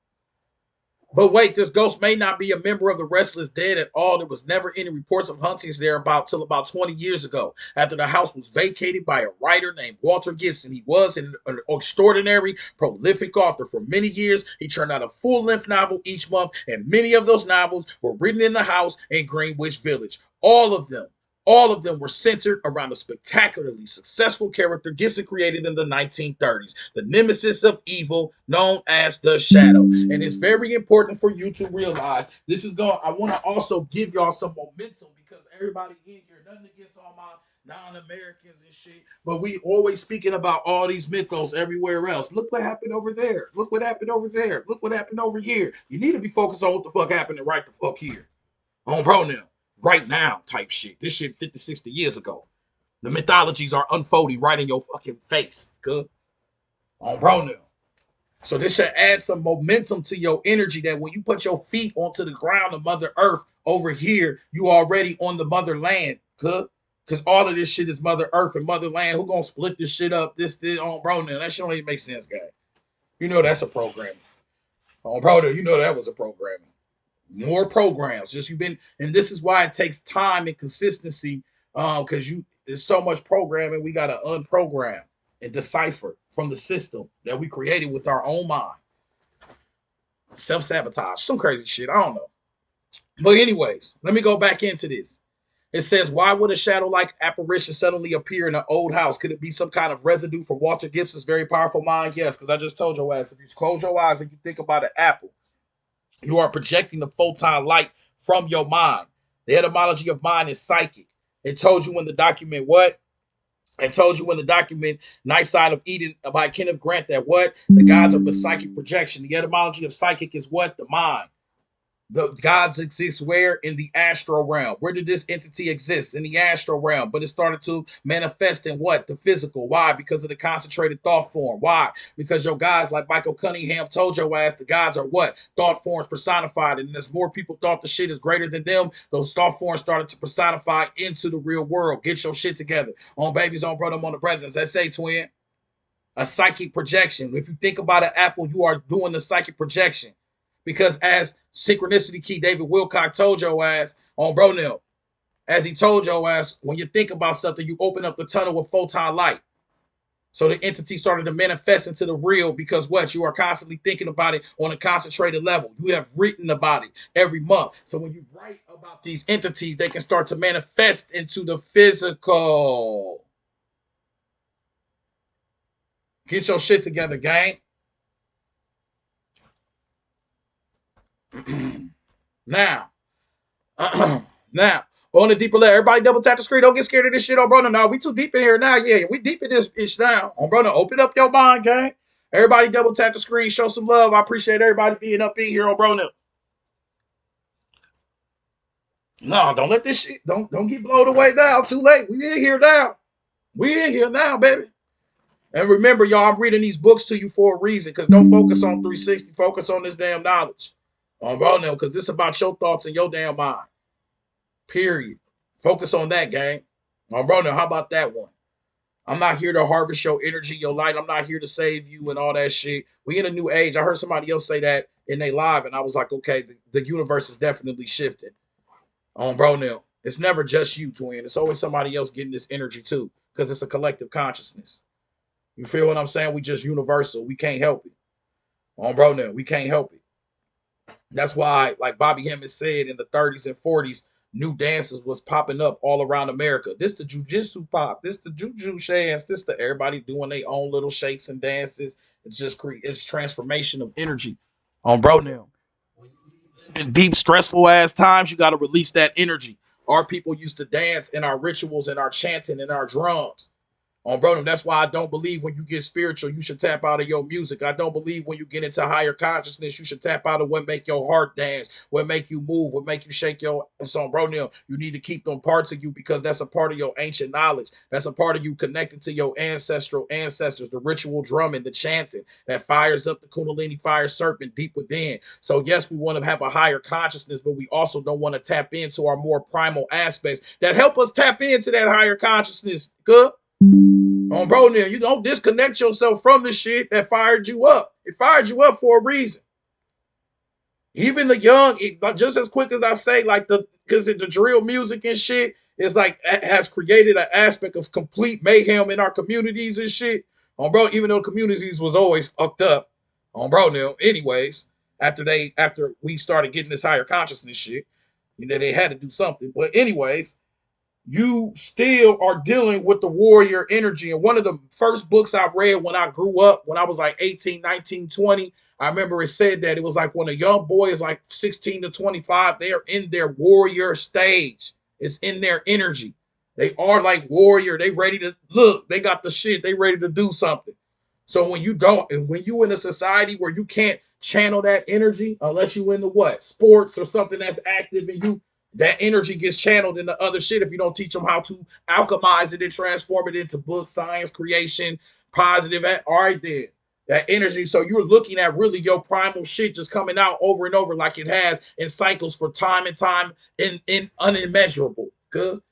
But wait, this ghost may not be a member of the Restless Dead at all. There was never any reports of hauntings there till about 20 years ago, after the house was vacated by a writer named Walter Gibson. He was an extraordinary, prolific author. For many years, he churned out a full-length novel each month, and many of those novels were written in the house in Greenwich Village. All of them. All of them were centered around a spectacularly successful character Gibson created in the 1930s, the nemesis of evil known as the Shadow. And it's very important for you to realize this is going. I want to also give y'all some momentum because everybody in here, nothing against all my non-Americans and shit, but we always speaking about all these mythos everywhere else. Look what happened over there. Look what happened over there. Look what happened over here. You need to be focused on what the fuck happened right the fuck here. On pronoun. Right now type shit. This shit 50, 60 years ago. The mythologies are unfolding right in your fucking face. Good. On pronoun. So this should add some momentum to your energy that when you put your feet onto the ground of Mother Earth over here, you already on the motherland. Good. Because all of this shit is Mother Earth and Motherland. Who gonna split this shit up? This on pronoun. That shit don't even make sense, guy. You know that's a programming. On pronoun, you know that was a programming. More programs. Just you've been, and this is why it takes time and consistency. Because there's so much programming we gotta unprogram and decipher from the system that we created with our own mind. Self-sabotage, some crazy shit. I don't know. But anyways, let me go back into this. It says, why would a shadow-like apparition suddenly appear in an old house? Could it be some kind of residue from Walter Gibson's very powerful mind? Yes, because I just told your ass, if you close your eyes and you think about an apple, you are projecting the photon light from your mind. The etymology of mind is psychic. It told you in the document what? It told you in the document Night Side of Eden by Kenneth Grant that what? The gods are the psychic projection. The etymology of psychic is what? The mind. The gods exist where? In the astral realm. Where did this entity exist? In the astral realm. But it started to manifest in what? The physical. Why? Because of the concentrated thought form. Why? Because your guys, like Michael Cunningham told your ass, the gods are what? Thought forms personified. And as more people thought the shit is greater than them, those thought forms started to personify into the real world. Get your shit together. On babies, on brother, on the presidents. That's a twin. A psychic projection. If you think about an apple, you are doing the psychic projection. Because as synchronicity key David Wilcock told your ass on Bronell, as he told your ass, when you think about something, you open up the tunnel with photon light. So the entity started to manifest into the real because what? You are constantly thinking about it on a concentrated level. You have written about it every month. So when you write about these entities, they can start to manifest into the physical. Get your shit together, gang. Now, now, on the deeper level, everybody double tap the screen. Don't get scared of this shit, oh brother. No, we too deep in here now. Yeah, we deep in this bitch now. Oh brother, open up your mind, gang. Everybody double tap the screen. Show some love. I appreciate everybody being up in here, oh brother. No, don't let this shit. Don't get blown away now. Too late. We in here now. We in here now, baby. And remember, y'all, I'm reading these books to you for a reason. Because don't focus on 360. Focus on this damn knowledge. Brother, because this is about your thoughts and your damn mind. Period. Focus on that, gang. Brother, how about that one? I'm not here to harvest your energy, your light. I'm not here to save you and all that shit. We in a new age. I heard somebody else say that in their live, and I was like, okay, the universe is definitely shifting. Bro, now, it's never just you, twin. It's always somebody else getting this energy too, because it's a collective consciousness. You feel what I'm saying? We just universal. We can't help it. Bro, now, we can't help it. That's why, like Bobby Hemmett said in the 30s and 40s, new dances was popping up all around America. This the jujitsu pop. This the juju shades. This the everybody doing their own little shakes and dances. It's just it's transformation of energy. Bro, now. In deep, stressful ass times, you got to release that energy. Our people used to dance in our rituals and our chanting and our drums. Bro, that's why I don't believe when you get spiritual, you should tap out of your music. I don't believe when you get into higher consciousness, you should tap out of what make your heart dance, what make you move, what make you shake your. So, bro, you need to keep them parts of you because that's a part of your ancient knowledge. That's a part of you connected to your ancestors, the ritual drumming, the chanting that fires up the Kundalini fire serpent deep within. So, yes, we want to have a higher consciousness, but we also don't want to tap into our more primal aspects that help us tap into that higher consciousness. Good. Bro, now you don't disconnect yourself from the shit that fired you up. It fired you up for a reason. Even the young, just as quick as I say, like because the drill music and shit is like has created an aspect of complete mayhem in our communities and shit. Bro, even though communities was always fucked up. Bro, now, anyways, after we started getting this higher consciousness shit, they had to do something. But anyways, you still are dealing with the warrior energy. And one of the first books I read when I grew up, when I was like 18, 19, 20, I remember it said that it was like when a young boy is like 16 to 25, they are in their warrior stage. It's in their energy. They are like warrior. They ready to look. They got the shit. They ready to do something. So when you don't, and when you in a society where you can't channel that energy, unless you into what? Sports or something that's active and you that energy gets channeled into other shit if you don't teach them how to alchemize it and transform it into book science creation positive. All right, then that energy. So you're looking at really your primal shit just coming out over and over like it has in cycles for time and time in unimmeasurable. Good.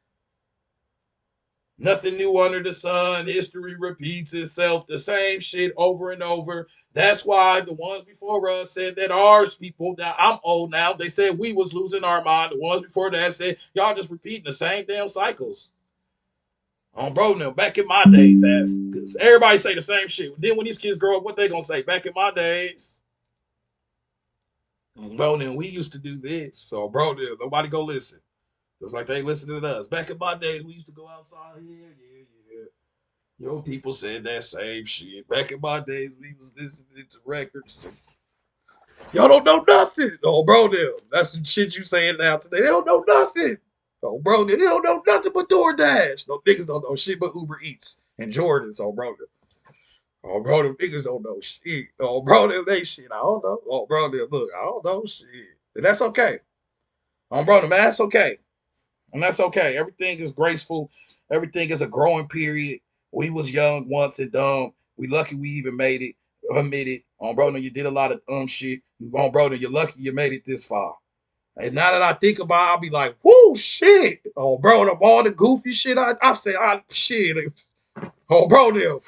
Nothing new under the sun. History repeats itself. The same shit over and over. That's why the ones before us said that ours people, now I'm old now, they said we was losing our mind. The ones before that said, y'all just repeating the same damn cycles. Bro, now back in my days, cause everybody say the same shit. Then when these kids grow up, what they gonna say? Back in my days, bro, then we used to do this. So, bro, then nobody go listen. Just like they listening to us. Back in my days, we used to go outside. Yeah, yeah, yeah. Your people said that same shit. Back in my days, we was listening to records. Y'all don't know nothing. Oh, bro, them. That's some shit you saying now today. They don't know nothing. Oh, bro, they don't know nothing but DoorDash. No niggas don't know shit but Uber Eats and Jordans. Oh, bro, them. Oh, bro, them niggas don't know shit. Oh, bro, them they shit. I don't know. Oh, bro, them look. I don't know shit. And that's okay. Oh, bro, them, that's okay. And that's okay. Everything is graceful. Everything is a growing period. We was young once and dumb. We lucky we even made it. Admit it. Bro, no, you did a lot of shit. Bro, no, you're lucky you made it this far. And now that I think about it, I'll be like, whoo, shit. Oh, bro, all the goofy shit I said, shit. Oh, bro, there.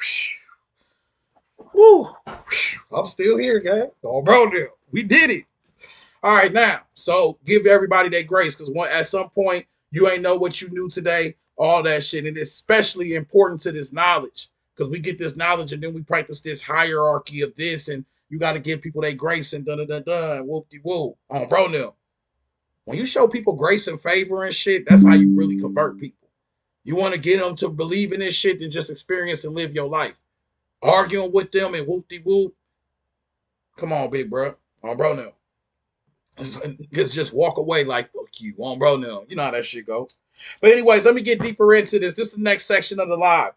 Whoo. I'm still here, guy. Oh, bro, there. We did it. All right, now, so give everybody that grace because at some point you ain't know what you knew today, all that shit, and it's especially important to this knowledge because we get this knowledge and then we practice this hierarchy of this, and you got to give people that grace and dun dun dun dun whoop de whoop. Bro, now when you show people grace and favor and shit, that's how you really convert people. You want to get them to believe in this shit and just experience and live your life. Arguing with them and whoop de whoop. Come on, big bro. Bro, now. Just walk away like fuck you, bro. No, you know how that shit go. But anyways, let me get deeper into this. This is the next section of the live.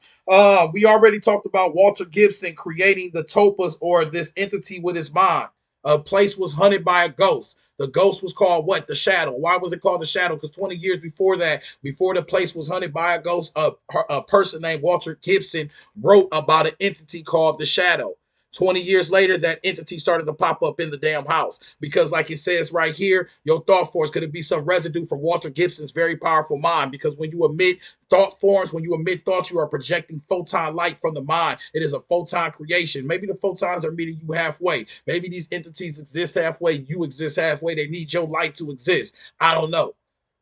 We already talked about Walter Gibson creating the topas or this entity with his mind. A place was hunted by a ghost. The ghost was called what? The Shadow. Why was it called the Shadow? Because 20 years before that, before the place was hunted by a ghost, a person named Walter Gibson wrote about an entity called the Shadow. 20 years later, that entity started to pop up in the damn house because, like it says right here, your thought force could it be some residue from Walter Gibson's very powerful mind? Because when you emit thought forms, when you emit thoughts, you are projecting photon light from the mind. It is a photon creation. Maybe the photons are meeting you halfway. Maybe these entities exist halfway. You exist halfway. They need your light to exist. I don't know.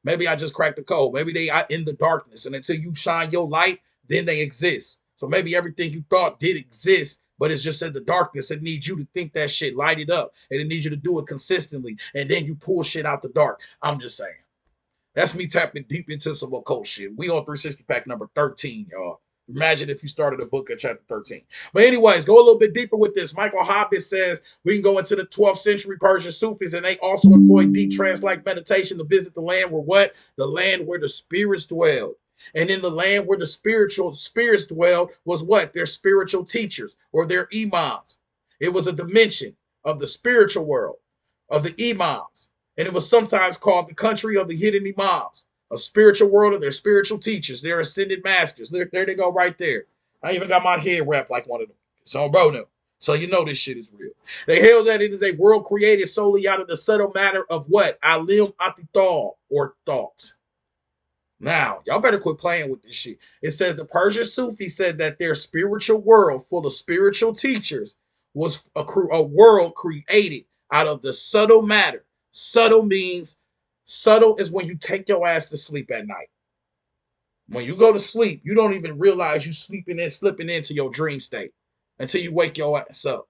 Maybe I just cracked the code. Maybe they are in the darkness, and until you shine your light, then they exist. So maybe everything you thought did exist, but it's just in the darkness. It needs you to think that shit, light it up, and it needs you to do it consistently, and then you pull shit out the dark. I'm just saying. That's me tapping deep into some occult shit. We on 360 pack number 13, y'all. Imagine if you started a book at chapter 13. But anyways, go a little bit deeper with this. Michael Hobbes says we can go into the 12th century Persian Sufis, and they also employed deep trance-like meditation to visit the land where what? The land where the spirits dwelled. And in the land where the spiritual spirits dwelled was what? Their spiritual teachers or their imams. It was a dimension of the spiritual world, of the imams. And it was sometimes called the country of the hidden imams, a spiritual world of their spiritual teachers, their ascended masters. There they go right there. I even got my head wrapped like one of them. So, bro, no. So you know this shit is real. They held that it is a world created solely out of the subtle matter of what? Alim Atital, or thought. Now, y'all better quit playing with this shit. It says the Persian Sufi said that their spiritual world full of spiritual teachers was a world created out of the subtle matter. Subtle is when you take your ass to sleep at night. When you go to sleep, you don't even realize you slipping into your dream state until you wake your ass up.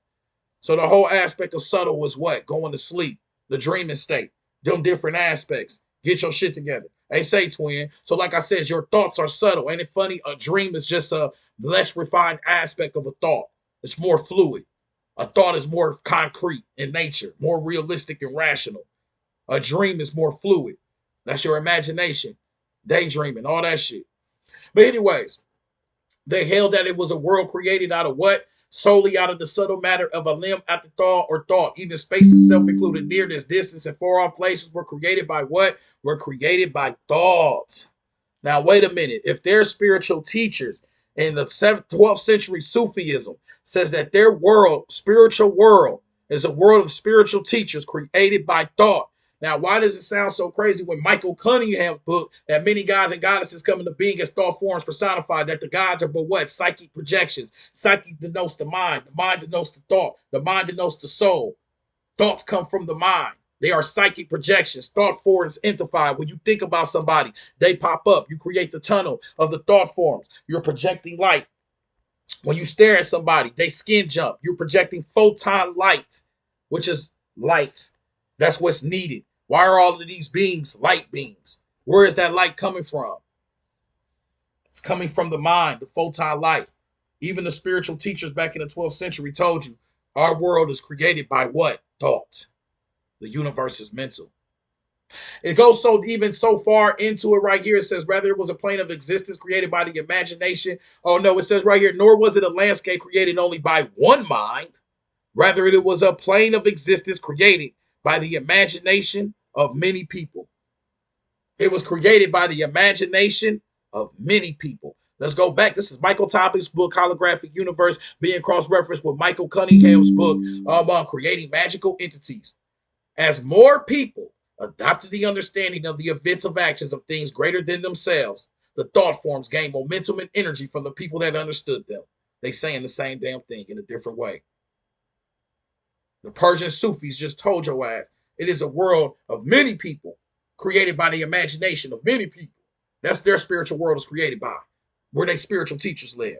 So the whole aspect of subtle was what? Going to sleep, the dreaming state, them different aspects. Get your shit together. They say, twin. So, like I said, your thoughts are subtle. Ain't it funny? A dream is just a less refined aspect of a thought. It's more fluid. A thought is more concrete in nature, more realistic and rational. A dream is more fluid. That's your imagination, daydreaming, all that shit. But anyways, they held that it was a world created out of what? Solely out of the subtle matter of a limb after thought or thought. Even space itself, including nearness, distance, and far off places, were created by what? Were created by thought. Now, wait a minute. If their spiritual teachers in the 12th century Sufism says that their world, spiritual world, is a world of spiritual teachers created by thought. Now, why does it sound so crazy when Michael Cunningham's book that many gods and goddesses come into being as thought forms personified, that the gods are but what? Psychic projections. Psychic denotes the mind denotes the thought, the mind denotes the soul. Thoughts come from the mind. They are psychic projections. Thought forms identified. When you think about somebody, they pop up. You create the tunnel of the thought forms. You're projecting light. When you stare at somebody, they skin jump. You're projecting photon light, which is light. That's what's needed. Why are all of these beings light beings? Where is that light coming from? It's coming from the mind, the photon light. Even the spiritual teachers back in the 12th century told you our world is created by what? Thought. The universe is mental. It goes so even so far into it right here. It says, rather it was a plane of existence created by the imagination. Oh no, it says right here, nor was it a landscape created only by one mind. Rather, it was a plane of existence created by the imagination of many people. It was created by the imagination of many people. Let's go back. This is Michael Topping's book, Holographic Universe, being cross-referenced with Michael Cunningham's book, Creating Magical Entities. As more people adopted the understanding of the events of actions of things greater than themselves, the thought forms gained momentum and energy from the people that understood them. They saying the same damn thing in a different way. The Persian Sufis just told your ass it is a world of many people created by the imagination of many people. That's their spiritual world is created by. Where their spiritual teachers live.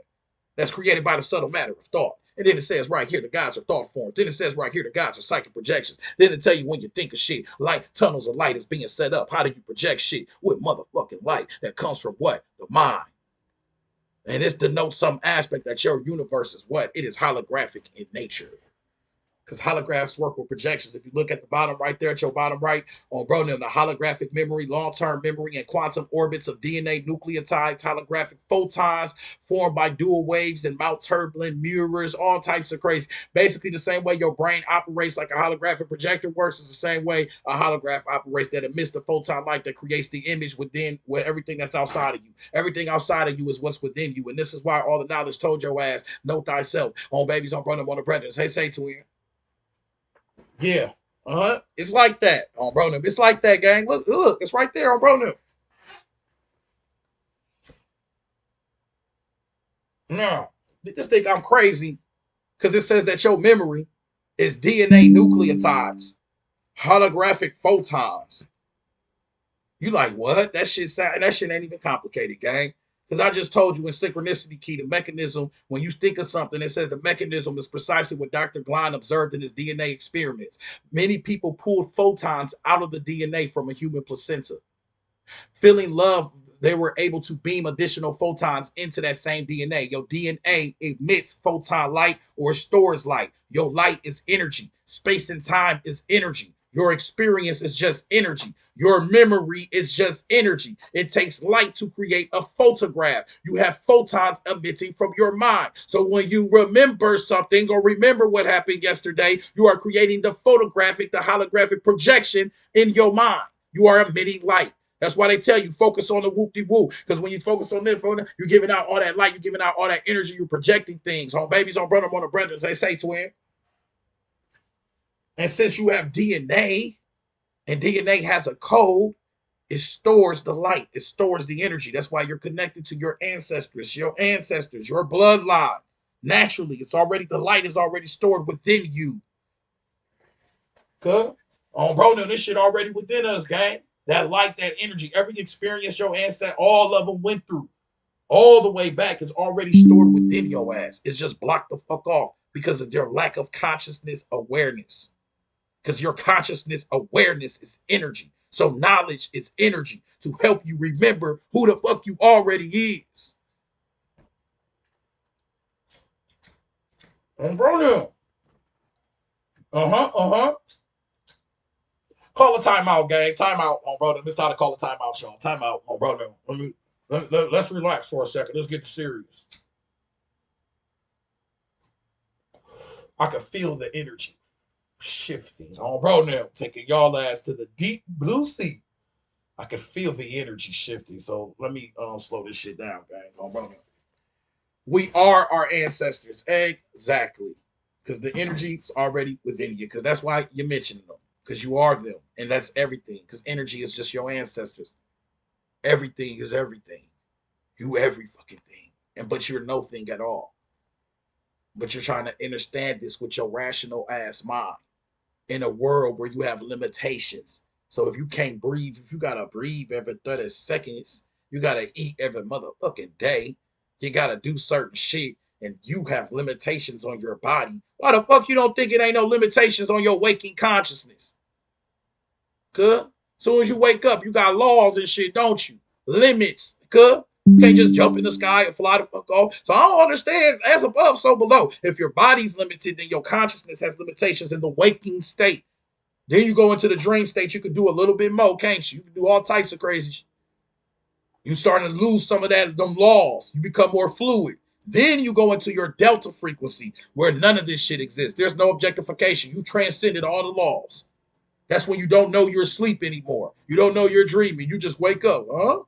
That's created by the subtle matter of thought. And then it says right here, the gods are thought forms. Then it says right here, the gods are psychic projections. Then it tell you when you think of shit, light tunnels of light is being set up. How do you project shit? With motherfucking light that comes from what? The mind. And this denotes some aspect that your universe is what? It is holographic in nature. Because holographs work with projections. If you look at the bottom right there, at your bottom right, on the holographic memory, long-term memory, and quantum orbits of DNA nucleotides, holographic photons formed by dual waves and Mount turbulent mirrors, all types of crazy. Basically, the same way your brain operates like a holographic projector works is the same way a holograph operates, that emits the photon light that creates the image within with everything that's outside of you. Everything outside of you is what's within you. And this is why all the knowledge told your ass, know thyself, on babies, on brother, on the brethren. Say to him. Yeah. It's like that on bro. It's like that, gang. Look, it's right there on bro. No, they just think I'm crazy because it says that your memory is DNA nucleotides, holographic photons. You like what? That shit ain't even complicated, gang. Because I just told you in synchronicity key, the mechanism, when you think of something, it says the mechanism is precisely what Dr. Glein observed in his DNA experiments. Many people pulled photons out of the DNA from a human placenta. Feeling love, they were able to beam additional photons into that same DNA. Your DNA emits photon light or stores light. Your light is energy. Space and time is energy. Your experience is just energy. Your memory is just energy. It takes light to create a photograph. You have photons emitting from your mind. So when you remember something or remember what happened yesterday, you are creating the holographic projection in your mind. You are emitting light. That's why they tell you focus on the whoop-de-woo. Because when you focus on this, you're giving out all that light, you're giving out all that energy, you're projecting things. On babies, on brother, on the brethren, they say twin. And since you have DNA, and DNA has a code, it stores the light, it stores the energy. That's why you're connected to your ancestors, your bloodline. Naturally, the light is already stored within you. Good. On bro, no, this shit already within us, gang. That light, that energy, every experience your ancestor, all of them went through, all the way back, is already stored within your ass. It's just blocked the fuck off because of your lack of consciousness awareness. Because your consciousness awareness is energy. So knowledge is energy to help you remember who the fuck you already is. Bro, uh-huh. Call a timeout, gang. Timeout, bro. It's time to call a timeout, y'all. Timeout, bro. Let's relax for a second. Let's get serious. I can feel the energy shifting. Bro, now taking y'all ass to the deep blue sea. I can feel the energy shifting. So let me slow this shit down, gang. Bro, now. We are our ancestors. Exactly. Because the energy's already within you. Because that's why you're mentioning them. Because you are them. And that's everything. Because energy is just your ancestors. Everything is everything. You every fucking thing. But you're no thing at all. But you're trying to understand this with your rational ass mind in a world where you have limitations. So if you can't breathe, if you gotta breathe every 30 seconds, you gotta eat every motherfucking day, you gotta do certain shit, and you have limitations on your body. Why the fuck you don't think it ain't no limitations on your waking consciousness? Cuz soon as you wake up, you got laws and shit, don't you? Limits, cuz. You can't just jump in the sky and fly the fuck off. So I don't understand. As above, so below. If your body's limited, then your consciousness has limitations in the waking state. Then you go into the dream state, you can do a little bit more, can't you? You can do all types of crazy shit. You starting to lose some of them laws. You become more fluid. Then you go into your delta frequency where none of this shit exists. There's no objectification. You transcended all the laws. That's when you don't know you're asleep anymore. You don't know you're dreaming. You just wake up. Huh?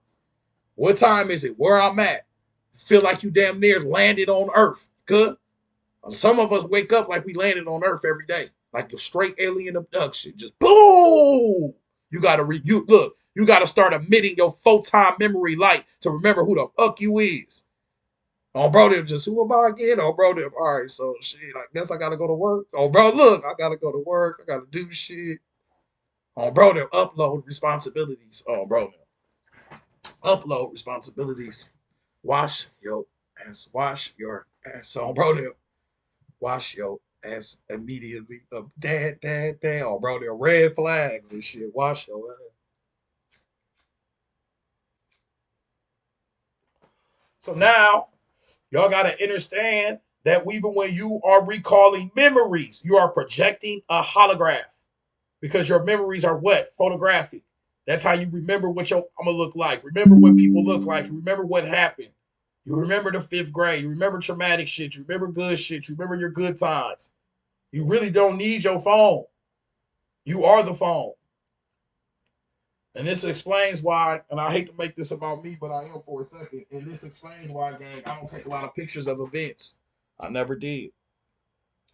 What time is it? Where I'm at? Feel like you damn near landed on Earth. Good. Some of us wake up like we landed on Earth every day, like a straight alien abduction. Just boom. You gotta look. You gotta start emitting your photon memory light to remember who the fuck you is. Oh, bro, them just who am I again? Oh, bro, them. All right, so shit. I guess I gotta go to work. Oh, bro, look, I gotta go to work. I gotta do shit. Oh, bro, them upload responsibilities. Oh, bro, them upload responsibilities. Wash your ass. Wash your ass. Oh, bro, them. Wash your ass immediately. Dad. Oh, bro, they're red flags and shit. Wash your ass. So now, y'all got to understand that even when you are recalling memories, you are projecting a holograph because your memories are what? Photographic. That's how you remember what your I'm gonna look like. Remember what people look like. You remember what happened. You remember the fifth grade. You remember traumatic shit. You remember good shit. You remember your good times. You really don't need your phone. You are the phone. And this explains why, and I hate to make this about me, but I am for a second. And this explains why, gang, I don't take a lot of pictures of events. I never did.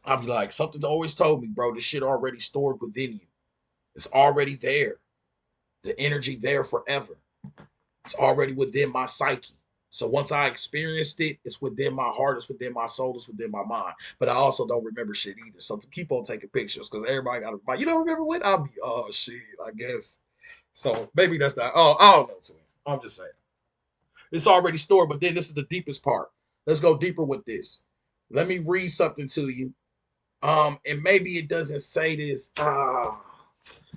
I'd be like, something's always told me, bro, this shit already stored within you. It's already there. The energy there forever. It's already within my psyche. So once I experienced it, it's within my heart, it's within my soul, it's within my mind. But I also don't remember shit either. So keep on taking pictures because everybody got to. You don't remember what? I'll be, oh shit, I guess. So maybe that's not. Oh, I don't know. To him. I'm just saying it's already stored. But then this is the deepest part. Let's go deeper with this. Let me read something to you. And maybe it doesn't say this.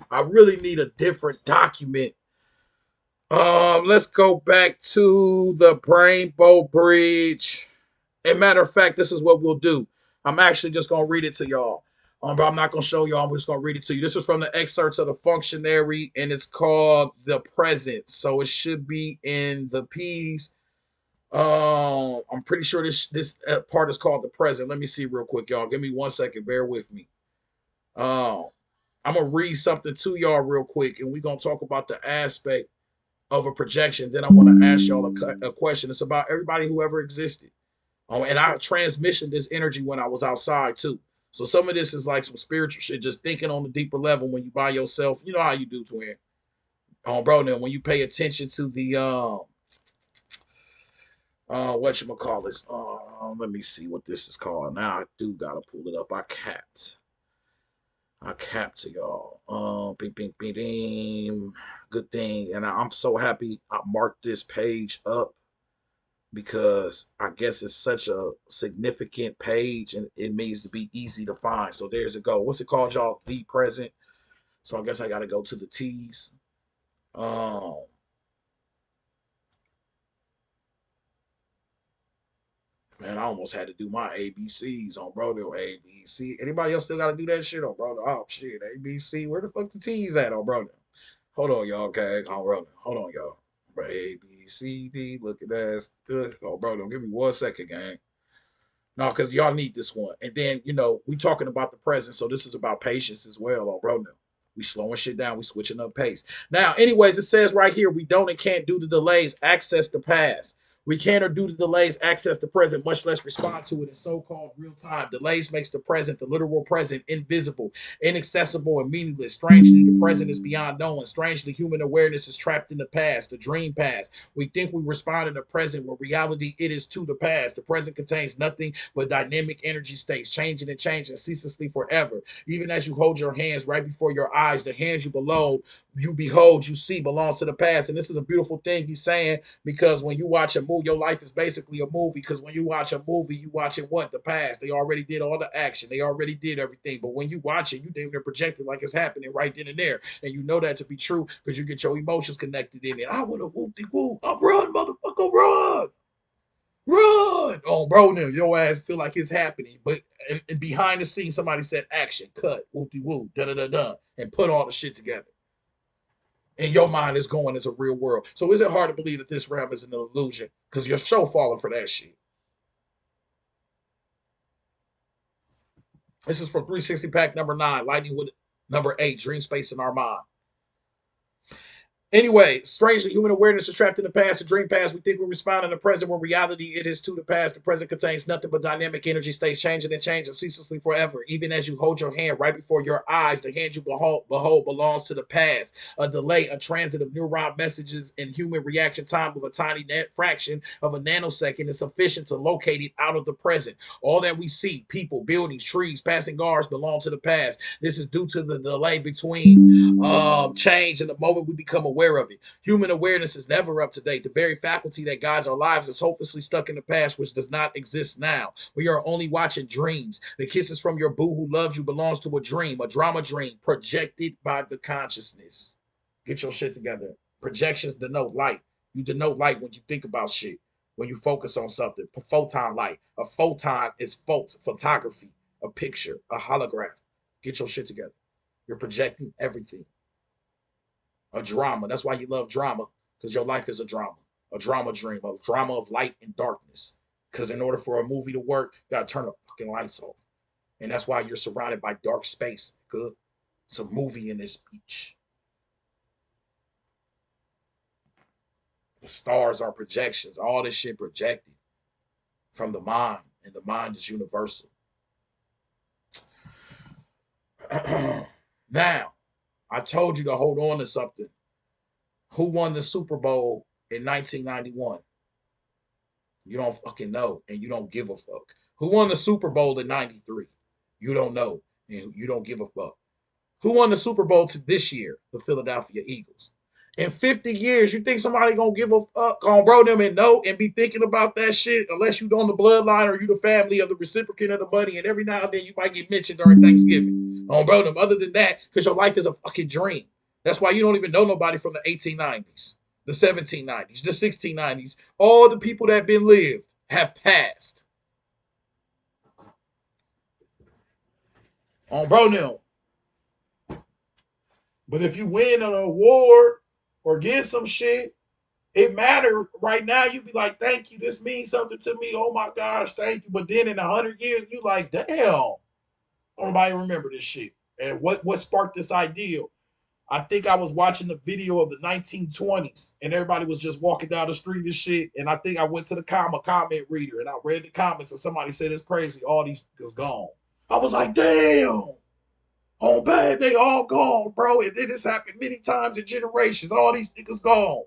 I really need a different document. Let's go back to the Rainbow Bridge. And matter of fact, this is what we'll do. I'm actually just gonna read it to y'all. But I'm not gonna show y'all. I'm just gonna read it to you. This is from the excerpts of the Functionary, and it's called "The Present." So it should be in the piece. I'm pretty sure this part is called "The Present." Let me see real quick, y'all. Give me 1 second. Bear with me. Um, I'm gonna read something to y'all real quick, and we're gonna talk about the aspect of a projection. Then I want to ask y'all a question. It's about everybody who ever existed. And I transmission this energy when I was outside too. So some of this is like some spiritual shit, just thinking on the deeper level when you by yourself. You know how you do, twin. Bro, now when you pay attention to the what you call this? Let me see what this is called. Now I do gotta pull it up. I capped to y'all. Bing, bing, bing, bing. Good thing. And I'm so happy I marked this page up because I guess it's such a significant page and it needs to be easy to find. So there's a go. What's it called, y'all? The present. So I guess I got to go to the T's. Um, Man, I almost had to do my ABCs on bro. No ABC. Anybody else still got to do that shit on bro? Oh shit, ABC. Where the fuck the T's at on bro? Hold on, y'all. Okay, on bro. Hold on, y'all. Bro, A B C D. Look at that. Good. Oh, bro, don't give me 1 second, gang. No, because y'all need this one. And then, we talking about the present. So this is about patience as well on bro now. We slowing shit down. We switching up pace. Now, anyways, it says right here, we don't and can't due to delays access the past. We can or due to delays access the present, much less respond to it in so-called real time. Delays makes the present, the literal present, invisible, inaccessible, and meaningless. Strangely, the present is beyond knowing. Strangely, human awareness is trapped in the past, the dream past. We think we respond in the present, when reality it is to the past. The present contains nothing but dynamic energy states, changing and changing ceaselessly forever. Even as you hold your hands right before your eyes, the hands you behold, you see belongs to the past. And this is a beautiful thing he's saying, because when you watch a movie, your life is basically a movie. Because when you watch a movie, you watching what? The past. They already did all the action. They already did everything. But when you watch it, you think they're projected like it's happening right then and there. And you know that to be true because you get your emotions connected in it. I would have whooped whoop. I'm run, motherfucker, run. Run! Oh, bro, now your ass feel like it's happening, but and behind the scenes, somebody said action, cut, whoop de whoop, da da da da, and put all the shit together. And your mind is going as a real world. So is it hard to believe that this realm is an illusion? Because you're so falling for that shit. This is from 360 pack number 9, Lightning with number 8, Dream Space in Our Mind. Anyway, strangely, human awareness is trapped in the past, the dream past. We think we respond in the present, when reality it is to the past. The present contains nothing but dynamic energy states, changing and changing ceaselessly forever. Even as you hold your hand right before your eyes, the hand you behold belongs to the past. A delay, a transit of neuron messages in human reaction time of a tiny fraction of a nanosecond is sufficient to locate it out of the present. All that we see, people, buildings, trees, passing cars, belong to the past. This is due to the delay between change and the moment we become aware of it. Human awareness is never up to date. The very faculty that guides our lives is hopelessly stuck in the past, which does not exist now. We are only watching dreams. The kisses from your boo who loves you belongs to a drama dream projected by the consciousness. Get your shit together. Projections denote light. You denote light when you think about shit, when you focus on something. Photon light. A photon is photography, a picture, a holograph. Get your shit together. You're projecting everything. A drama. That's why you love drama, because your life is a drama dream, a drama of light and darkness. Because in order for a movie to work, you gotta turn the fucking lights off. And that's why you're surrounded by dark space. Good. It's a movie in this beach. The stars are projections. All this shit projected from the mind, and the mind is universal. Now, I told you to hold on to something. Who won the Super Bowl in 1991? You don't fucking know, and you don't give a fuck. Who won the Super Bowl in '93? You don't know, and you don't give a fuck. Who won the Super Bowl to this year? The Philadelphia Eagles. In 50 years, you think somebody gonna give a fuck on bro them and know and be thinking about that shit, unless you on the bloodline or you the family of the reciprocant of the money, and every now and then you might get mentioned during Thanksgiving on bro them. Other than that, because your life is a fucking dream. That's why you don't even know nobody from the 1890s, the 1790s, the 1690s. All the people that been lived have passed on bro them. But if you win an award or get some shit, it matter right now. You be like, thank you. This means something to me. Oh my gosh, thank you. But then in 100 years, you like, damn, nobody remember this shit. And what sparked this idea? I think I was watching the video of the 1920s, and everybody was just walking down the street and shit. And I think I went to the comment reader, and I read the comments, and somebody said it's crazy. All these niggas gone. I was like, damn. Oh, babe, they all gone, bro. And this happened many times in generations. All these niggas gone.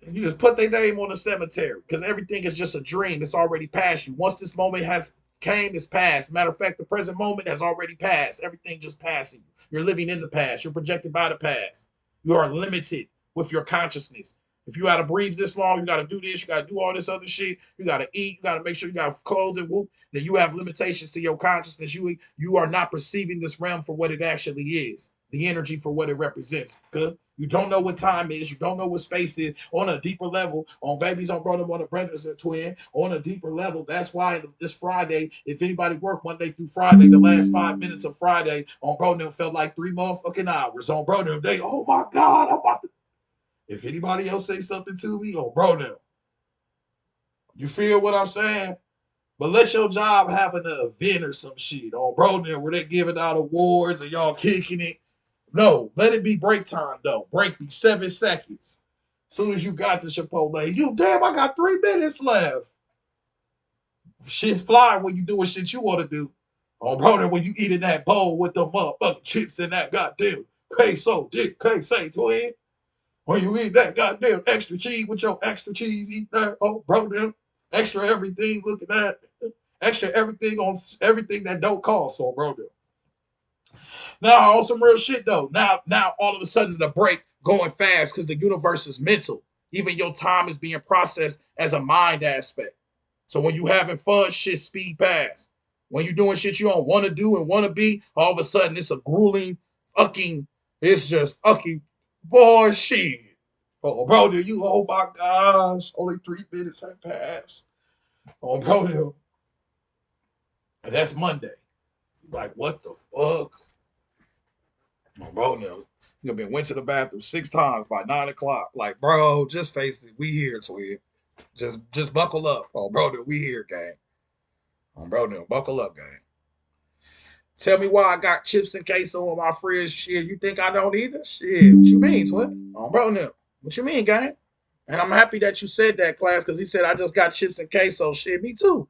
And you just put their name on the cemetery because everything is just a dream. It's already past you. Once this moment has came, it's past. Matter of fact, the present moment has already passed. Everything just passing. You're living in the past. You're projected by the past. You are limited with your consciousness. If you got to breathe this long, you got to do this, you got to do all this other shit. You got to eat, you got to make sure you got clothing. Whoop. Then you have limitations to your consciousness. You are not perceiving this realm for what it actually is. the energy for what it represents. Good. You don't know what time is. You don't know what space is. On a deeper level, on babies, on brother, on the brothers and twin. On a deeper level, that's why this Friday, if anybody worked Monday through Friday, the last 5 minutes of Friday on bro them felt like 3 motherfucking hours. On bro them, they, oh my God, I'm about to. If anybody else say something to me, on bro them, you feel what I'm saying? But let your job have an event or some shit on bro them where they giving out awards and y'all kicking it. No, let it be break time though. Break be 7 seconds. As soon as you got the Chipotle, you damn, I got 3 minutes left. Shit fly when you doing shit you want to do. Oh, brother, when you eating that bowl with the motherfucking chips and that goddamn queso, dick, queso, twin. When you eat that goddamn extra cheese with your extra cheese, eat that, oh, brother, extra everything, look at that. Extra everything on everything that don't cost, oh, brother. Now, on some real shit though. Now, all of a sudden, the break going fast because the universe is mental. Even your time is being processed as a mind aspect. So when you having fun, shit speed past. When you doing shit you don't want to do and want to be, all of a sudden it's a grueling fucking. It's just fucking bullshit. Oh, bro, do you? Oh my gosh, only 3 minutes have passed. Oh, bro, and that's Monday. Like, what the fuck? Oh, bro, no. You been went to the bathroom 6 times by 9 o'clock. Like, bro, just face it. We here, twin. Just buckle up. Oh, bro, we here, gang. Oh, bro, buckle up, gang. Tell me why I got chips and queso on my fridge. Shit, you think I don't either? Shit, what you mean, twin? Oh, bro, what you mean, gang? And I'm happy that you said that, class, because he said I just got chips and queso. Shit, me too.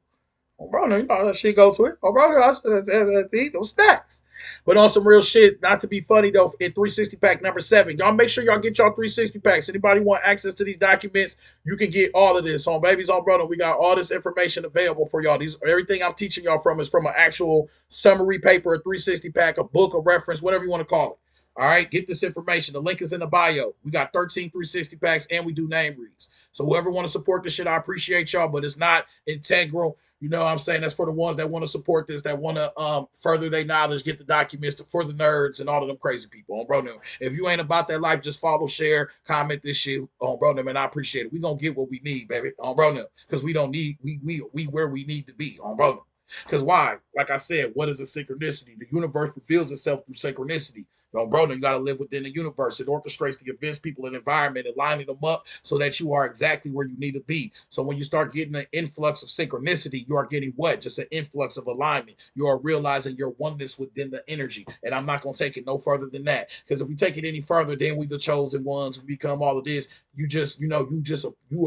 Oh, bro, you know that shit go to it. Oh, bro, I should eat those snacks. But on some real shit, not to be funny though, in 360 pack number 7, y'all make sure y'all get y'all 360 packs. Anybody want access to these documents, you can get all of this on Babies on Brother. We got all this information available for y'all. These everything I'm teaching y'all from is from an actual summary paper, a 360 pack, a book, a reference, whatever you want to call it. All right, get this information. The link is in the bio. We got 13 360 packs and we do name reads. So whoever want to support this shit, I appreciate y'all, but it's not integral. You know what I'm saying? That's for the ones that want to support this, that want to further their knowledge, get the documents for the nerds and all of them crazy people. On bro, if you ain't about that life, just follow, share, comment this shit on bro, and I appreciate it. We gonna get what we need, baby, on bro, because we don't need we where we need to be on bro. Because why? Like I said, what is a synchronicity? The universe reveals itself through synchronicity. No, bro, you got to live within the universe. It orchestrates the events, people, and environment, and lining them up so that you are exactly where you need to be. So when you start getting an influx of synchronicity, you are getting what? Just an influx of alignment. You are realizing your oneness within the energy. And I'm not going to take it no further than that. Because if we take it any further, then we the chosen ones. We become all of this. You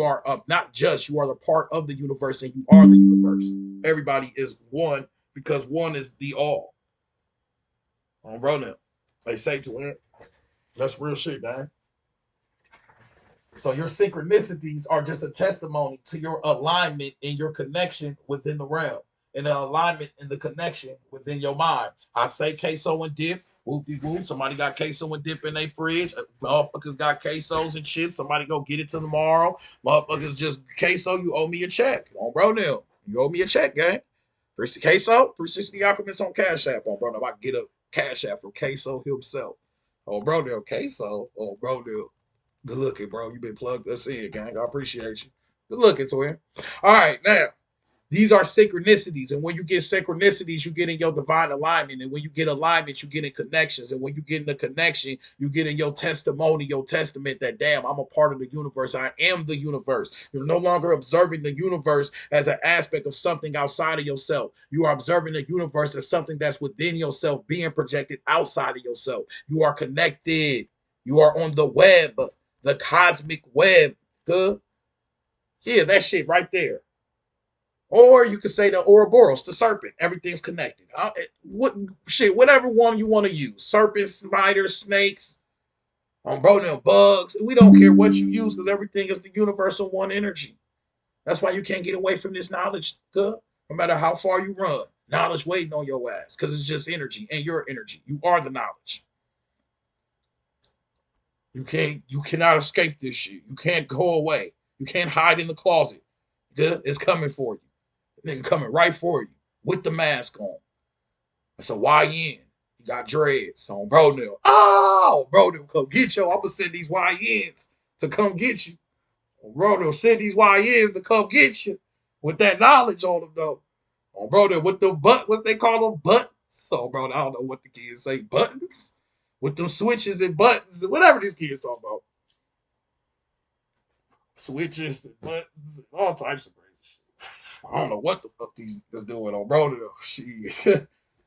are not just, you are the part of the universe and you are the universe. Everybody is one because one is the all. Bro, now. They say to it. That's real shit, man. So your synchronicities are just a testimony to your alignment and your connection within the realm, and the alignment and the connection within your mind. I say queso and dip. Whoopie whoop. Somebody got queso and dip in their fridge. Motherfuckers got quesos and chips. Somebody go get it tomorrow. Motherfuckers just queso. You owe me a check. On bro, now. You owe me a check, gang. 360 queso. 360 Alchemist on Cash App. On bro, now I get a Cash App from queso himself. Oh, bro, now queso. Oh, bro, now. Good looking, bro. You been plugged us in, gang. I appreciate you. Good looking, twin. All right, now. These are synchronicities. And when you get synchronicities, you get in your divine alignment. And when you get alignment, you get in connections. And when you get in the connection, you get in your testimony, your testament that, damn, I'm a part of the universe. I am the universe. You're no longer observing the universe as an aspect of something outside of yourself. You are observing the universe as something that's within yourself, being projected outside of yourself. You are connected. You are on the web, the cosmic web. Good. Yeah, that shit right there. Or you could say the Ouroboros, the serpent. Everything's connected. Whatever one you want to use. Serpents, spiders, snakes, bro, them bugs. We don't care what you use because everything is the universal one energy. That's why you can't get away from this knowledge, good. No matter how far you run. Knowledge waiting on your ass because it's just energy and your energy. You are the knowledge. You cannot escape this shit. You can't go away. You can't hide in the closet. Good? It's coming for you. Nigga coming right for you with the mask on. That's a YN. You got dreads on bro now. Oh, bro, them come get you. I'm gonna send these YNs to come get you. Bro, they'll send these YNs to come get you with that knowledge on them though. Oh, bro, they're with the what they call them buttons. So, bro, I don't know what the kids say, buttons with them switches and buttons and whatever these kids talk about. Switches and buttons and all types of crazy shit. I don't know what the fuck these niggas doing on bro now. Shit.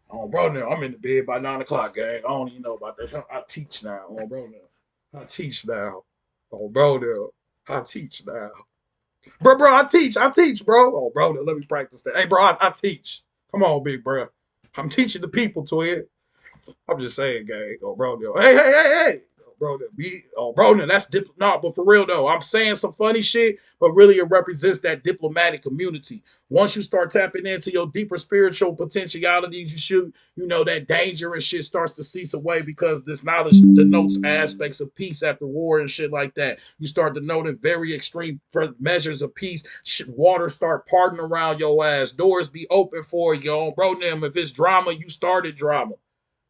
On bro now, I'm in the bed by 9 o'clock, gang. I don't even know about that. I teach now. On bro now. I teach now. On bro now. I teach now. Bro, I teach, bro. Oh, bro, let me practice that. Hey, bro, I teach. Come on, big bro. I'm teaching the people, twin. I'm just saying, gang. Oh, bro, hey. Oh, bro, that's no, but for real though, I'm saying some funny shit, but really it represents that diplomatic community. Once you start tapping into your deeper spiritual potentialities, that dangerous shit starts to cease away because this knowledge denotes aspects of peace after war and shit like that. You start to know that very extreme measures of peace. Water start parting around your ass. Doors be open for you, bro. If it's drama, you started drama.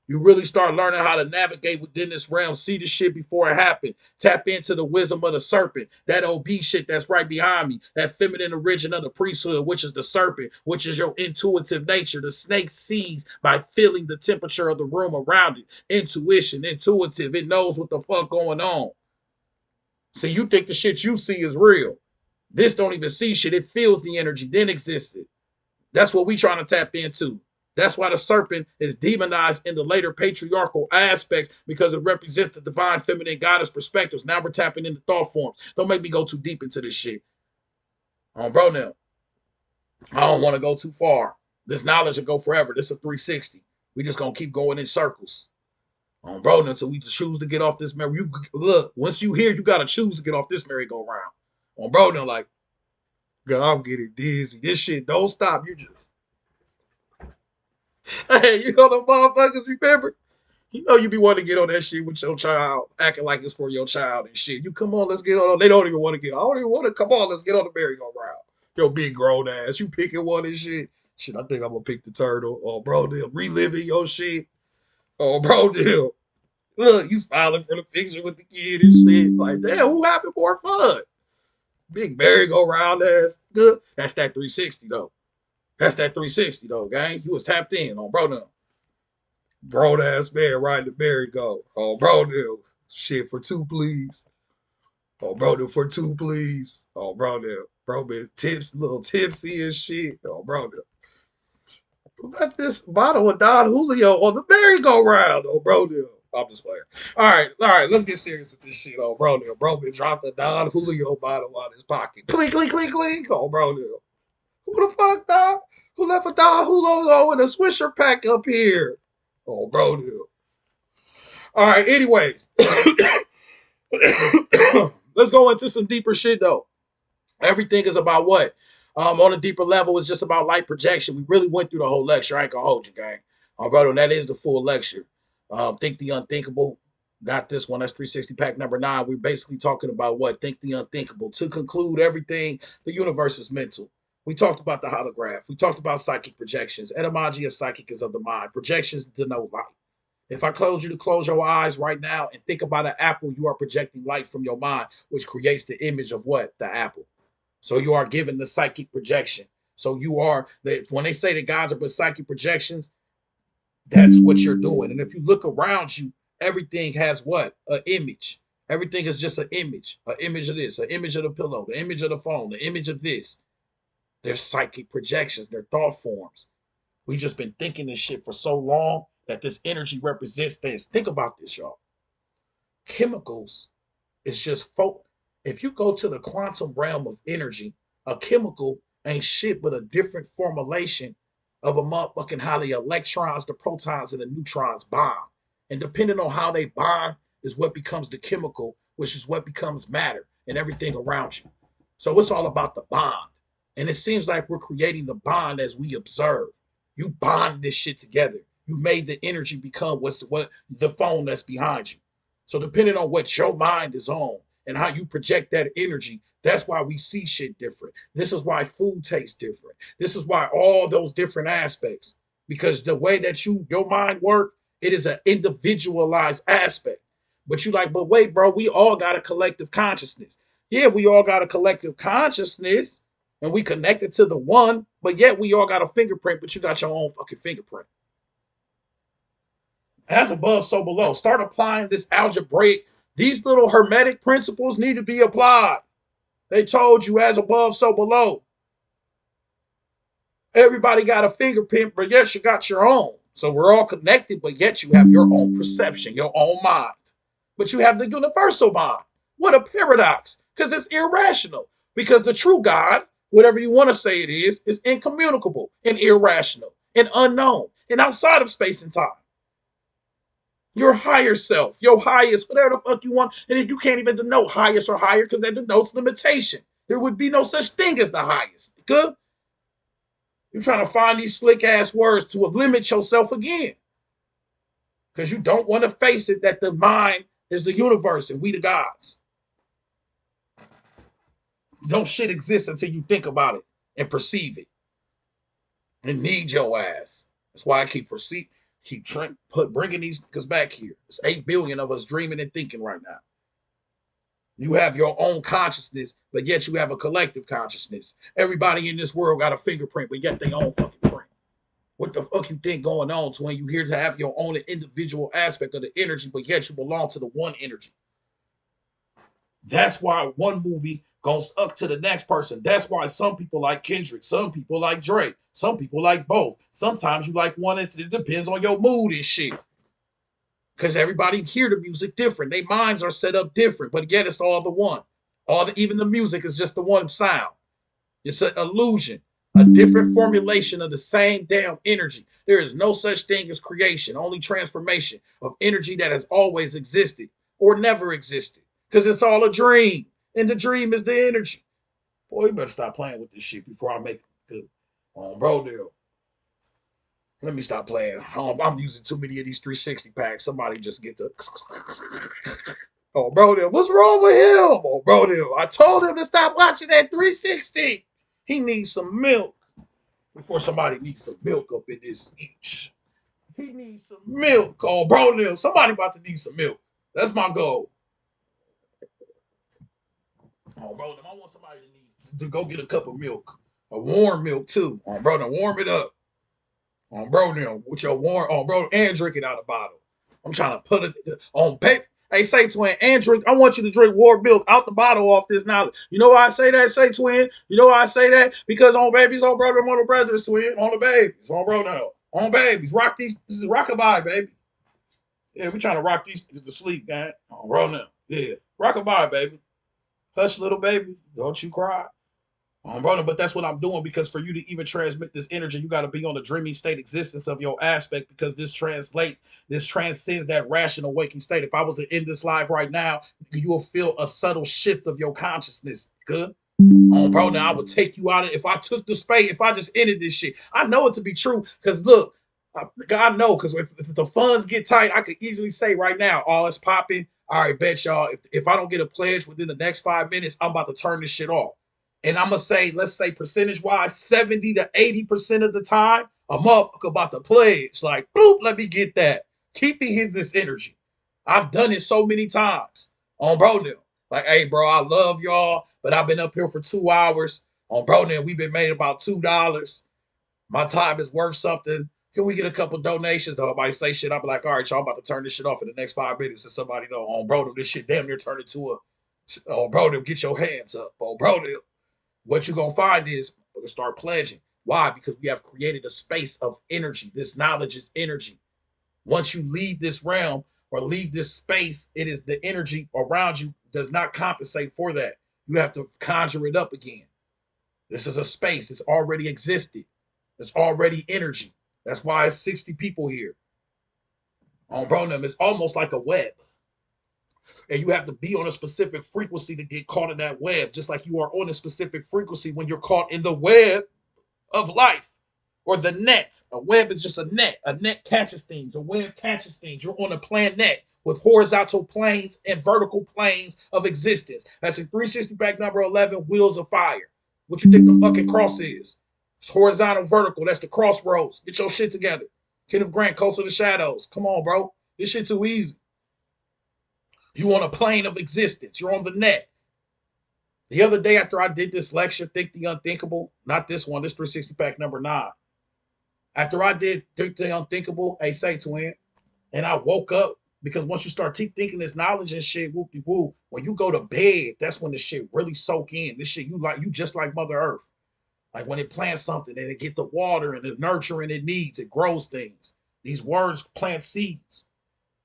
You really start learning how to navigate within this realm. See the shit before it happened. Tap into the wisdom of the serpent. That OB shit that's right behind me. That feminine origin of the priesthood, which is the serpent, which is your intuitive nature. The snake sees by feeling the temperature of the room around it. Intuition, intuitive. It knows what the fuck going on. So you think the shit you see is real. This don't even see shit. It feels the energy, then existed. That's what we trying to tap into. That's why the serpent is demonized in the later patriarchal aspects because it represents the divine feminine goddess perspectives. Now we're tapping into thought forms. Don't make me go too deep into this shit. Bro, now, I don't want to go too far. This knowledge will go forever. This is a 360. We just going to keep going in circles. Bro, now, until we choose to get off this merry. Look, once you hear, you got to choose to get off this merry-go-round. Bro, now, like, God, I'm getting dizzy. This shit don't stop. You just... Hey, the motherfuckers remember? You be wanting to get on that shit with your child, acting like it's for your child and shit. You come on, let's get on. They don't even want to get on. I don't even want to come on, let's get on the merry-go-round. Your big grown ass. You picking one and shit. Shit, I think I'm gonna pick the turtle. Oh, bro, deal. Reliving your shit. Oh, bro, deal. Look, you smiling for the picture with the kid and shit. Like, damn, who having more fun? Big merry-go-round ass. Good. That's that 360 though. That's that 360 though, gang. You was tapped in on bro now. Grown ass man riding the merry-go. Oh, bro, deal. Shit for two, please. Oh, bro, deal for two, please. Oh, bro, deal. Bro, been little tipsy and shit. Oh, bro, deal. Who got this bottle of Don Julio on the merry-go-round? Oh, bro, deal. I'm just playing. All right, let's get serious with this shit. Oh, bro, deal. Bro, been dropped the Don Julio bottle out of his pocket. Clink, clink, clink, clink. Oh, bro, deal. Who the fuck, dog? Who left a Don Julio in a Swisher pack up here? Oh, bro, deal. All right, anyways. Let's go into some deeper shit, though. Everything is about what? On a deeper level, it's just about light projection. We really went through the whole lecture. I ain't gonna hold you, gang. Brother, that is the full lecture. Think the unthinkable. Got this one. That's 360 pack number 9. We're basically talking about what? Think the unthinkable. To conclude everything, the universe is mental. We talked about the holograph. We talked about psychic projections. Etymology of psychic is of the mind. Projections denote light. If I close you to close your eyes right now and think about an apple, you are projecting light from your mind, which creates the image of what? The apple. So you are given the psychic projection. So you are, when they say that gods are but psychic projections, that's what you're doing. And if you look around you, everything has what? An image. Everything is just an image of this, an image of the pillow, the image of the phone, the image of this. They're psychic projections. They're thought forms. We just been thinking this shit for so long that this energy represents this. Think about this, y'all. Chemicals is just if you go to the quantum realm of energy, a chemical ain't shit but a different formulation of a motherfucking how the electrons, the protons, and the neutrons bond. And depending on how they bond is what becomes the chemical, which is what becomes matter and everything around you. So it's all about the bond. And it seems like we're creating the bond as we observe. You bond this shit together. You made the energy become what the phone that's behind you. So depending on what your mind is on and how you project that energy, that's why we see shit different. This is why food tastes different. This is why all those different aspects, because the way that your mind works It is an individualized aspect. But you like, but wait, bro, we all got a collective consciousness. Yeah, we all got a collective consciousness and we connected to the one, but yet we all got a fingerprint, but you got your own fucking fingerprint. As above, so below. Start applying this algebraic. These little hermetic principles need to be applied. They told you as above, so below. Everybody got a fingerprint, but yes, you got your own. So we're all connected, but yet you have your own perception, your own mind. But you have the universal mind. What a paradox, because it's irrational. Because the true God, whatever you want to say it is incommunicable and irrational and unknown and outside of space and time. Your higher self, your highest, whatever the fuck you want. And you can't even denote highest or higher because that denotes limitation. There would be no such thing as the highest. Good? You're trying to find these slick ass words to limit yourself again. Because you don't want to face it that the mind is the universe and we the gods. Don't shit exist until you think about it and perceive it. And need your ass. That's why I keep bringing these niggas back here. It's 8 billion of us dreaming and thinking right now. You have your own consciousness, but yet you have a collective consciousness. Everybody in this world got a fingerprint, but yet they own fucking print. What the fuck you think going on to when you here to have your own individual aspect of the energy, but yet you belong to the one energy? That's why one movie goes up to the next person. That's why some people like Kendrick, some people like Drake, some people like both. Sometimes you like one, it depends on your mood and shit. Because everybody hear the music different. Their minds are set up different, but yet it's all the one. Even the music is just the one sound. It's an illusion, a different formulation of the same damn energy. There is no such thing as creation, only transformation of energy that has always existed or never existed. Because it's all a dream, and the dream is the energy. Boy, you better stop playing with this shit before I make it good. Bro, deal. Let me stop playing. I'm using too many of these 360 packs. Somebody just get the. Oh, bro, deal. What's wrong with him? Oh, bro, deal. I told him to stop watching that 360. He needs some milk before somebody needs some milk up in this beach. He needs some milk. Oh, bro, deal. Somebody about to need some milk. That's my goal. Oh, bro, I want somebody to go get a cup of milk. A warm milk, too. Oh, bro, now warm it up. On bro, now with your warm on bro, and drink it out of the bottle. I'm trying to put it on paper. Hey, say twin, and drink. I want you to drink warm milk out the bottle off this knowledge. You know why I say that? Say twin. You know why I say that? Because on babies, on brother, on the brothers, twin, on the babies, on bro now, on babies. Rock these. This is rockabye, baby. Yeah, we trying to rock these to sleep, gang. On bro now. Yeah, rockabye, baby. Hush, little baby. Don't you cry. Brother, but that's what I'm doing because for you to even transmit this energy, you got to be on the dreaming state existence of your aspect because this transcends that rational waking state. If I was to end this live right now, you will feel a subtle shift of your consciousness. Good? Bro, now I would take you out of if I took the space, if I just ended this shit. I know it to be true because look, I know because if the funds get tight, I could easily say right now, oh, it's popping. All right, bet y'all, if I don't get a pledge within the next 5 minutes, I'm about to turn this shit off. And I'm going to say, let's say percentage wise, 70 to 80% of the time, a motherfucker about to pledge. Like, boop, let me get that. Keep me in this energy. I've done it so many times on bro now. Like, hey, bro, I love y'all, but I've been up here for 2 hours. On bro now, we've been made about $2. My time is worth something. Can we get a couple donations? Nobody say shit. I'll be like, all right, y'all, I'm about to turn this shit off in the next 5 minutes. And somebody know, on bro, this shit damn near turned into a, oh, bro, get your hands up. Oh, bro, what you're going to find is we're going to start pledging. Why? Because we have created a space of energy. This knowledge is energy. Once you leave this realm or leave this space, it is the energy around you does not compensate for that. You have to conjure it up again. This is a space. It's already existed. It's already energy. That's why it's 60 people here. On Bronham, it's almost like a web. And you have to be on a specific frequency to get caught in that web, just like you are on a specific frequency when you're caught in the web of life or the net. A web is just a net. A net catches things. A web catches things. You're on a planet with horizontal planes and vertical planes of existence. That's in 360 back number 11, Wheels of Fire. What you think the fucking cross is? It's horizontal, vertical. That's the crossroads. Get your shit together. Kenneth Grant, Coast of the Shadows. Come on, bro. This shit too easy. You on a plane of existence. You're on the net. The other day after I did this lecture, Think the Unthinkable, not this one, this 360 pack number 9. After I did Think the Unthinkable, hey, say twin, and I woke up because once you start thinking this knowledge and shit, whoop de woo, when you go to bed, that's when the shit really soak in. This shit, you just like Mother Earth. Like when it plants something and it get the water and the nurturing it needs, it grows things. These words plant seeds.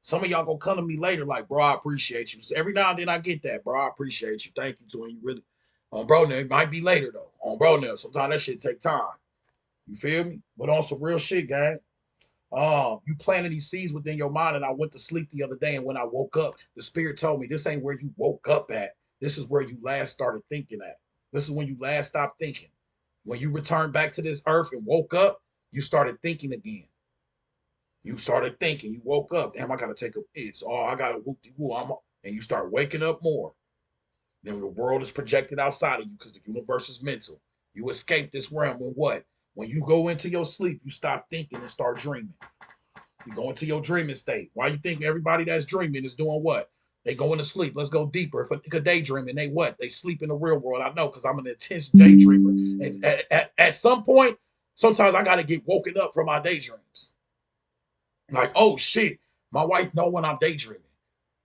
Some of y'all gonna come to me later like, bro, I appreciate you. Every now and then I get that, bro. I appreciate you. Thank you, twin. You really, bro, now it might be later though. Bro, now sometimes that shit take time. You feel me? But on some real shit, gang. You planted these seeds within your mind, and I went to sleep the other day, and when I woke up, the spirit told me this ain't where you woke up at. This is where you last started thinking at. This is when you last stopped thinking. When you returned back to this earth and woke up, you started thinking again. You started thinking. You woke up. Damn, I gotta take a piss. Oh, I gotta whoop de woo. And you start waking up more. Then the world is projected outside of you because the universe is mental. You escape this realm when what? When you go into your sleep, you stop thinking and start dreaming. You go into your dreaming state. Why you think everybody that's dreaming is doing what? They go into sleep. Let's go deeper. If a daydreaming, they what? They sleep in the real world. I know because I'm an intense daydreamer. And at some point, sometimes I got to get woken up from my daydreams. Like, oh shit, my wife know when I'm daydreaming.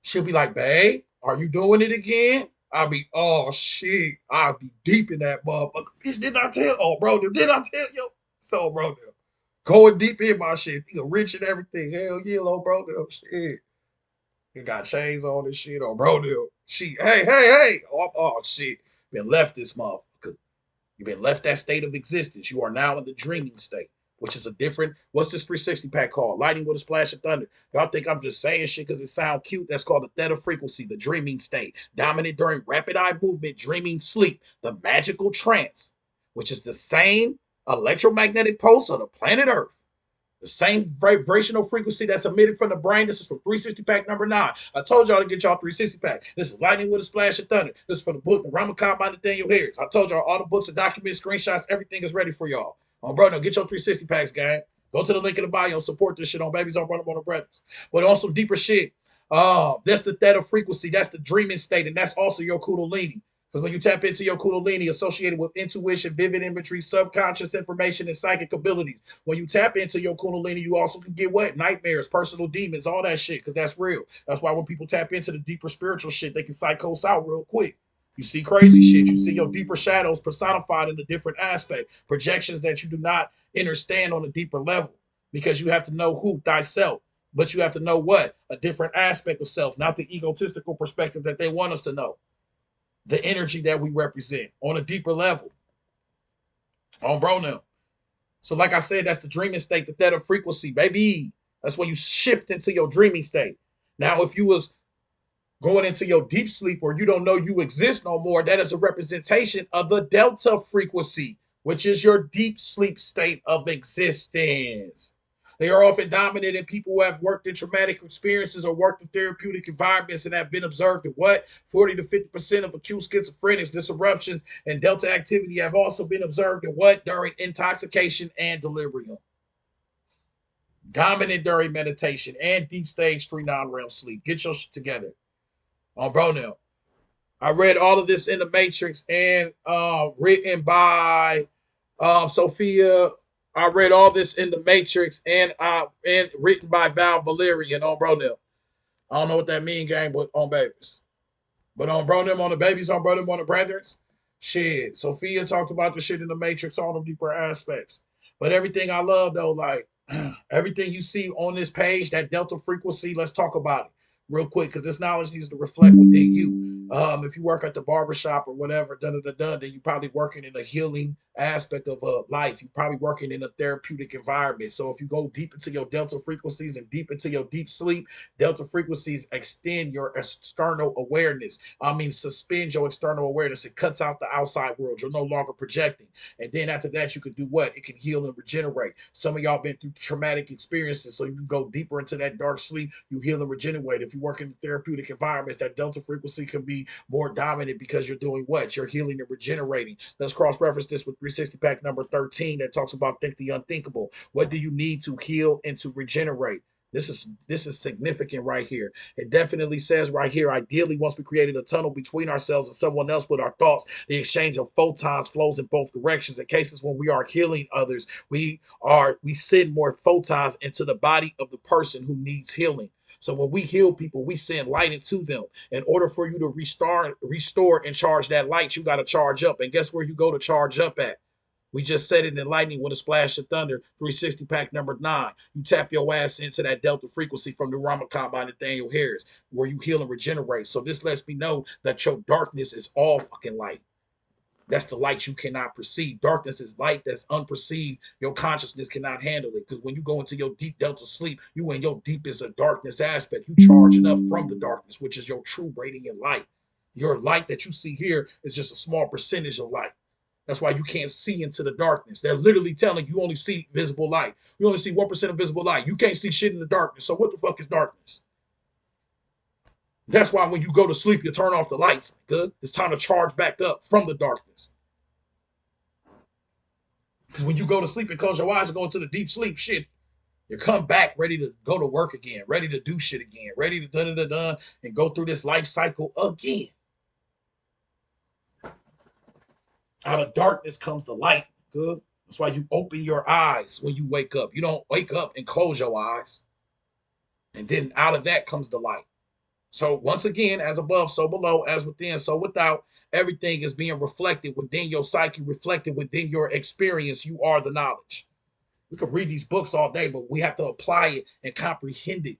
She'll be like, babe, are you doing it again? I'll be, oh shit, I'll be deep in that motherfucker. Bitch, didn't I tell? Oh, bro, did I tell you? So, bro, going deep in my shit. Nigga rich and everything. Hell yeah, little bro, shit. He got chains on this shit, oh, bro, she, hey. Oh, shit. Been left this motherfucker. You've been left that state of existence. You are now in the dreaming state, which is a different. What's this 360 pack called? Lighting with a splash of thunder. Y'all think I'm just saying shit because it sounds cute? That's called the theta frequency, the dreaming state. Dominant during rapid eye movement, dreaming sleep, the magical trance, which is the same electromagnetic pulse of the planet Earth. The same vibrational frequency that's emitted from the brain. This is from 360 pack number 9. I told y'all to get y'all 360 pack. This is Lightning with a Splash of Thunder. This is from the book The Ramakab by Nathaniel Harris. I told y'all all the books and documents, screenshots, everything is ready for y'all. Bro, now get your 360 packs, gang. Go to the link in the bio. Support this shit on Babies on Run on the Brothers. But on some deeper shit, that's the theta frequency. That's the dreaming state. And that's also your Kundalini. Because when you tap into your Kundalini associated with intuition, vivid imagery, subconscious information, and psychic abilities, when you tap into your Kundalini, you also can get what? Nightmares, personal demons, all that shit, because that's real. That's why when people tap into the deeper spiritual shit, they can psychose out real quick. You see crazy shit. You see your deeper shadows personified in a different aspect. Projections that you do not understand on a deeper level because you have to know who thyself. But you have to know what? A different aspect of self, not the egotistical perspective that they want us to know. The energy that we represent on a deeper level. Bro, now. So like I said, that's the dreaming state, the theta frequency, baby. That's when you shift into your dreaming state. Now, if you was going into your deep sleep or you don't know you exist no more, that is a representation of the delta frequency, which is your deep sleep state of existence. They are often dominant in people who have worked in traumatic experiences or worked in therapeutic environments and have been observed in what? 40 to 50% of acute schizophrenics, disruptions, and delta activity have also been observed in what? During intoxication and delirium. Dominant during meditation and deep stage 3 non-REM sleep. Get your shit together. Bro, now. I read all of this in the Matrix and written by Sophia. I read all this in the Matrix and written by Val Valerian on Bronell. I don't know what that mean, gang, but on babies. But on Bronell, on the babies, on Bronell, on the brethrens. Shit. Sophia talked about the shit in the Matrix, all the deeper aspects. But everything I love though, like everything you see on this page, that delta frequency, let's talk about it real quick because this knowledge needs to reflect within you. If you work at the barbershop or whatever, then you're probably working in a healing aspect of life. You're probably working in a therapeutic environment. So if you go deep into your delta frequencies and deep into your deep sleep, delta frequencies extend your external awareness. Suspend your external awareness. It cuts out the outside world. You're no longer projecting. And then after that, you can do what? It can heal and regenerate. Some of y'all been through traumatic experiences, so you can go deeper into that dark sleep. You heal and regenerate. If you work in therapeutic environments, that delta frequency can be more dominant because you're doing what? You're healing and regenerating. Let's cross-reference this with 360 pack number 13 that talks about think the unthinkable. What do you need to heal and to regenerate? This is significant right here. It definitely says right here, ideally, once we created a tunnel between ourselves and someone else with our thoughts, the exchange of photons flows in both directions. In cases when we are healing others, we send more photons into the body of the person who needs healing. So when we heal people, we send light into them. In order for you to restore, and charge that light, you got to charge up. And guess where you go to charge up at? We just said it in lightning with a splash of thunder, 360 pack number 9. You tap your ass into that delta frequency from the Ramakant by Nathaniel Harris, where you heal and regenerate. So this lets me know that your darkness is all fucking light. That's the light you cannot perceive. Darkness is light that's unperceived. Your consciousness cannot handle it. Because when you go into your deep delta sleep, you in your deepest of darkness aspect. You charging up from the darkness, which is your true radiant light. Your light that you see here is just a small percentage of light. That's why you can't see into the darkness. They're literally telling you only see visible light. You only see 1% of visible light. You can't see shit in the darkness. So what the fuck is darkness? That's why when you go to sleep, you turn off the lights. Good. It's time to charge back up from the darkness. Because when you go to sleep and close your eyes and go into the deep sleep, shit, you come back ready to go to work again, ready to do shit again, ready to da-da-da-da and go through this life cycle again. Out of darkness comes the light. Good. That's why you open your eyes when you wake up. You don't wake up and close your eyes. And then out of that comes the light. So once again, as above, so below, as within, so without, everything is being reflected within your psyche, reflected within your experience. You are the knowledge. We can read these books all day, but we have to apply it and comprehend it.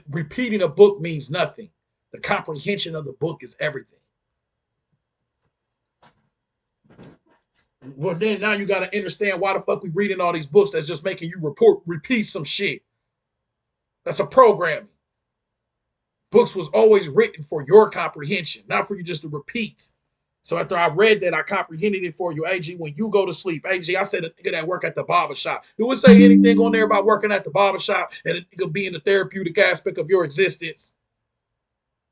Repeating a book means nothing. The comprehension of the book is everything. Well, then now you got to understand why the fuck we reading all these books that's just making you repeat some shit. That's a programming. Books was always written for your comprehension, not for you just to repeat. So after I read that, I comprehended it for you, AG. When you go to sleep, AG, I said a nigga that work at the barber shop. Do it say anything on there about working at the barber shop and a nigga being the therapeutic aspect of your existence?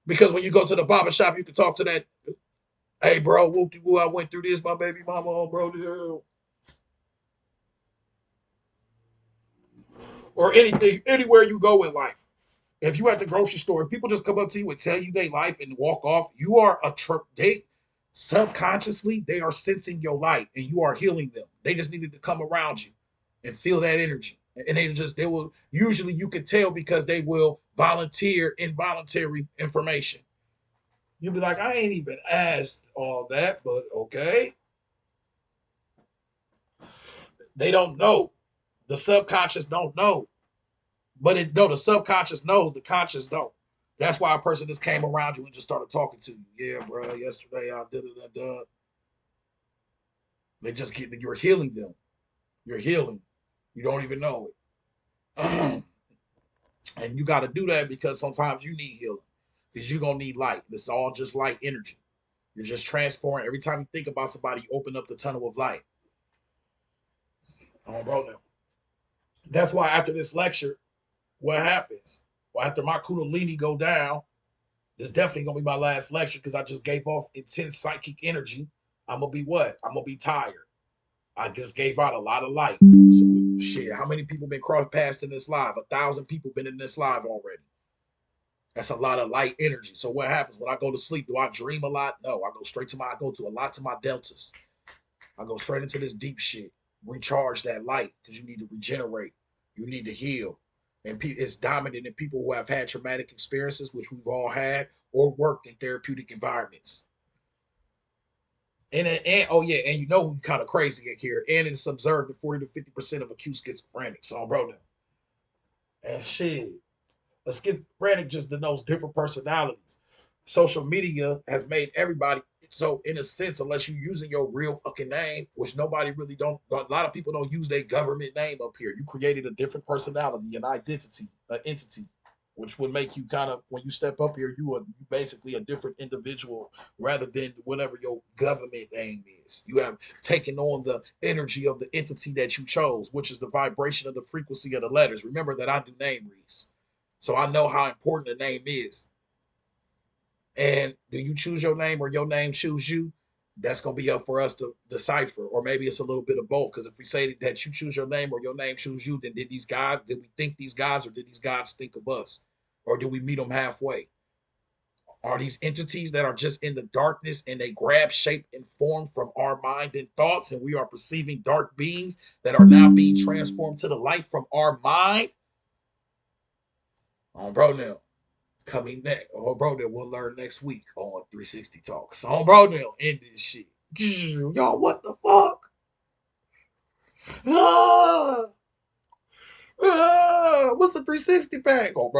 Because when you go to the barber shop, you can talk to that. Hey, bro, whoop-de-woo, I went through this, my baby mama, oh, bro. Or anything, anywhere you go in life. If you at the grocery store, if people just come up to you and tell you their life and walk off, you are they subconsciously they are sensing your light and you are healing them. They just needed to come around you and feel that energy. And they will usually you can tell because they will volunteer involuntary information. You'll be like, I ain't even asked all that, but okay. They don't know. The subconscious don't know. But the subconscious knows, the conscious don't. That's why a person just came around you and just started talking to you. Yeah, bro, yesterday I did it. They just you're healing them. You're healing. You don't even know it. And you got to do that because sometimes you need healing. Because you're going to need light. It's all just light energy. You're just transforming. Every time you think about somebody, you open up the tunnel of light. Oh, bro, now. That's why after this lecture, what happens? Well, after my kundalini go down, this definitely gonna be my last lecture because I just gave off intense psychic energy. I'm gonna be what? I'm gonna be tired. I just gave out a lot of light. So, shit, how many people been crossed past in this live? 1,000 people been in this live already. That's a lot of light energy. So what happens when I go to sleep? Do I dream a lot? No, I go straight to I go to a lot to my deltas. I go straight into this deep shit. Recharge that light because you need to regenerate. You need to heal. And it's dominant in people who have had traumatic experiences, which we've all had, or worked in therapeutic environments. And oh yeah, and you know who's kind of crazy in here. And it's observed that 40 to 50% of acute schizophrenics. So bro, now. And shit. A schizophrenic just denotes different personalities. Social media has made everybody so in a sense, unless you're using your real fucking name, which nobody really don't. A lot of people don't use their government name up here. You created a different personality, an identity, an entity, which would make you kind of when you step up here, you are basically a different individual rather than whatever your government name is. You have taken on the energy of the entity that you chose, which is the vibration of the frequency of the letters. Remember that I do name reads. So I know how important the name is. And do you choose your name or your name choose you? That's going to be up for us to decipher. Or maybe it's a little bit of both. Because if we say that you choose your name or your name choose you, then did we think these guys, or did these guys think of us? Or did we meet them halfway? Are these entities that are just in the darkness and they grab shape and form from our mind and thoughts, and we are perceiving dark beings that are now being transformed to the light from our mind? Bro, now coming next. Bro, now we'll learn next week on 360 Talks. Bro, now end this shit. Y'all, what the fuck? Ah, what's a 360 pack? Bro.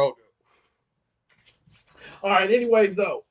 All right. Anyways, though,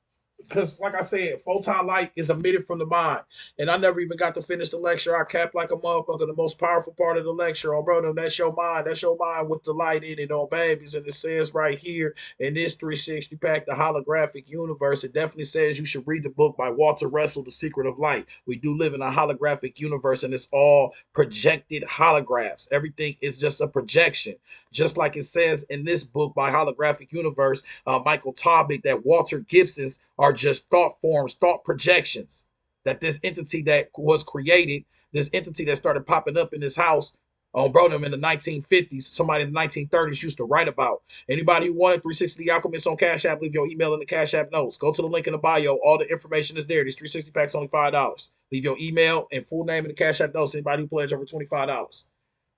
because like I said, photon light is emitted from the mind. And I never even got to finish the lecture. I capped like a motherfucker. The most powerful part of the lecture, bro, that's your mind. That's your mind with the light in it, babies. And it says right here in this 360 pack, the holographic universe, it definitely says you should read the book by Walter Russell, The Secret of Light. We do live in a holographic universe, and it's all projected holographs. Everything is just a projection. Just like it says in this book by Holographic Universe, Michael Tobic, that Walter Gibson's are just thought forms, thought projections. That this entity that was created, this entity that started popping up in this house on Brodom in the 1950s, somebody in the 1930s used to write about. Anybody who wanted 360 Alchemist on Cash App, leave your email in the Cash App notes. Go to the link in the bio. All the information is there. These 360 packs only $5. Leave your email and full name in the Cash App notes. Anybody who pledged over $25.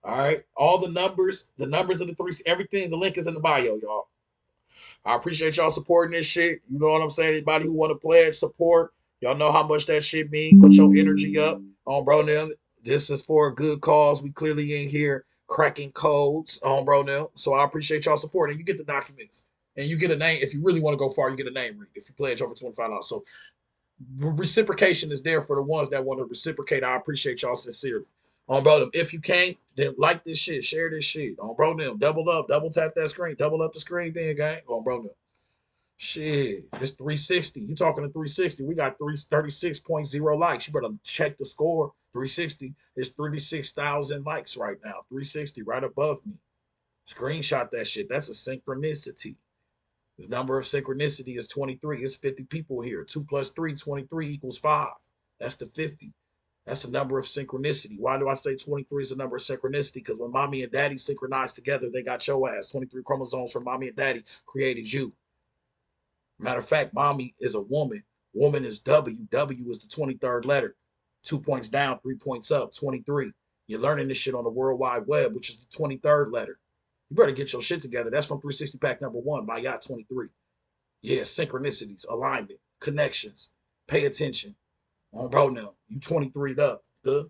All right. All the numbers of the three, everything, the link is in the bio, y'all. I appreciate y'all supporting this shit. You know what I'm saying? Anybody who want to pledge support, y'all know how much that shit mean. Put your energy up on bro now. This is for a good cause. We clearly ain't here cracking codes on bro now. So I appreciate y'all supporting. You get the documents. And you get a name. If you really want to go far, you get a name read if you pledge over $25. So reciprocation is there for the ones that want to reciprocate. I appreciate y'all sincerely. On bro them. If you can't, then like this shit, share this shit. On bro them. Double up, double tap that screen, double up the screen, then gang. On bro them. Shit, it's 360. You talking to 360? We got 36.0 likes. You better check the score. 360 is 36,000 likes right now. 360 right above me. Screenshot that shit. That's a synchronicity. The number of synchronicity is 23. It's 50 people here. 2 plus 3, 23 equals 5. That's the 50. That's the number of synchronicity. Why do I say 23 is the number of synchronicity? Because when mommy and daddy synchronized together, they got your ass. 23 chromosomes from mommy and daddy created you. Matter of fact, mommy is a woman. Woman is W. W is the 23rd letter. 2 points down, 3 points up, 23. You're learning this shit on the World Wide Web, which is the 23rd letter. You better get your shit together. That's from 360 pack number 1, my yacht 23. Yeah, synchronicities, alignment, connections. Pay attention. Bro, now, you 23'd up. Duh.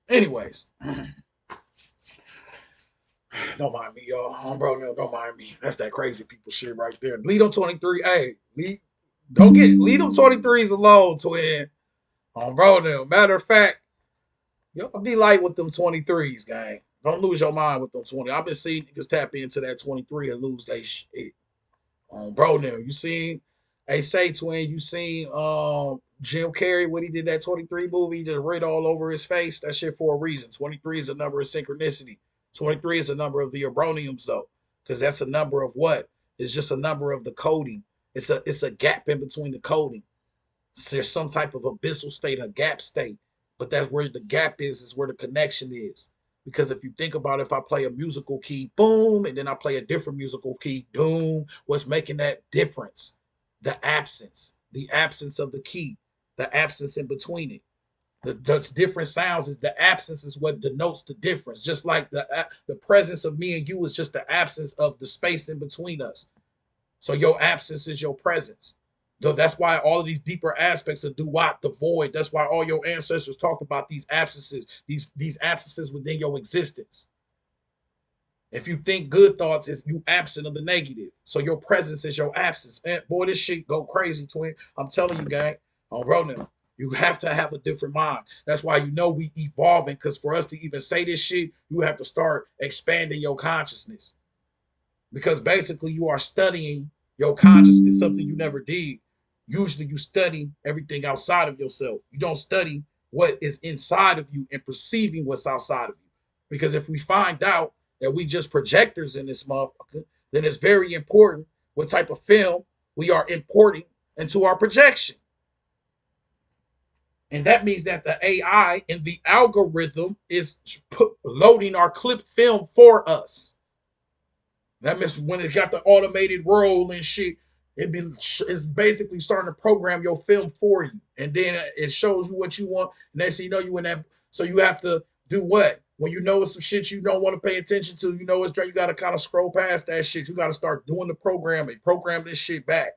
Anyways. Don't mind me, y'all. Bro, no, don't mind me. That's that crazy people shit right there. Lead them 23. Hey, lead them 23s alone, twin. Bro, now. Matter of fact, y'all be light with them 23s, gang. Don't lose your mind with them 20. I've been seeing niggas tap into that 23 and lose they shit. Bro, now. You seen, hey, say, twin, you seen Jim Carrey when he did that 23 movie, he just writ all over his face? That shit for a reason. 23 is a number of synchronicity. 23 is a number of the abroniums, though, because that's a number of what? It's just a number of the coding. It's a gap in between the coding. So there's some type of abyssal state, a gap state, but that's where the gap is where the connection is. Because if you think about it, if I play a musical key, boom, and then I play a different musical key, doom, what's making that difference? The absence of the key, the absence in between it. The different sounds is the absence is what denotes the difference. Just like the presence of me and you is just the absence of the space in between us. So your absence is your presence. Though that's why all of these deeper aspects of Duat, the void. That's why all your ancestors talked about these absences, these absences within your existence. If you think good thoughts, is you absent of the negative. So your presence is your absence. And boy, this shit go crazy, twin. I'm telling you, gang. On Ronan, you have to have a different mind. That's why you know we evolving. Because for us to even say this shit, you have to start expanding your consciousness. Because basically you are studying your consciousness, something you never did. Usually you study everything outside of yourself. You don't study what is inside of you and perceiving what's outside of you. Because if we find out that we just projectors in this motherfucker, then it's very important what type of film we are importing into our projection. And that means that the AI and the algorithm is loading our clip film for us. That means when it got the automated roll and shit, it's basically starting to program your film for you, and then it shows you what you want. Next thing you know, you in that. So you have to do what when you know it's some shit you don't want to pay attention to. You know it's you got to kind of scroll past that shit. You got to start doing the programming, program this shit back.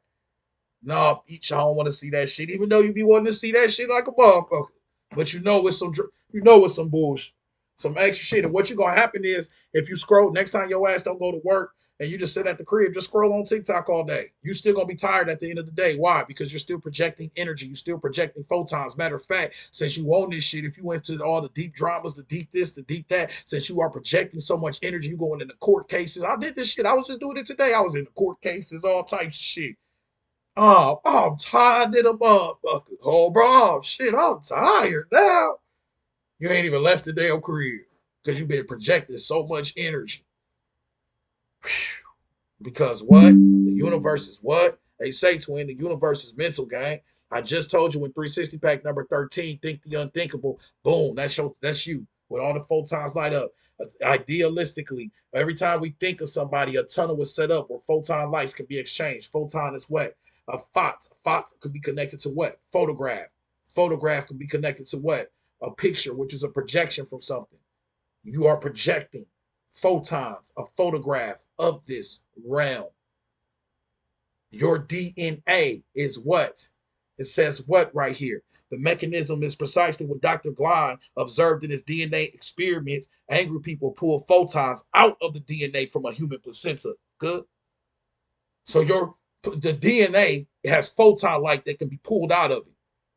No, each I don't want to see that shit, even though you be wanting to see that shit like a motherfucker. But you know it's some bullshit, some extra shit. And what you gonna happen is if you scroll next time your ass don't go to work and you just sit at the crib, just scroll on TikTok all day. You still gonna be tired at the end of the day. Why? Because you're still projecting energy. You're still projecting photons. Matter of fact, since you own this shit, if you went to all the deep dramas, the deep this, the deep that, since you are projecting so much energy, you going into court cases. I did this shit. I was just doing it today. I was in the court cases, all types of shit. Oh, I'm tired of the motherfucker. Oh, bro, shit, I'm tired now. You ain't even left the damn crib because you've been projecting so much energy. Because what? The universe is what? They say, twin, the universe is mental, gang. I just told you in 360 pack number 13, think the unthinkable. Boom, that's you. With all the photons light up. Idealistically, every time we think of somebody, a tunnel is set up where photon lights can be exchanged. Photon is what? A phot. Phot could be connected to what? Photograph. Photograph can be connected to what? A picture, which is a projection from something. You are projecting photons, a photograph of this realm. Your DNA is what? It says what right here? The mechanism is precisely what Dr. Gleim observed in his DNA experiments. Angry people pull photons out of the DNA from a human placenta. Good. So the DNA has photon light that can be pulled out of it.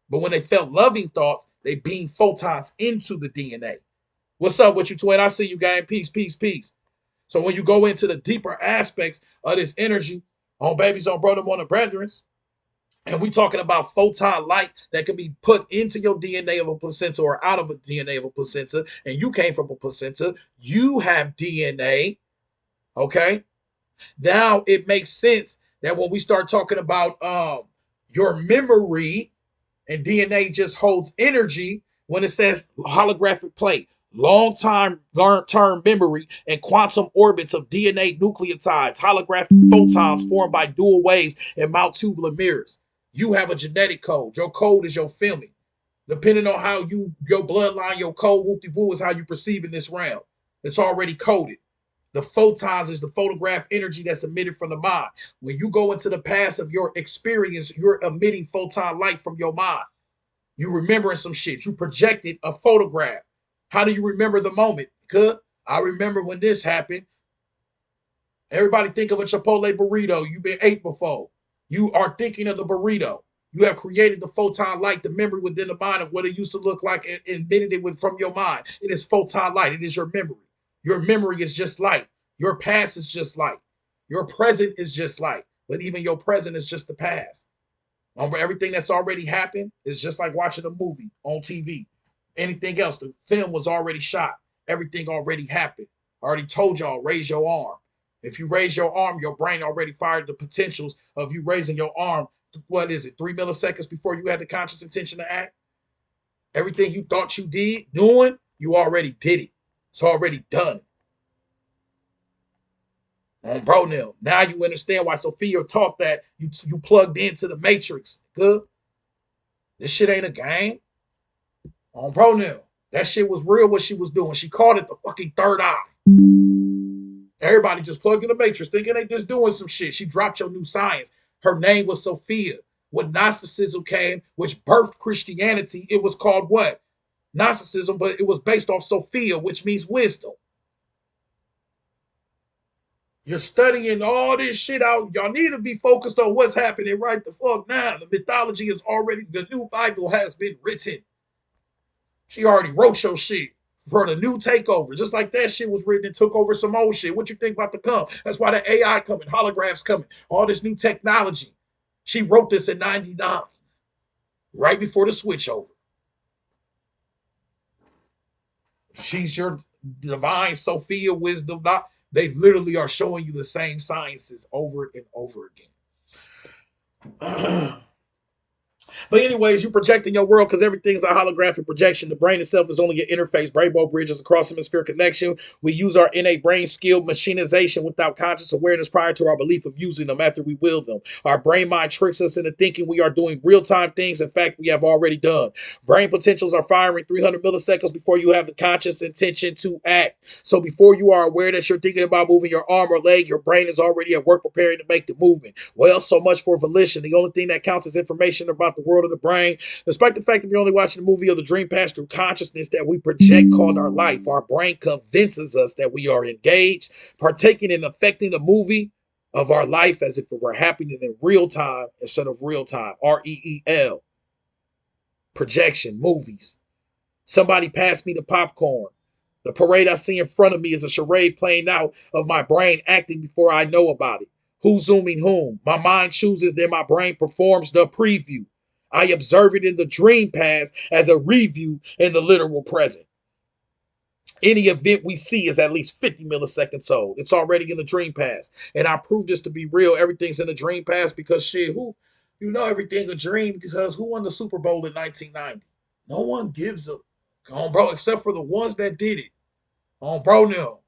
But when they felt loving thoughts, they beam photons into the DNA. What's up with you, twin? I see you, gang. Peace, peace, peace. So when you go into the deeper aspects of this energy on babies, on brother, on the brethrens, and we talking about photon light that can be put into your DNA of a placenta or out of a DNA of a placenta, and you came from a placenta, you have DNA, okay? Now it makes sense that when we start talking about your memory, and DNA just holds energy when it says holographic plate, long-term memory, and quantum orbits of DNA nucleotides, holographic photons formed by dual waves and multiple mirrors. You have a genetic code. Your code is your filming. Depending on how your bloodline, your code, whoop-de-woo is how you perceive in this realm. It's already coded. The photons is the photograph energy that's emitted from the mind. When you go into the past of your experience, you're emitting photon light from your mind. You remembering some shit. You projected a photograph. How do you remember the moment? Because I remember when this happened. Everybody think of a Chipotle burrito you've been ate before. You are thinking of the burrito. You have created the photon light, the memory within the mind of what it used to look like, and emitted it from your mind. It is photon light. It is your memory. Your memory is just light. Your past is just light. Your present is just light. But even your present is just the past. Everything that's already happened is just like watching a movie on TV. Anything else, the film was already shot. Everything already happened. I already told y'all, raise your arm. If you raise your arm, your brain already fired the potentials of you raising your arm. What is it, 3 milliseconds before you had the conscious intention to act? Everything you thought you doing, you already did it. It's already done. Bro, now you understand why Sophia taught that you plugged into the matrix. Good. This shit ain't a game. Bro, that shit was real what she was doing. She called it the fucking third eye. Everybody just plugged in the matrix thinking they just doing some shit. She dropped your new science. Her name was Sophia. When Gnosticism came, which birthed Christianity, it was called what? Gnosticism, but it was based off Sophia, which means wisdom. You're studying all this shit out. Y'all need to be focused on what's happening right the fuck now. The mythology is already, the new Bible has been written. She already wrote your shit for the new takeover. Just like that shit was written and took over some old shit. What you think about to come? That's why the AI coming, holographs coming, all this new technology. She wrote this in 99, right before the switchover. She's your divine Sophia wisdom, not They literally are showing you the same sciences over and over again. But anyways, you projecting your world because everything's a holographic projection. The brain itself is only an interface. Rainbow bridges across hemisphere connection. We use our innate brain skill machinization without conscious awareness prior to our belief of using them after we will them. Our brain mind tricks us into thinking we are doing real-time things. In fact, we have already done. Brain potentials are firing 300 milliseconds before you have the conscious intention to act. So before you are aware that you're thinking about moving your arm or leg, your brain is already at work preparing to make the movement. Well, so much for volition. The only thing that counts is information about the world of the brain. Despite the fact that we're only watching a movie of the dream past through consciousness that we project called our life, our brain convinces us that we are engaged, partaking and affecting the movie of our life as if it were happening in real time instead of real time. REEL. Projection, movies. Somebody passed me the popcorn. The parade I see in front of me is a charade playing out of my brain acting before I know about it. Who's zooming whom? My mind chooses, then my brain performs the preview. I observe it in the dream past as a review in the literal present. Any event we see is at least 50 milliseconds old. It's already in the dream past. And I prove this to be real. Everything's in the dream past because shit, everything a dream because who won the Super Bowl in 1990? No one gives a bro, except for the ones that did it. Bro, no.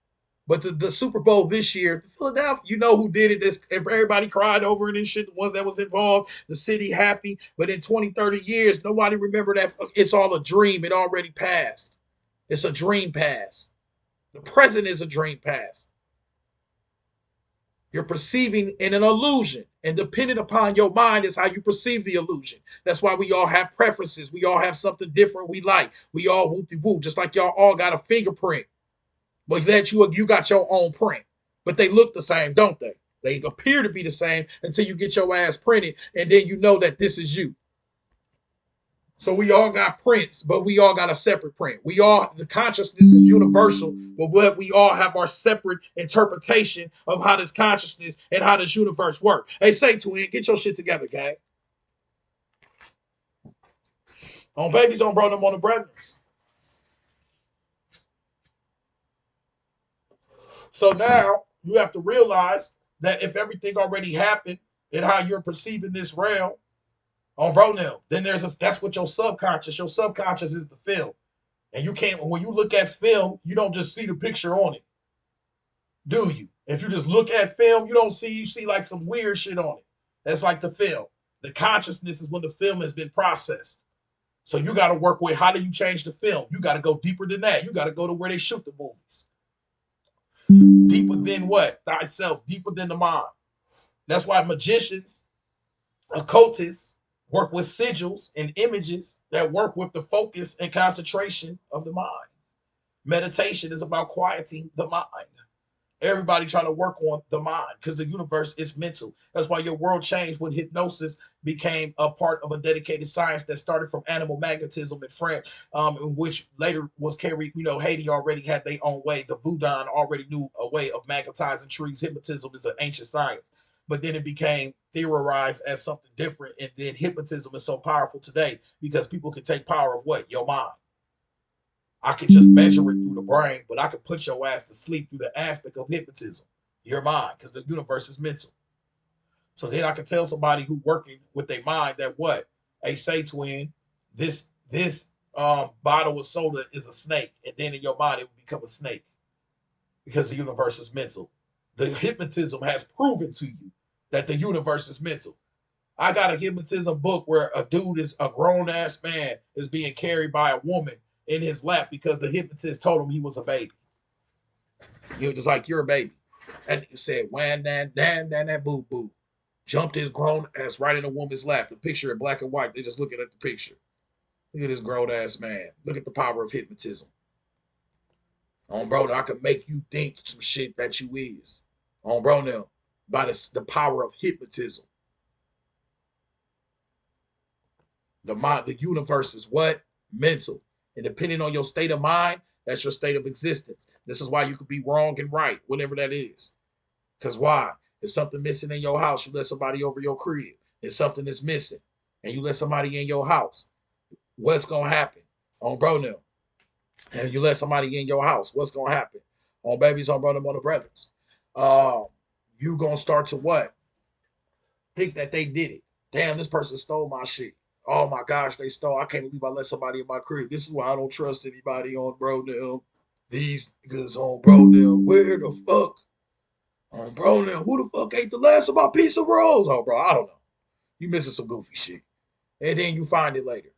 But the Super Bowl this year, Philadelphia, you know who did it. This everybody cried over it and shit. The ones that was involved, the city happy. But in 20, 30 years, nobody remember that. It's all a dream. It already passed. It's a dream past. The present is a dream past. You're perceiving in an illusion. And depending upon your mind is how you perceive the illusion. That's why we all have preferences. We all have something different we like. We all whoop-de-whoop, just like y'all all got a fingerprint. But that you got your own print. But they look the same, don't they? They appear to be the same until you get your ass printed, and then you know that this is you. So we all got prints, but we all got a separate print. The consciousness is universal, but we all have our separate interpretation of how this consciousness and how this universe work. Hey, say twin, get your shit together, gang. On babies, on bro, them on the brothers. So now you have to realize that if everything already happened and how you're perceiving this realm, on bro now, then that's what your subconscious is the film. And you can't, when you look at film, you don't just see the picture on it, do you? If you just look at film, you see like some weird shit on it. That's like the film. The consciousness is when the film has been processed. So you got to work with how do you change the film? You got to go deeper than that. You got to go to where they shoot the movies. Deeper than what? Thyself, deeper than the mind. That's why magicians, occultists, work with sigils and images that work with the focus and concentration of the mind. Meditation is about quieting the mind. Everybody trying to work on the mind because the universe is mental. That's why your world changed when hypnosis became a part of a dedicated science that started from animal magnetism in France, which later was carried. Haiti already had their own way. The Voodoo already knew a way of magnetizing trees. Hypnotism is an ancient science. But then it became theorized as something different. And then hypnotism is so powerful today because people can take power of what? Your mind. I can just measure it through the brain, but I can put your ass to sleep through the aspect of hypnotism, your mind, because the universe is mental. So then I can tell somebody who working with their mind that what? Hey, say twin, this bottle of soda is a snake, and then in your mind it will become a snake because the universe is mental. The hypnotism has proven to you that the universe is mental. I got a hypnotism book where a grown ass man is being carried by a woman in his lap because the hypnotist told him he was a baby. He was just like, you're a baby. And he said, wham, dan, dan, dan, that boo, boo. Jumped his grown ass right in a woman's lap. The picture in black and white. They're just looking at the picture. Look at this grown ass man. Look at the power of hypnotism. Bro, I can make you think some shit that you is. Bro, now, by the power of hypnotism. The universe is what? Mental. And depending on your state of mind, that's your state of existence. This is why you could be wrong and right, whatever that is. Because why? If something missing in your house, you let somebody over your crib. If something is missing and you let somebody in your house, what's going to happen? Bro now. And you let somebody in your house, what's going to happen? Babies, bro them, on the brothers. um, you gonna start to what? Think that they did it. Damn, this person stole my shit. Oh my gosh, they stole. I can't believe I let somebody in my crib. This is why I don't trust anybody on bro now. These niggas on bro now. Where the fuck? On bro now. Who the fuck ate the last of my piece of rolls? Oh, bro, I don't know. You missing some goofy shit. And then you find it later.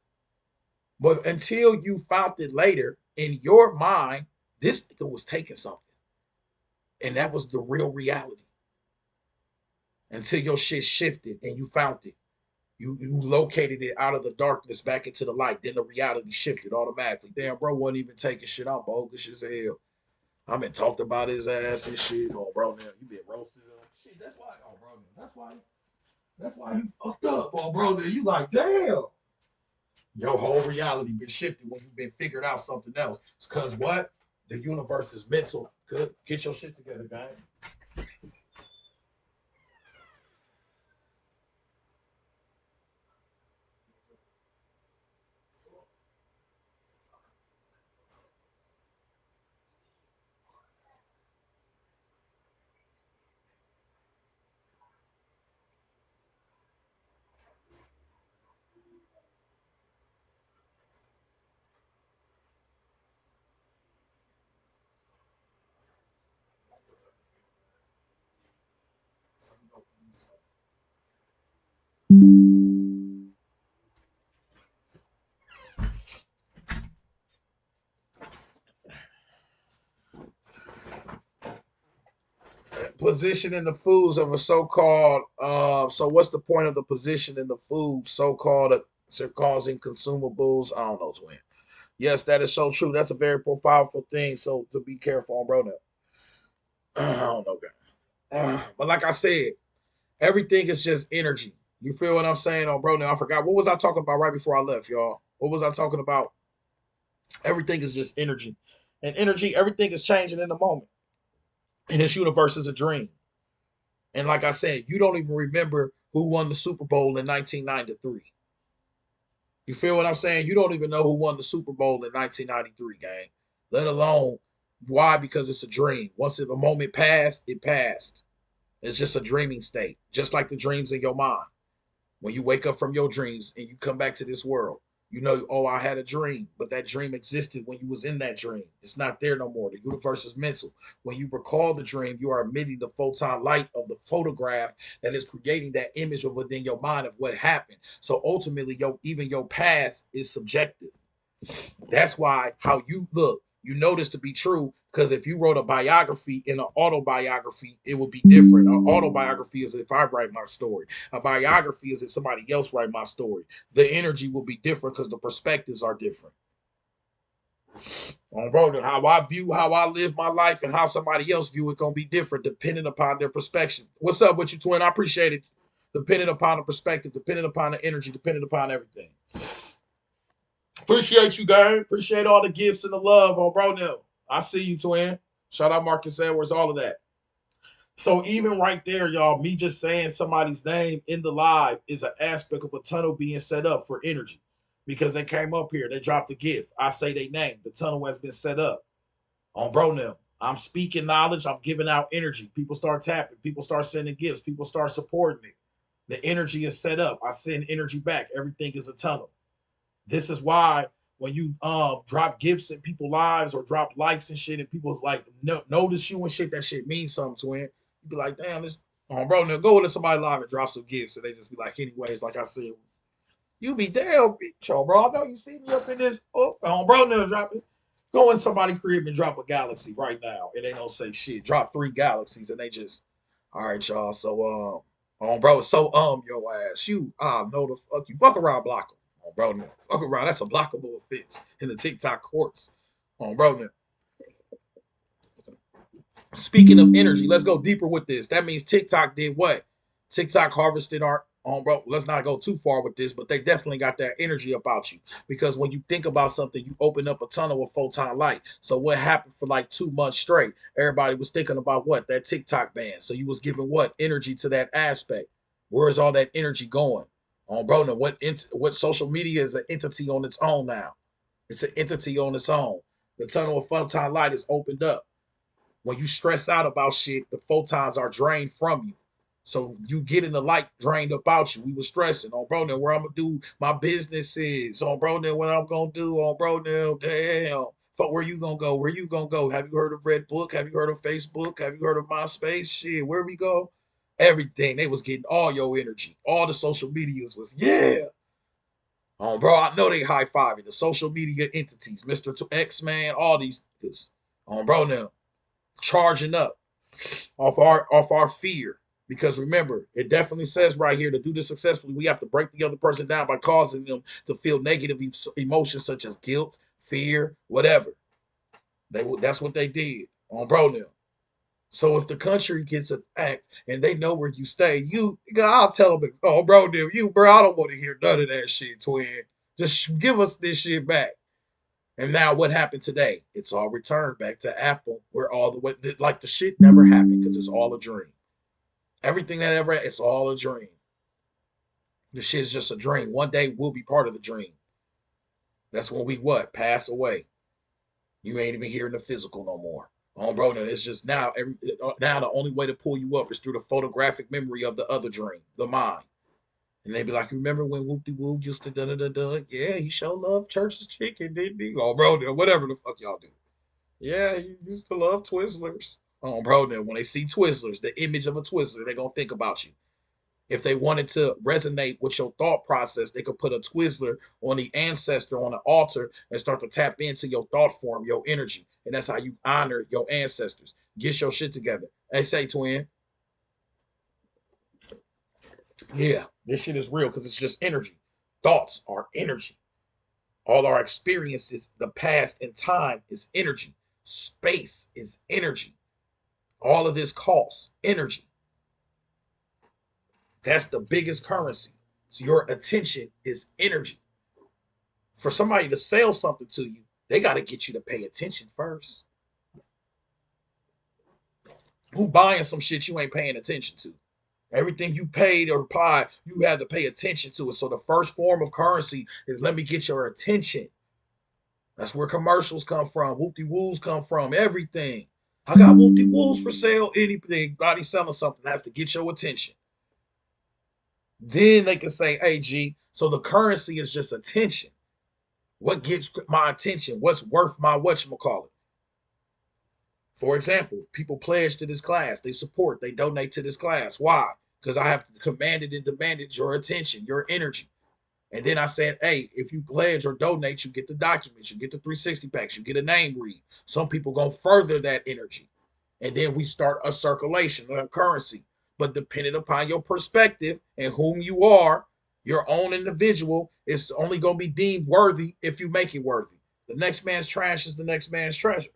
But until you found it later, in your mind, this nigga was taking something. And that was the real reality. Until your shit shifted and you found it. You located it out of the darkness back into the light. Then the reality shifted automatically. Damn, bro wasn't even taking shit. I'm bogus as hell. I been talked about his ass and shit. Oh, bro, now you been roasted up. Shit, that's why. Oh, bro, that's why you fucked up. Oh, bro, now you like, damn. Your whole reality been shifted when you've been figured out something else. It's because what? The universe is mental. Good. Get your shit together, guys. Position in the foods of a so-called so what's the point of the position in the food so-called causing consumables? I don't know, twin. Yes, that is so true. That's a very powerful thing, so to be careful on, bro. Now I don't know, guys. But like I said, everything is just energy. You feel what I'm saying on, bro? Now I forgot, what was I talking about right before I left, y'all? What was I talking about? Everything is just energy, and energy, everything is changing in the moment, and this universe is a dream. And like I said, you don't even remember who won the Super Bowl in 1993. You feel what I'm saying? You don't even know who won the Super Bowl in 1993, gang. Let alone why? Because it's a dream. Once the moment passed, it passed. It's just a dreaming state, just like the dreams in your mind. When you wake up from your dreams and you come back to this world, you know, oh, I had a dream, but that dream existed when you was in that dream. It's not there no more. The universe is mental. When you recall the dream, you are emitting the photon light of the photograph that is creating that image within your mind of what happened. So ultimately, even your past is subjective. That's why how you look, you know this to be true, because if you wrote a biography and an autobiography, it would be different. An autobiography is if I write my story. A biography is if somebody else write my story. The energy will be different because the perspectives are different. On bro, how I view, how I live my life, and how somebody else view it gonna be different depending upon their perspective. What's up with you, twin? I appreciate it. Depending upon the perspective, depending upon the energy, depending upon everything. Appreciate you, guys. Appreciate all the gifts and the love on bro now. I see you, twin. Shout out Marcus Edwards, all of that. So even right there, y'all, me just saying somebody's name in the live is an aspect of a tunnel being set up for energy. Because they came up here, they dropped a gift. I say they name. The tunnel has been set up on bro now. I'm speaking knowledge. I'm giving out energy. People start tapping. People start sending gifts. People start supporting me. The energy is set up. I send energy back. Everything is a tunnel. This is why when you drop gifts in people's lives or drop likes and shit, and people like notice you and shit, that shit means something to him. You be like, damn, this bro, now go to somebody live and drop some gifts, and they just be like, anyways, like I said, you be damn, bitch, bro. I know you see me up in this. Bro, now drop it. Go in somebody's crib and drop a galaxy right now, and they don't say shit. Drop 3 galaxies, and they just, all right, y'all. So bro, so your ass, you know the fuck you fuck around, block 'em. Bro, man, fuck around. That's a blockable offense in the TikTok courts. Bro, man. Speaking of energy, let's go deeper with this. That means TikTok did what? TikTok harvested our bro. Let's not go too far with this, but they definitely got that energy about you. Because when you think about something, you open up a tunnel of photon light. So what happened for like 2 months straight? Everybody was thinking about what? That TikTok ban. So you was giving what? Energy to that aspect. Where is all that energy going? Bro, now what social media is an entity on its own now. It's an entity on its own. The tunnel of photon light is opened up. When you stress out about shit, the photons are drained from you. So you getting the light drained about you. We were stressing on bro now where I'm gonna do my business is on bro now what I'm gonna do on bro now. Damn. Fuck, where you gonna go? Where you gonna go? Have you heard of Red Book? Have you heard of Facebook? Have you heard of MySpace? Shit, where we go? Everything. They was getting all your energy. All the social medias was yeah. Bro, I know they high fiving the social media entities, Mr. X Man, all these niggas. Bro now charging up off our fear. Because remember, it definitely says right here to do this successfully, we have to break the other person down by causing them to feel negative emotions such as guilt, fear, whatever. That's what they did on bro now. So if the country gets attacked and they know where you stay, I'll tell them, oh bro, bro, I don't want to hear none of that shit, twin. Just give us this shit back. And now what happened today? It's all returned back to Apple, where all the way like the shit never happened because it's all a dream. Everything that ever, it's all a dream. The shit's just a dream. One day we'll be part of the dream. That's when we what? Pass away. You ain't even here in the physical no more. Oh, bro, no, it's just now the only way to pull you up is through the photographic memory of the other dream, the mind. And they be like, remember when Whoop De Woo used to da da da da? Yeah, he sure loved Church's chicken, didn't he? Oh, bro, whatever the fuck y'all do. Yeah, he used to love Twizzlers. Oh, bro, now when they see Twizzlers, the image of a Twizzler, they're gonna think about you. If they wanted to resonate with your thought process, they could put a Twizzler on the ancestor on the altar and start to tap into your thought form, your energy. And that's how you honor your ancestors. Get your shit together. Hey, say, twin. Yeah, this shit is real because it's just energy. Thoughts are energy. All our experiences, the past and time is energy. Space is energy. All of this costs energy. That's the biggest currency. So your attention is energy. For somebody to sell something to you, they got to get you to pay attention first. Who buying some shit you ain't paying attention to? Everything you paid or buy, you had to pay attention to it. So the first form of currency is let me get your attention. That's where commercials come from, whoop-de-woos come from, everything. I got whoop-de-woos for sale, anything. Body selling something has to get your attention. Then they can say, hey, G, so the currency is just attention. What gets my attention? What's worth my whatchamacallit? For example, people pledge to this class, they support, they donate to this class. Why? Because I have commanded and demanded your attention, your energy. And then I said, hey, if you pledge or donate, you get the documents, you get the 360 packs, you get a name read. Some people go further that energy. And then we start a circulation, a currency. But depending upon your perspective and whom you are, your own individual is only going to be deemed worthy if you make it worthy. The next man's trash is the next man's treasure.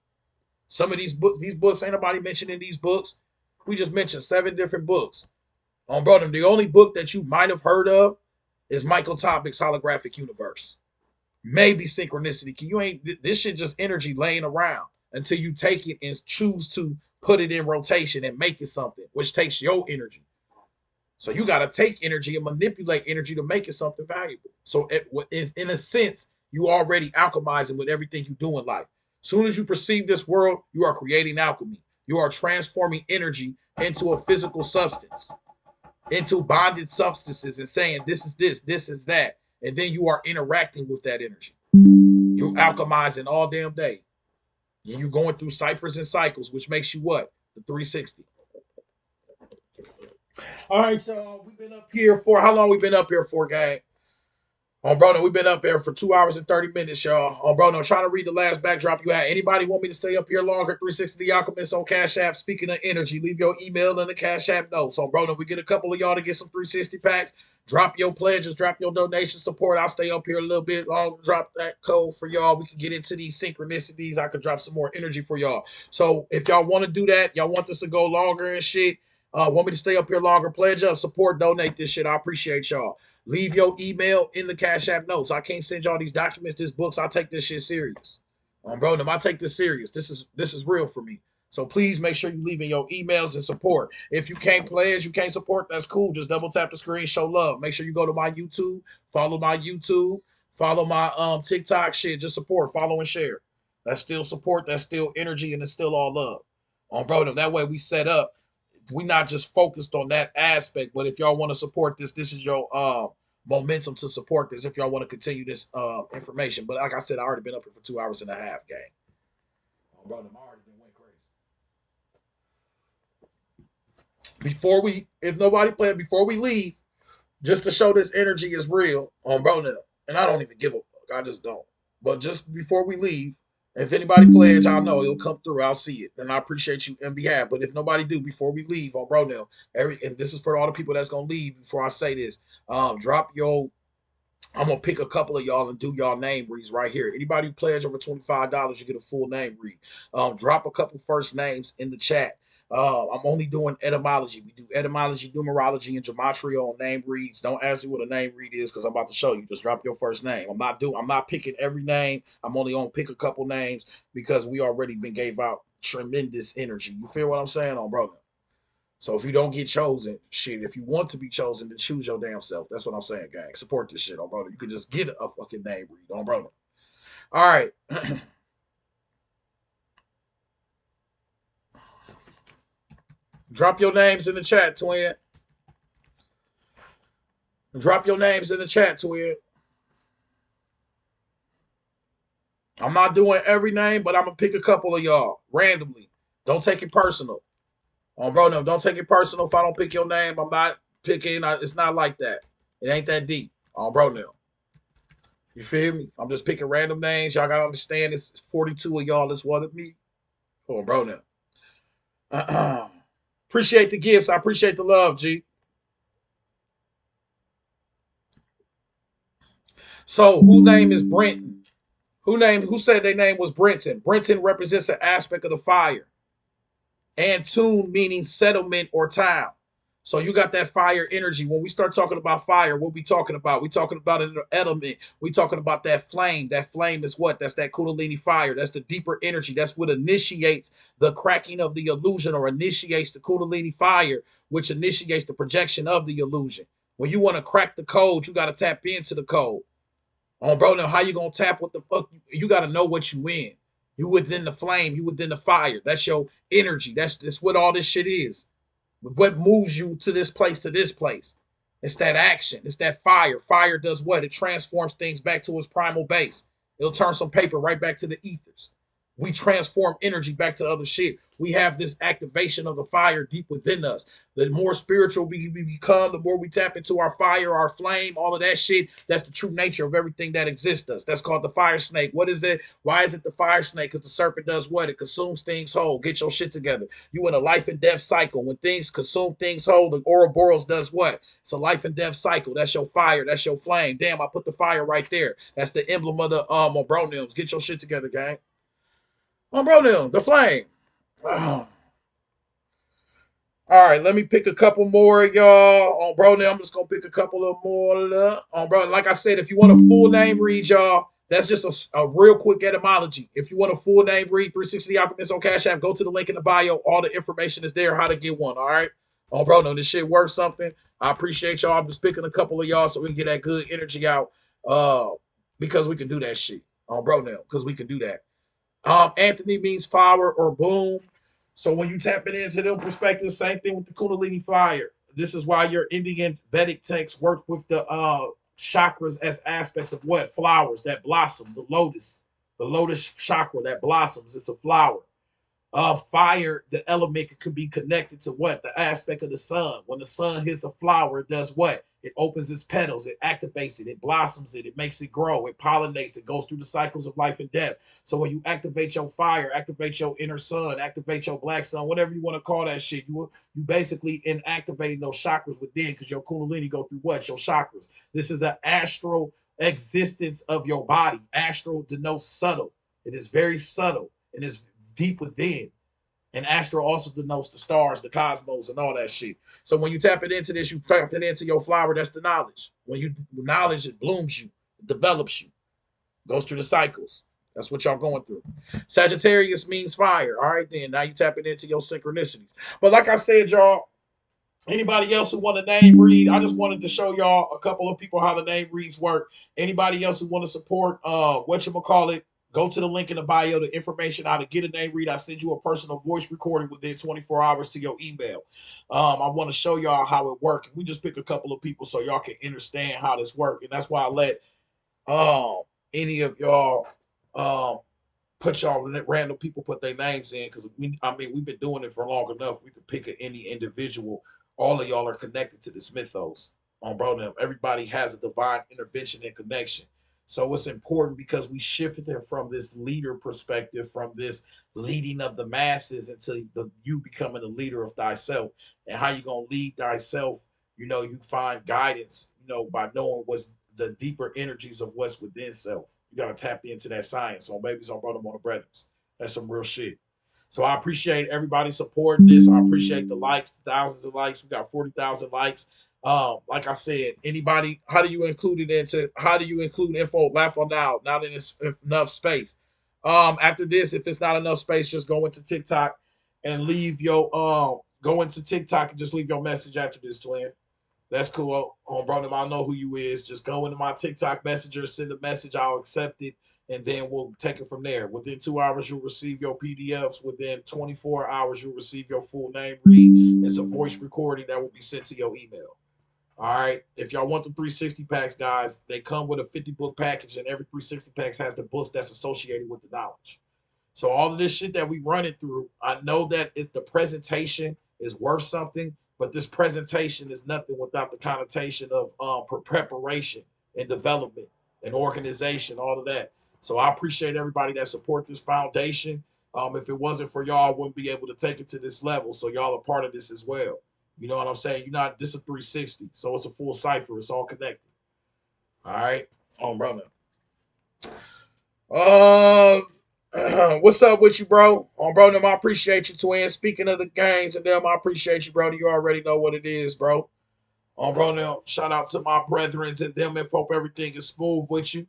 Some of these books, ain't nobody mentioning these books. We just mentioned 7 different books. Brother, the only book that you might have heard of is Michael Topic's Holographic Universe. Maybe Synchronicity. You ain't this shit just energy laying around until you take it and choose to put it in rotation and make it something, which takes your energy. So you got to take energy and manipulate energy to make it something valuable. So in a sense, you already alchemizing with everything you do in life. As soon as you perceive this world, you are creating alchemy. You are transforming energy into a physical substance, into bonded substances, and saying this is this is that. And then you are interacting with that energy. You're alchemizing all damn day. And you're going through ciphers and cycles, which makes you what? The 360. All right, y'all. We've been up here for how long? We been up here for, gang? Bro, we've been up there for 2 hours and 30 minutes, y'all. Bro, trying to read the last backdrop you had. Anybody want me to stay up here longer? 360 The Alchemist on Cash App. Speaking of energy, leave your email in the Cash App notes. Bro, we get a couple of y'all to get some 360 packs. Drop your pledges, drop your donation support. I'll stay up here a little bit longer. Drop that code for y'all. We can get into these synchronicities. I could drop some more energy for y'all. So if y'all want to do that, y'all want this to go longer and shit, want me to stay up here longer, pledge up, support, donate this shit. I appreciate y'all. Leave your email in the Cash App notes. I can't send y'all these documents, these books. I take this shit serious. Bro, I take this serious. This is real for me. So please make sure you leave in your emails and support. If you can't pledge, you can't support, that's cool. Just double tap the screen, show love. Make sure you go to my YouTube, follow my TikTok shit. Just support, follow and share. That's still support. That's still energy, and it's still all love. bro. That way we set up. We not just focused on that aspect, but if y'all want to support this, this is your momentum to support this. If y'all want to continue this information, but like I said, I already been up here for 2 hours and a half, gang. Bro, I'm already been went crazy. Before we, if nobody playing, before we leave, just to show this energy is real on bro now. And I don't even give a fuck. I just don't. But just before we leave, if anybody plays, y'all know it'll come through. I'll see it, and I appreciate you in behalf. But if nobody do, before we leave on bro now, and this is for all the people that's gonna leave. Before I say this, drop your. I'm gonna pick a couple of y'all and do y'all name reads right here. Anybody who pledge over $25, you get a full name read. Drop a couple first names in the chat. I'm only doing etymology. We do etymology, numerology, and gematria on name reads. Don't ask me what a name read is because I'm about to show you. Just drop your first name. I'm not picking every name. I'm only gonna pick a couple names because we already been gave out tremendous energy. You feel what I'm saying, on bro? So if you don't get chosen, shit, if you want to be chosen, then choose your damn self. That's what I'm saying, gang. Support this shit, on brother. You could just get a fucking name read, on brother. All right. Drop your names in the chat, twin. Drop your names in the chat, twin. I'm not doing every name, but I'm gonna pick a couple of y'all randomly. Don't take it personal. On bro, no, don't take it personal. If I don't pick your name, I'm not picking. It's not like that. It ain't that deep. On bro, no. You feel me? I'm just picking random names. Y'all gotta understand it's 42 of y'all that's wanted me. Oh, bro, now. Appreciate the gifts. I appreciate the love, G. So, who name is Brenton? Who said their name was Brenton? Brenton represents an aspect of the fire. And tune meaning settlement or town. So you got that fire energy. When we start talking about fire, what we talking about? We talking about an element. We talking about that flame. That flame is what? That's that Kundalini fire. That's the deeper energy. That's what initiates the cracking of the illusion or initiates the Kundalini fire, which initiates the projection of the illusion. When you want to crack the code, you got to tap into the code. Oh, bro, now how you gonna tap what the fuck? You got to know what you in. You within the flame. You within the fire. That's your energy. That's what all this shit is. What moves you to this place, to this place? It's that action. It's that fire. Fire does what? It transforms things back to its primal base. It'll turn some paper right back to the ethers. We transform energy back to other shit. We have this activation of the fire deep within us. The more spiritual we become, the more we tap into our fire, our flame, all of that shit. That's the true nature of everything that exists us. That's called the fire snake. What is it? Why is it the fire snake? Because the serpent does what? It consumes things whole. Get your shit together. You in a life and death cycle. When things consume things whole, the Ouroboros does what? It's a life and death cycle. That's your fire. That's your flame. Damn, I put the fire right there. That's the emblem of the Obroniums. Get your shit together, gang. Obronium, the flame. Oh. All right, let me pick a couple more, y'all. On bro, now I'm just gonna pick a couple of more. On bro, like I said, if you want a full name read, y'all, that's just a real quick etymology. If you want a full name read, 360 Alchemist on Cash App, go to the link in the bio. All the information is there, how to get one. All right. On bro, no, this shit worth something. I appreciate y'all. I'm just picking a couple of y'all so we can get that good energy out. Because we can do that shit. On bro, now, because we can do that. Anthony means flower or boom. So when you tap it into them perspectives, same thing with the Kundalini fire. This is why your Indian Vedic texts work with the chakras as aspects of what? Flowers that blossom, the lotus chakra that blossoms. It's a flower. Fire, the element could be connected to what? The aspect of the sun. When the sun hits a flower, it does what? It opens its petals, it activates it, it blossoms it, it makes it grow, it pollinates, it goes through the cycles of life and death. So when you activate your fire, activate your inner sun, activate your black sun, whatever you want to call that shit, you basically in activating those chakras within, because your Kundalini go through what? Your chakras. This is an astral existence of your body. Astral denotes subtle. It is very subtle and it's deep within. And astral also denotes the stars, the cosmos, and all that shit. So when you tap it into this, you tap it into your flower. That's the knowledge. When you knowledge, it blooms you, it develops you, goes through the cycles. That's what y'all going through. Sagittarius means fire. All right, then. Now you tap it into your synchronicities. But like I said, y'all, anybody else who want a name read, I just wanted to show y'all a couple of people how the name reads work. Anybody else who want to support what you call it, Go to the link in the bio, the information how to get a name read. I send you a personal voice recording within 24 hours to your email. I want to show y'all how it works. We just pick a couple of people so y'all can understand how this works. And that's why I let um any of y'all um put y'all random people put their names in, because we've been doing it for long enough. We could pick any individual. All of y'all are connected to this mythos. Bro, now everybody has a divine intervention and connection. So it's important because we shifted it from this leader perspective, from this leading of the masses, into you becoming a leader of thyself. And how you gonna lead thyself? You find guidance, by knowing what's the deeper energies of what's within self. You gotta tap into that science on babies, on brother, on the brothers. That's some real shit. So I appreciate everybody supporting this. I appreciate the likes, thousands of likes. We got 40,000 likes. Like I said, anybody, how do you include info? Laugh on now, not in enough space. After this, if it's not enough space, just go into TikTok and leave your go into TikTok and just leave your message after this, twin. That's cool. Bro, I know who you is. Just go into my TikTok messenger, send a message, I'll accept it, and then we'll take it from there. Within 2 hours, you'll receive your PDFs. Within 24 hours, you'll receive your full name read. It's a voice recording that will be sent to your email. All right. If y'all want the 360 packs, guys, they come with a 50 book package, and every 360 packs has the books that's associated with the knowledge. So all of this shit that we run it through, I know that it's the presentation is worth something, but this presentation is nothing without the connotation of preparation and development and organization, all of that. So I appreciate everybody that support this foundation. If it wasn't for y'all, I wouldn't be able to take it to this level. So y'all are part of this as well. You know what I'm saying? You're not, this is 360, so it's a full cipher. It's all connected. All right, bro. Um, what's up with you, bro? Bro, them, I appreciate you, twin. Speaking of the games and them, I appreciate you, bro. You already know what it is, bro. Bro, now, shout out to my brethren and them, and hope everything is smooth with you.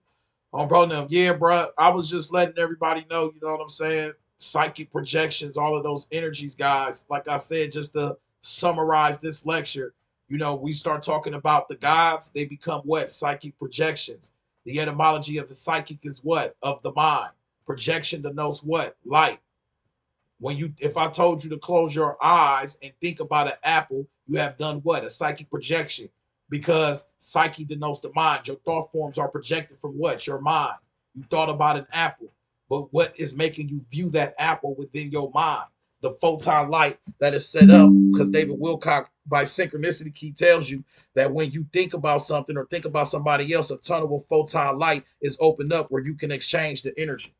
Bro, now, yeah, bro. I was just letting everybody know, you know what I'm saying? Psychic projections, all of those energies, guys. Like I said, just to summarize this lecture, we start talking about the gods, they become what? Psychic projections. The etymology of the psychic is what? Of the mind. Projection denotes what? Light. If I told you to close your eyes and think about an apple, you have done what? A psychic projection. Because psyche denotes the mind. Your thought forms are projected from what? Your mind. You thought about an apple, but what is making you view that apple within your mind? The photon light that is set up, because David Wilcock, by synchronicity key, tells you that when you think about something or think about somebody else, a tunnel of photon light is opened up where you can exchange the energy.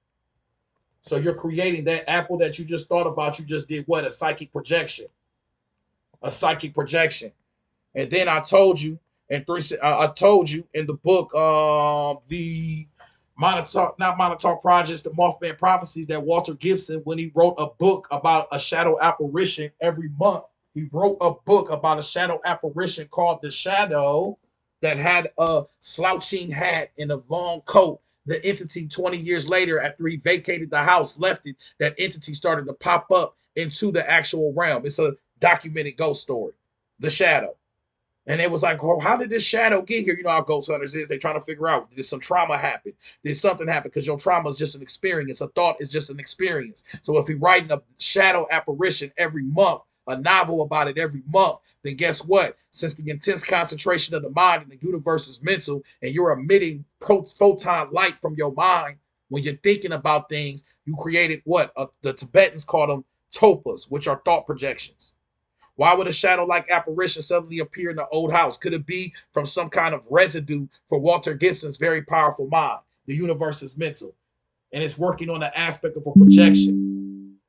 So you're creating that apple that you just thought about. You just did what? A psychic projection. A psychic projection. And then I told you I told you in the book, the not Montauk Projects, the Mothman Prophecies, that Walter Gibson, when he wrote a book about a shadow apparition every month, he wrote a book about a shadow apparition called The Shadow, that had a slouching hat and a long coat. The entity 20 years later, after he vacated the house, left it, that entity started to pop up into the actual realm. It's a documented ghost story, The Shadow. And it was like, well, how did this shadow get here? You know how ghost hunters is. They trying to figure out, did some trauma happen? Did something happen? Because your trauma is just an experience. A thought is just an experience. So if you're writing a shadow apparition every month, a novel about it every month, then guess what? Since the intense concentration of the mind and the universe is mental, and you're emitting photon light from your mind when you're thinking about things, you created what? The Tibetans call them topas, which are thought projections. Why would a shadow-like apparition suddenly appear in the old house? Could it be from some kind of residue for Walter Gibson's very powerful mind? The universe is mental, and it's working on the aspect of a projection.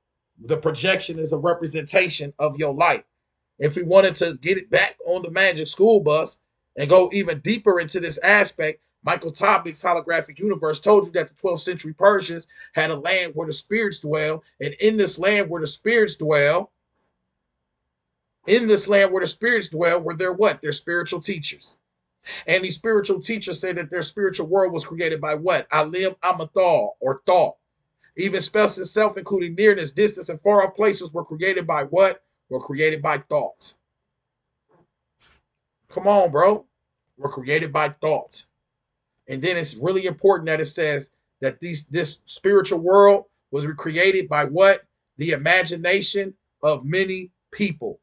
The projection is a representation of your light. If we wanted to get it back on the magic school bus and go even deeper into this aspect, Michael Topic's holographic universe told you that the 12th century Persians had a land where the spirits dwell, and in this land where the spirits dwell, were their what? Their spiritual teachers. And these spiritual teachers say that their spiritual world was created by what? Alim Amathal, or thought. Even space itself, including nearness, distance, and far off places, were created by what? Were created by thought. Come on, bro. Were created by thought. And then it's really important that it says that this spiritual world was created by what? The imagination of many people.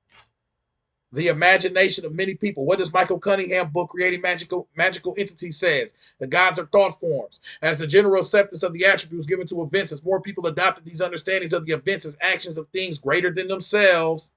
The imagination of many people. What does Michael Cunningham book Creating Magical Entities says? The gods are thought forms. As the general acceptance of the attributes given to events, as more people adopted these understandings of the events as actions of things greater than themselves,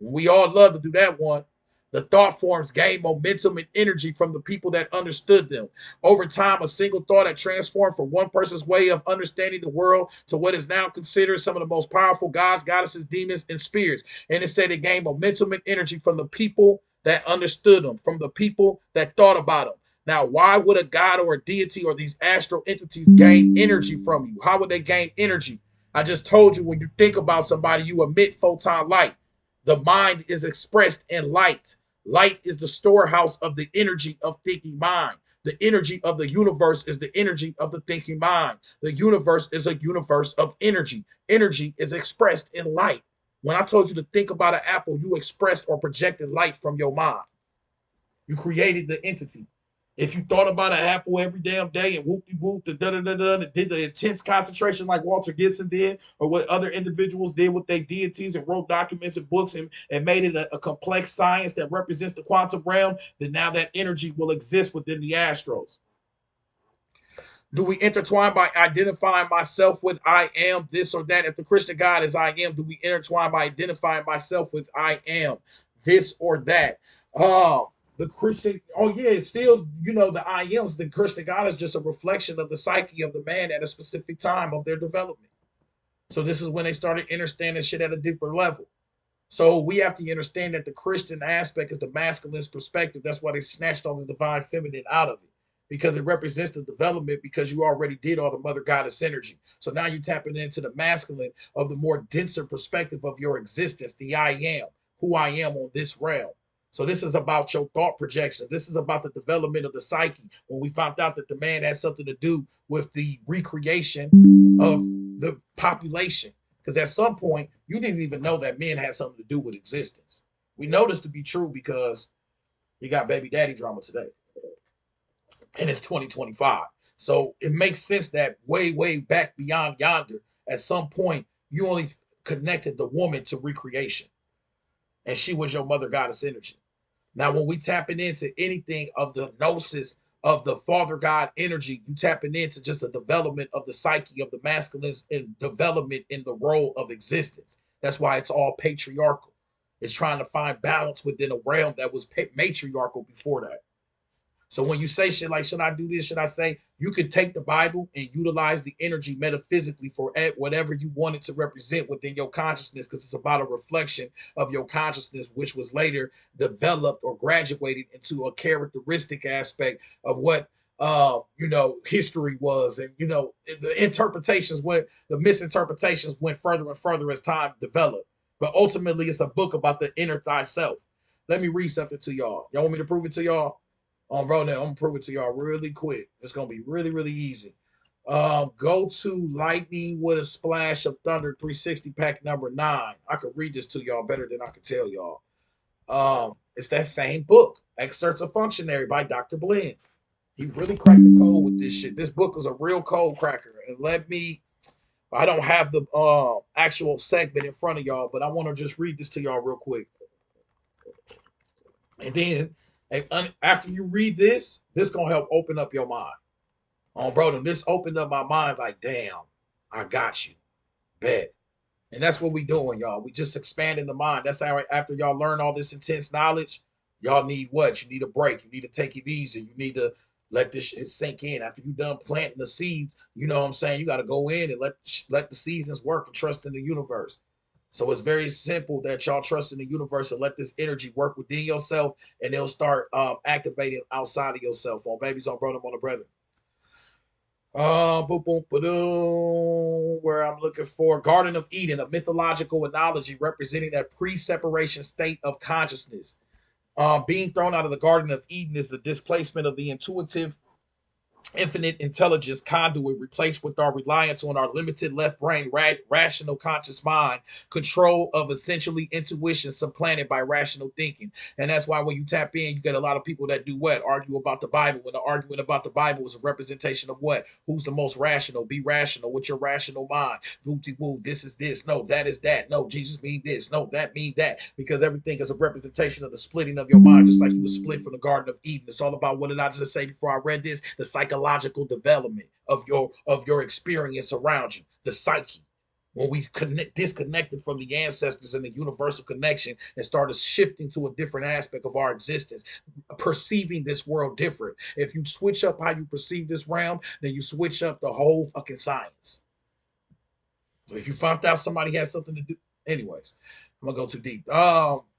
we all love to do that one. The thought forms gained momentum and energy from the people that understood them. Over time, a single thought had transformed from one person's way of understanding the world to what is now considered some of the most powerful gods, goddesses, demons, and spirits. And it said it gained momentum and energy from the people that understood them, from the people that thought about them. Now, why would a god or a deity or these astral entities gain energy from you? How would they gain energy? I just told you, when you think about somebody, you emit photon light. The mind is expressed in light. Light is the storehouse of the energy of thinking mind. The energy of the universe is the energy of the thinking mind. The universe is a universe of energy. Energy is expressed in light. When I told you to think about an apple, you expressed or projected light from your mind. You created the entity. If you thought about an apple every damn day and whoop de whoop, the da da da da, did the intense concentration like Walter Gibson did, or what other individuals did with their deities and wrote documents and books and made it a complex science that represents the quantum realm, then now that energy will exist within the astros. Do we intertwine by identifying myself with I am this or that? If the Christian God is I am, do we intertwine by identifying myself with I am this or that? The Christian, oh yeah, it's still, the I ams. The Christian God is just a reflection of the psyche of the man at a specific time of their development. So this is when they started understanding shit at a deeper level. So we have to understand that the Christian aspect is the masculine perspective. That's why they snatched all the divine feminine out of it, because it represents the development, because you already did all the mother goddess energy. So now you're tapping into the masculine of the more denser perspective of your existence, the I am, who I am on this realm. So this is about your thought projection. This is about the development of the psyche. When we found out that the man had something to do with the recreation of the population, because at some point, you didn't even know that men had something to do with existence. We know this to be true because you got baby daddy drama today. And it's 2025. So it makes sense that way, way back beyond yonder, at some point, you only connected the woman to recreation. And she was your mother goddess energy. Now, when we tapping into anything of the gnosis of the Father God energy, you tapping into just a development of the psyche of the masculine and development in the role of existence. That's why it's all patriarchal. It's trying to find balance within a realm that was matriarchal before that. So when you say shit like, should I do this? Should I say, you could take the Bible and utilize the energy metaphysically for whatever you want it to represent within your consciousness, because it's about a reflection of your consciousness, which was later developed or graduated into a characteristic aspect of what history was. And the interpretations went, the misinterpretations went further and further as time developed. But ultimately, it's a book about the inner thyself. Let me read something to y'all. Y'all want me to prove it to y'all? Bro, now I'm gonna prove it to y'all really quick. It's gonna be really, really easy. Go to Lightning with a Splash of Thunder 360 pack number 9. I could read this to y'all better than I could tell y'all. It's that same book, Excerpts of Functionary by Dr. Blinn. He really cracked the code with this shit. This book is a real code cracker. And I don't have the actual segment in front of y'all, but I want to just read this to y'all real quick. And then after you read this gonna help open up your mind. Bro, this opened up my mind like, damn, I got you. Bet. And that's what we doing, y'all. We just expanding the mind. That's how after y'all learn all this intense knowledge, y'all need what? You need a break. You need to take it easy. You need to let this shit sink in. After you done planting the seeds, you know what I'm saying? You got to go in and let the seasons work and trust in the universe. So it's very simple that y'all trust in the universe and let this energy work within yourself, and it'll start activating outside of yourself. On babies, on brother, on the brother. Boom, boom, boom, where I'm looking for Garden of Eden, a mythological analogy representing a pre-separation state of consciousness. Being thrown out of the Garden of Eden is the displacement of the intuitive infinite intelligence conduit replaced with our reliance on our limited left brain, rational conscious mind, control of essentially intuition supplanted by rational thinking. And that's why when you tap in, you get a lot of people that do what? Argue about the Bible. When the argument about the Bible is a representation of what? Who's the most rational? Be rational with your rational mind. Woo, this is this. No, that is that. No, Jesus mean this. No, that mean that. Because everything is a representation of the splitting of your mind, just like you were split from the Garden of Eden. It's all about, what did I just say before I read this? The psychological development of your experience around you, the psyche. When we disconnected from the ancestors and the universal connection and started shifting to a different aspect of our existence, perceiving this world different. If you switch up how you perceive this realm, then you switch up the whole fucking science. So if you found out somebody has something to do, anyways, I'm gonna go too deep.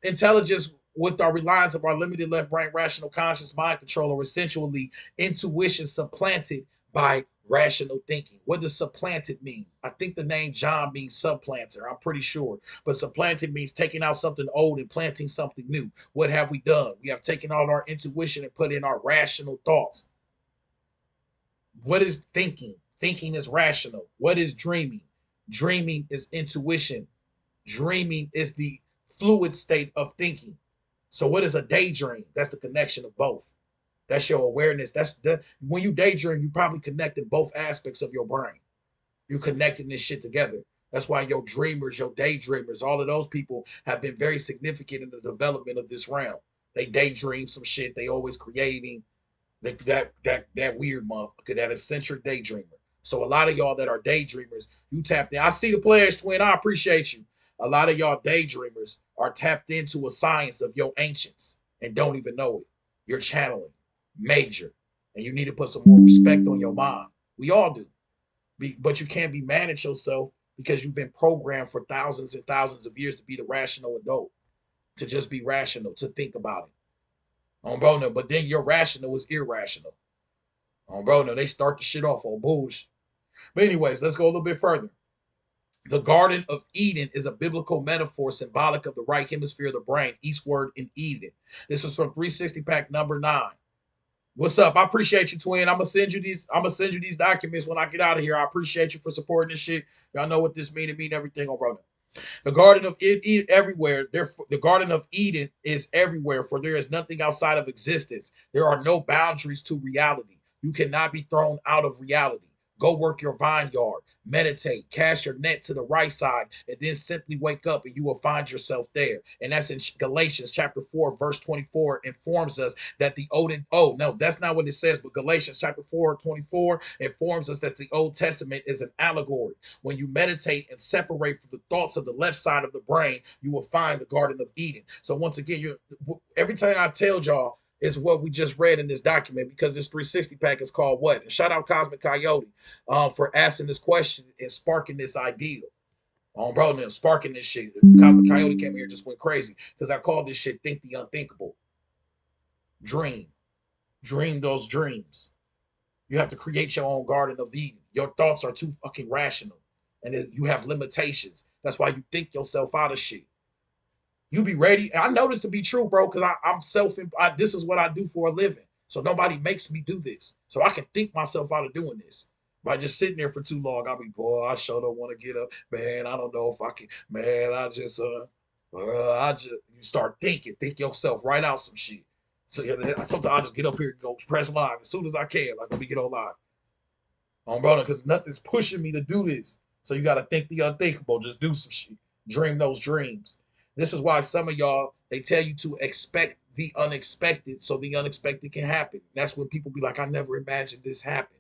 Intelligence with our reliance of our limited left brain, rational conscious mind control, or essentially intuition supplanted by rational thinking. What does supplanted mean? I think the name John means supplanter. I'm pretty sure. But supplanted means taking out something old and planting something new. What have we done? We have taken out our intuition and put in our rational thoughts. What is thinking? Thinking is rational. What is dreaming? Dreaming is intuition. Dreaming is the fluid state of thinking. So what is a daydream? That's the connection of both. That's your awareness. When you daydream, you probably connecting both aspects of your brain. You connecting this shit together. That's why your dreamers, your daydreamers, all of those people have been very significant in the development of this realm. They daydream some shit. They always creating that weird motherfucker, that eccentric daydreamer. So a lot of y'all that are daydreamers, you tapped in. I see the pledge, twin. I appreciate you. A lot of y'all daydreamers are tapped into a science of your ancients and don't even know it. You're channeling major, and you need to put some more respect on your mind. We all do, but you can't be mad at yourself because you've been programmed for thousands and thousands of years to be the rational adult, to just be rational, to think about it. Bro, no, but then your rational is irrational. Bro, no, they start the shit off on bullshit. But anyways, let's go a little bit further. The Garden of Eden is a biblical metaphor symbolic of the right hemisphere of the brain, eastward in Eden. This is from 360 pack number 9. What's up? I appreciate you, twin. I'm gonna send you these documents when I get out of here. I appreciate you for supporting this shit. Y'all know what this mean to me and everything, bro. The Garden of Eden everywhere. The Garden of Eden is everywhere, for there is nothing outside of existence. There are no boundaries to reality. You cannot be thrown out of reality. Go work your vineyard, meditate, cast your net to the right side, and then simply wake up and you will find yourself there. And that's in Galatians chapter 4, verse 24, informs us that the no, that's not what it says, but Galatians chapter 4, 24 informs us that the Old Testament is an allegory. When you meditate and separate from the thoughts of the left side of the brain, you will find the Garden of Eden. So once again, every time I tell y'all, is what we just read in this document, because this 360 pack is called what? And shout out Cosmic Coyote for asking this question and sparking this ideal. Bro, now sparking this shit. Cosmic Coyote came here and just went crazy because I called this shit think the unthinkable. Dream. Dream those dreams. You have to create your own Garden of Eden. Your thoughts are too fucking rational, and you have limitations. That's why you think yourself out of shit. You be ready. I know this to be true, bro, because I'm this is what I do for a living. So nobody makes me do this. So I can think myself out of doing this. By just sitting there for too long, I'll be, boy, I sure don't want to get up. Man, I don't know if I can. Man, you start thinking, think yourself right out some shit. So yeah, sometimes I just get up here and go press live as soon as I can. Like, let me get on live. Brother, because nothing's pushing me to do this. So you got to think the unthinkable. Just do some shit. Dream those dreams. This is why some of y'all, they tell you to expect the unexpected so the unexpected can happen. That's when people be like, I never imagined this happen.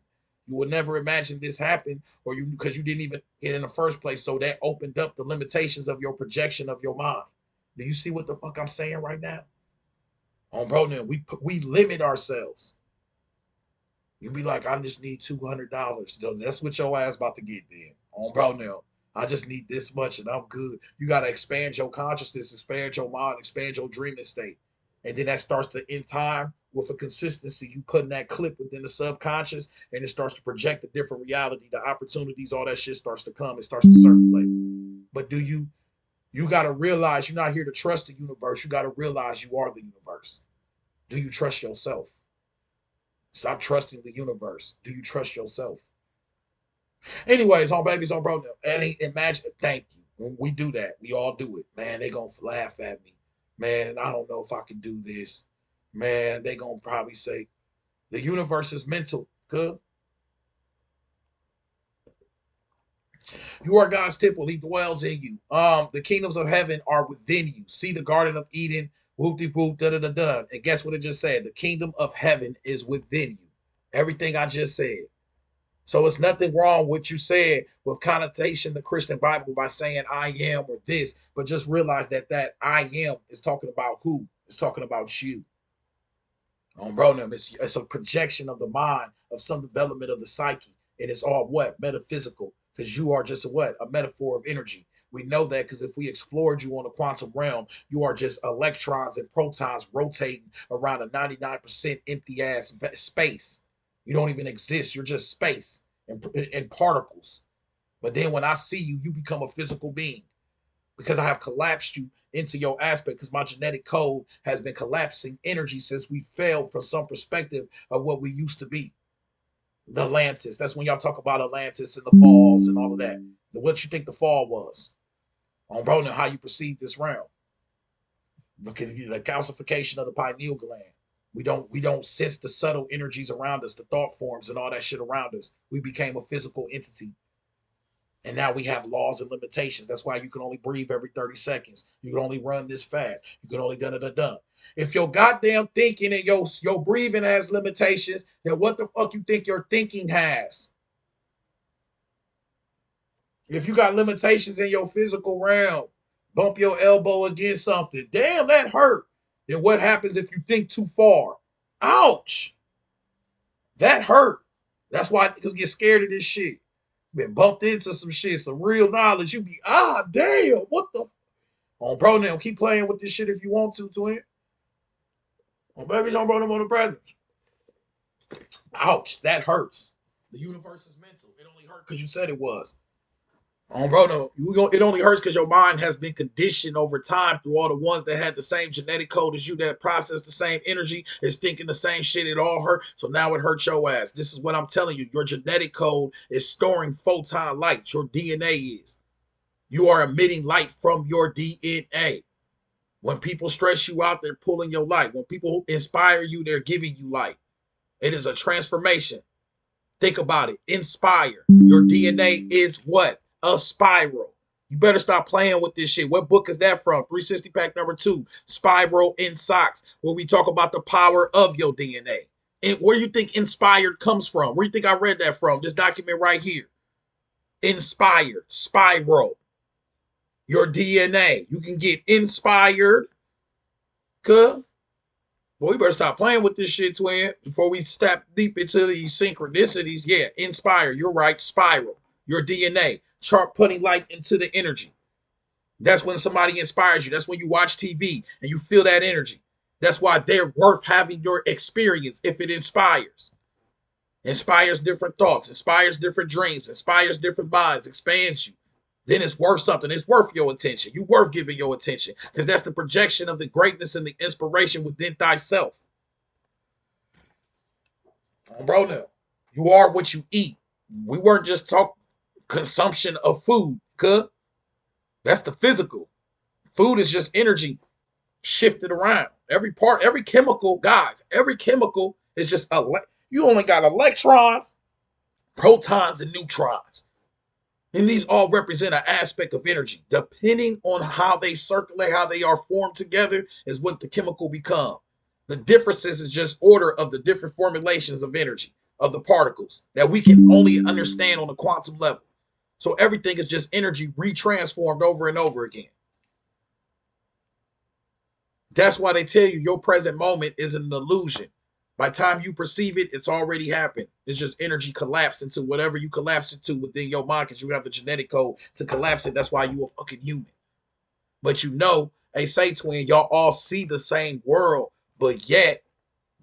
You would never imagine this happen, or because you didn't even get in the first place. So that opened up the limitations of your projection of your mind. Do you see what the fuck I'm saying right now? Bro, now we limit ourselves. You be like, I just need $200. That's what your ass about to get then. Bro, now. I just need this much and I'm good. You got to expand your consciousness, expand your mind, expand your dreaming state. And then that starts to, in time, with a consistency, you putting that clip within the subconscious and it starts to project a different reality. The opportunities, all that shit starts to come. It starts to circulate. But you got to realize you're not here to trust the universe. You got to realize you are the universe. Do you trust yourself? Stop trusting the universe. Do you trust yourself? Anyways, on babies, on bro, Eddie, imagine, thank you. When we do that, we all do it. Man, they gonna laugh at me. Man, I don't know if I can do this. Man, they gonna probably say the universe is mental. Good. You are God's temple. He dwells in you. The kingdoms of heaven are within you. See the Garden of Eden. Whoop de whoop, da da da da. And guess what it just said? The kingdom of heaven is within you. Everything I just said. So it's nothing wrong with you said with connotation the Christian Bible by saying I am or this, but just realize that that I am is talking about who? It's talking about you. Bro, it's a projection of the mind of some development of the psyche, and it's all what metaphysical, because you are just a what a metaphor of energy. We know that because if we explored you on the quantum realm, you are just electrons and protons rotating around a 99% empty ass space. You don't even exist. You're just space and particles. But then when I see you, you become a physical being because I have collapsed you into your aspect because my genetic code has been collapsing energy since we failed from some perspective of what we used to be. The Atlantis. That's when y'all talk about Atlantis and the falls and all of that. What you think the fall was? On bro, now how you perceive this realm. Because the calcification of the pineal gland. We don't sense the subtle energies around us, the thought forms and all that shit around us. We became a physical entity. And now we have laws and limitations. That's why you can only breathe every 30 seconds. You can only run this fast. You can only da-da-da-da. If your goddamn thinking and your breathing has limitations, then what the fuck you think your thinking has? If you got limitations in your physical realm, bump your elbow against something. Damn, that hurt. Then what happens if you think too far? Ouch. That hurt. That's why niggas get scared of this shit. Been bumped into some shit, some real knowledge. You be, damn, what the? On bro, now keep playing with this shit if you want to, twin. On baby, don't bro them on the presence. Ouch, that hurts. The universe is mental. It only hurt because you said it was. On bro, no, it only hurts because your mind has been conditioned over time through all the ones that had the same genetic code as you, that process the same energy, is thinking the same shit. It all hurt, so now it hurts your ass. This is what I'm telling you. Your genetic code is storing photon light. Your DNA is. You are emitting light from your DNA. When people stress you out, they're pulling your light. When people inspire you, they're giving you light. It is a transformation. Think about it. Inspire. Your DNA is what? A spiral. You better stop playing with this shit. What book is that from? 360 pack number 2. Spiral in Socks, where we talk about the power of your DNA. And where do you think inspired comes from? Where do you think I read that from? This document right here. Inspired. Spiral. Your DNA. You can get inspired. Cuz. Boy, we better stop playing with this shit, twin, before we step deep into these synchronicities. Yeah, inspire. You're right. Spiral. Your DNA. Chart putting light into the energy. That's when somebody inspires you. That's when you watch TV and you feel that energy. That's why they're worth having your experience if it inspires. Inspires different thoughts, inspires different dreams, inspires different minds, expands you. Then it's worth something. It's worth your attention. You're worth giving your attention because that's the projection of the greatness and the inspiration within thyself. Bro, now, you are what you eat. We weren't just talking consumption of food, cuz. That's the physical. Food is just energy shifted around. Every part, every chemical, guys, every chemical is just, you only got electrons, protons, and neutrons. And these all represent an aspect of energy. Depending on how they circulate, how they are formed together, is what the chemical become. The differences is just order of the different formulations of energy, of the particles, that we can only understand on a quantum level. So everything is just energy retransformed over and over again. That's why they tell you your present moment is an illusion. By the time you perceive it, it's already happened. It's just energy collapsed into whatever you collapse into within your mind because you have the genetic code to collapse it. That's why you a fucking human. But you know, hey, say twin, y'all all see the same world, but yet,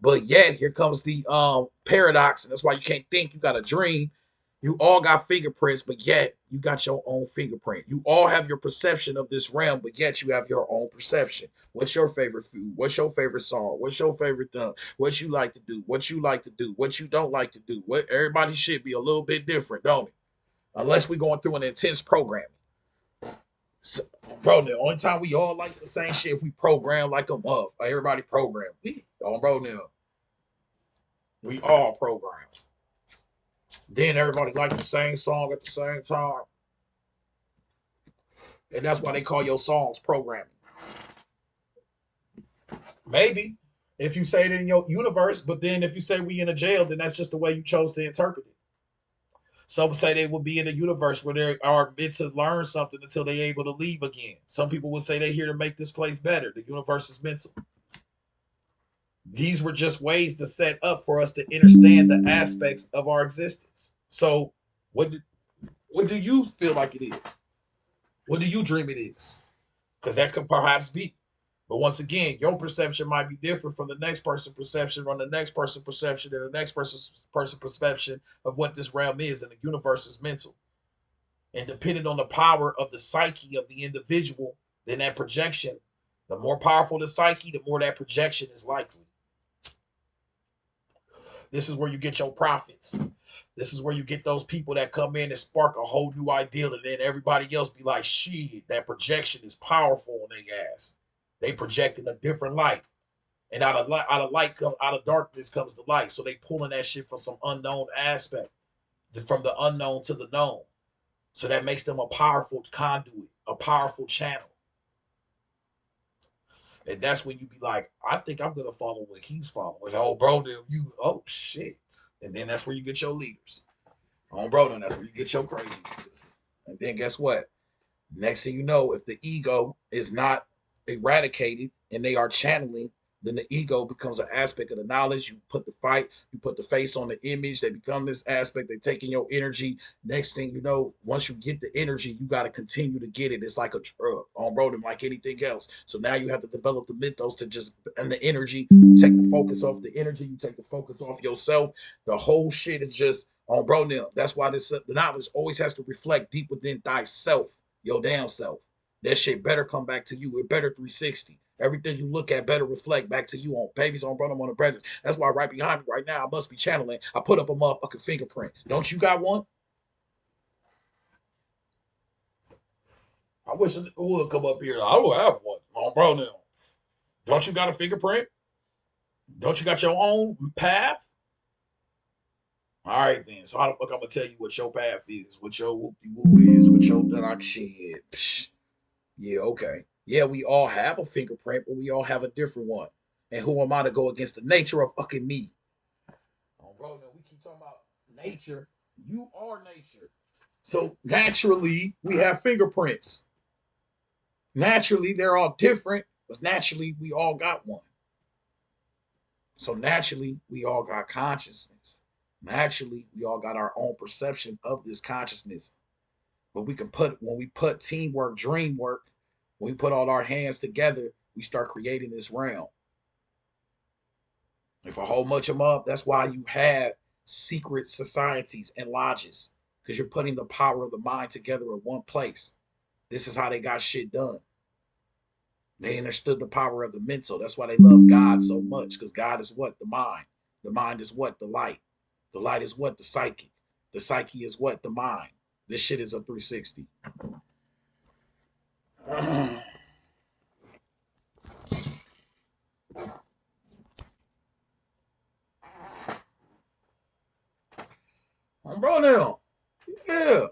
here comes the paradox, and that's why you can't think. You got a dream. You all got fingerprints, but yet you got your own fingerprint. You all have your perception of this realm, but yet you have your own perception. What's your favorite food? What's your favorite song? What's your favorite thing? What you like to do? What you like to do? What you don't like to do? What everybody should be a little bit different, don't it? Unless we're going through an intense programming. So, bro, the only time we all like the same shit if we program like a mother. Like everybody program. Bro, now we all program. Then everybody like the same song at the same time. And that's why they call your songs programming. Maybe if you say it in your universe, but then if you say we in a jail, then that's just the way you chose to interpret it. Some say they will be in a universe where they are meant to learn something until they're able to leave again. Some people would say they're here to make this place better. The universe is mental. These were just ways to set up for us to understand the aspects of our existence. So, what do you feel like it is? What do you dream it is? Because that could perhaps be. But once again, your perception might be different from the next person's perception, from the next person's perception, and the next person's perception of what this realm is, and the universe is mental. And depending on the power of the psyche of the individual, then that projection, the more powerful the psyche, the more that projection is likely. This is where you get your prophets. This is where you get those people that come in and spark a whole new ideal, and then everybody else be like, shit, that projection is powerful on their ass. They project in a different light. And out of darkness comes the light. So they pulling that shit from some unknown aspect, from the unknown to the known. So that makes them a powerful conduit, a powerful channel. And that's when you be like, I think I'm gonna follow what he's following. Oh, bro, then you, oh shit. And then that's where you get your leaders. Oh, bro, then that's where you get your crazy leaders. And then guess what? Next thing you know, if the ego is not eradicated and they are channeling, then the ego becomes an aspect of the knowledge. You put the fight, you put the face on the image, they become this aspect, they taking your energy. Next thing you know, once you get the energy, you got to continue to get it. It's like a drug on road and like anything else. So now you have to develop the mythos to just, and the energy, you take the focus off the energy, you take the focus off yourself. The whole shit is just on bro now. That's why this the knowledge always has to reflect deep within thyself, your damn self. That shit better come back to you. It better 360. Everything you look at better reflect back to you on babies, on brother, on the brothers. That's why right behind me right now, I must be channeling. I put up a motherfucking fingerprint. Don't you got one? I wish it would come up here. I don't have one. On bro now. Don't you got a fingerprint? Don't you got your own path? All right then. So how the fuck I'm gonna tell you what your path is, what your whoop whoop is, what your dark shit. Psh. Yeah, okay. Yeah, we all have a fingerprint, but we all have a different one. And who am I to go against the nature of fucking me? Oh, bro, no, we keep talking about nature. You are nature. So naturally, we have fingerprints. Naturally, they're all different, but naturally, we all got one. So naturally, we all got consciousness. Naturally, we all got our own perception of this consciousness. But we can put, when we put teamwork, dream work, when we put all our hands together, we start creating this realm. If a whole bunch of them up, that's why you have secret societies and lodges, because you're putting the power of the mind together in one place. This is how they got shit done. They understood the power of the mental. That's why they love God so much, because God is what? The mind. The mind is what? The light. The light is what? The psychic. The psyche is what? The mind. This shit is a 360. Bro, now. Yeah.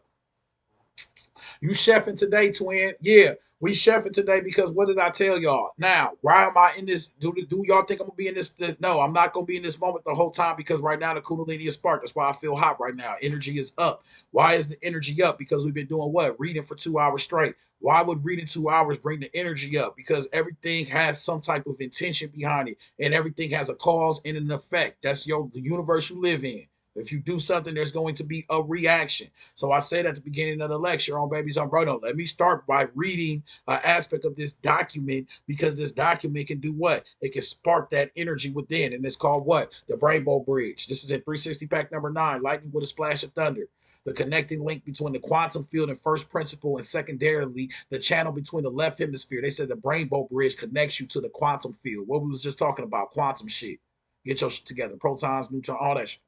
You chefing today, twin? Yeah, we chefing today because what did I tell y'all? Now, why am I in this? Do y'all think I'm gonna be in this? No, I'm not gonna be in this moment the whole time because right now the Kundalini is sparked. That's why I feel hot right now. Energy is up. Why is the energy up? Because we've been doing what? Reading for 2 hours straight. Why would reading 2 hours bring the energy up? Because everything has some type of intention behind it, and everything has a cause and an effect. That's the universe you live in. If you do something, there's going to be a reaction. So I said at the beginning of the lecture on Babies on Bruno, let me start by reading an aspect of this document, because this document can do what? It can spark that energy within, and it's called what? The Rainbow Bridge. This is in 360 pack number 9, Lightning with a Splash of Thunder. The connecting link between the quantum field and first principle, and secondarily, the channel between the left hemisphere. They said the Rainbow Bridge connects you to the quantum field. What we was just talking about, quantum shit. Get your shit together. Protons, neutrons, all that shit.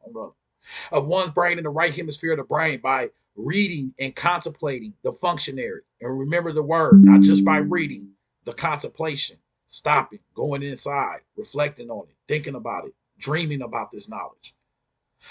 Of one's brain in the right hemisphere of the brain by reading and contemplating the functionary. And remember the word, not just by reading, the contemplation, stopping, going inside, reflecting on it, thinking about it, dreaming about this knowledge.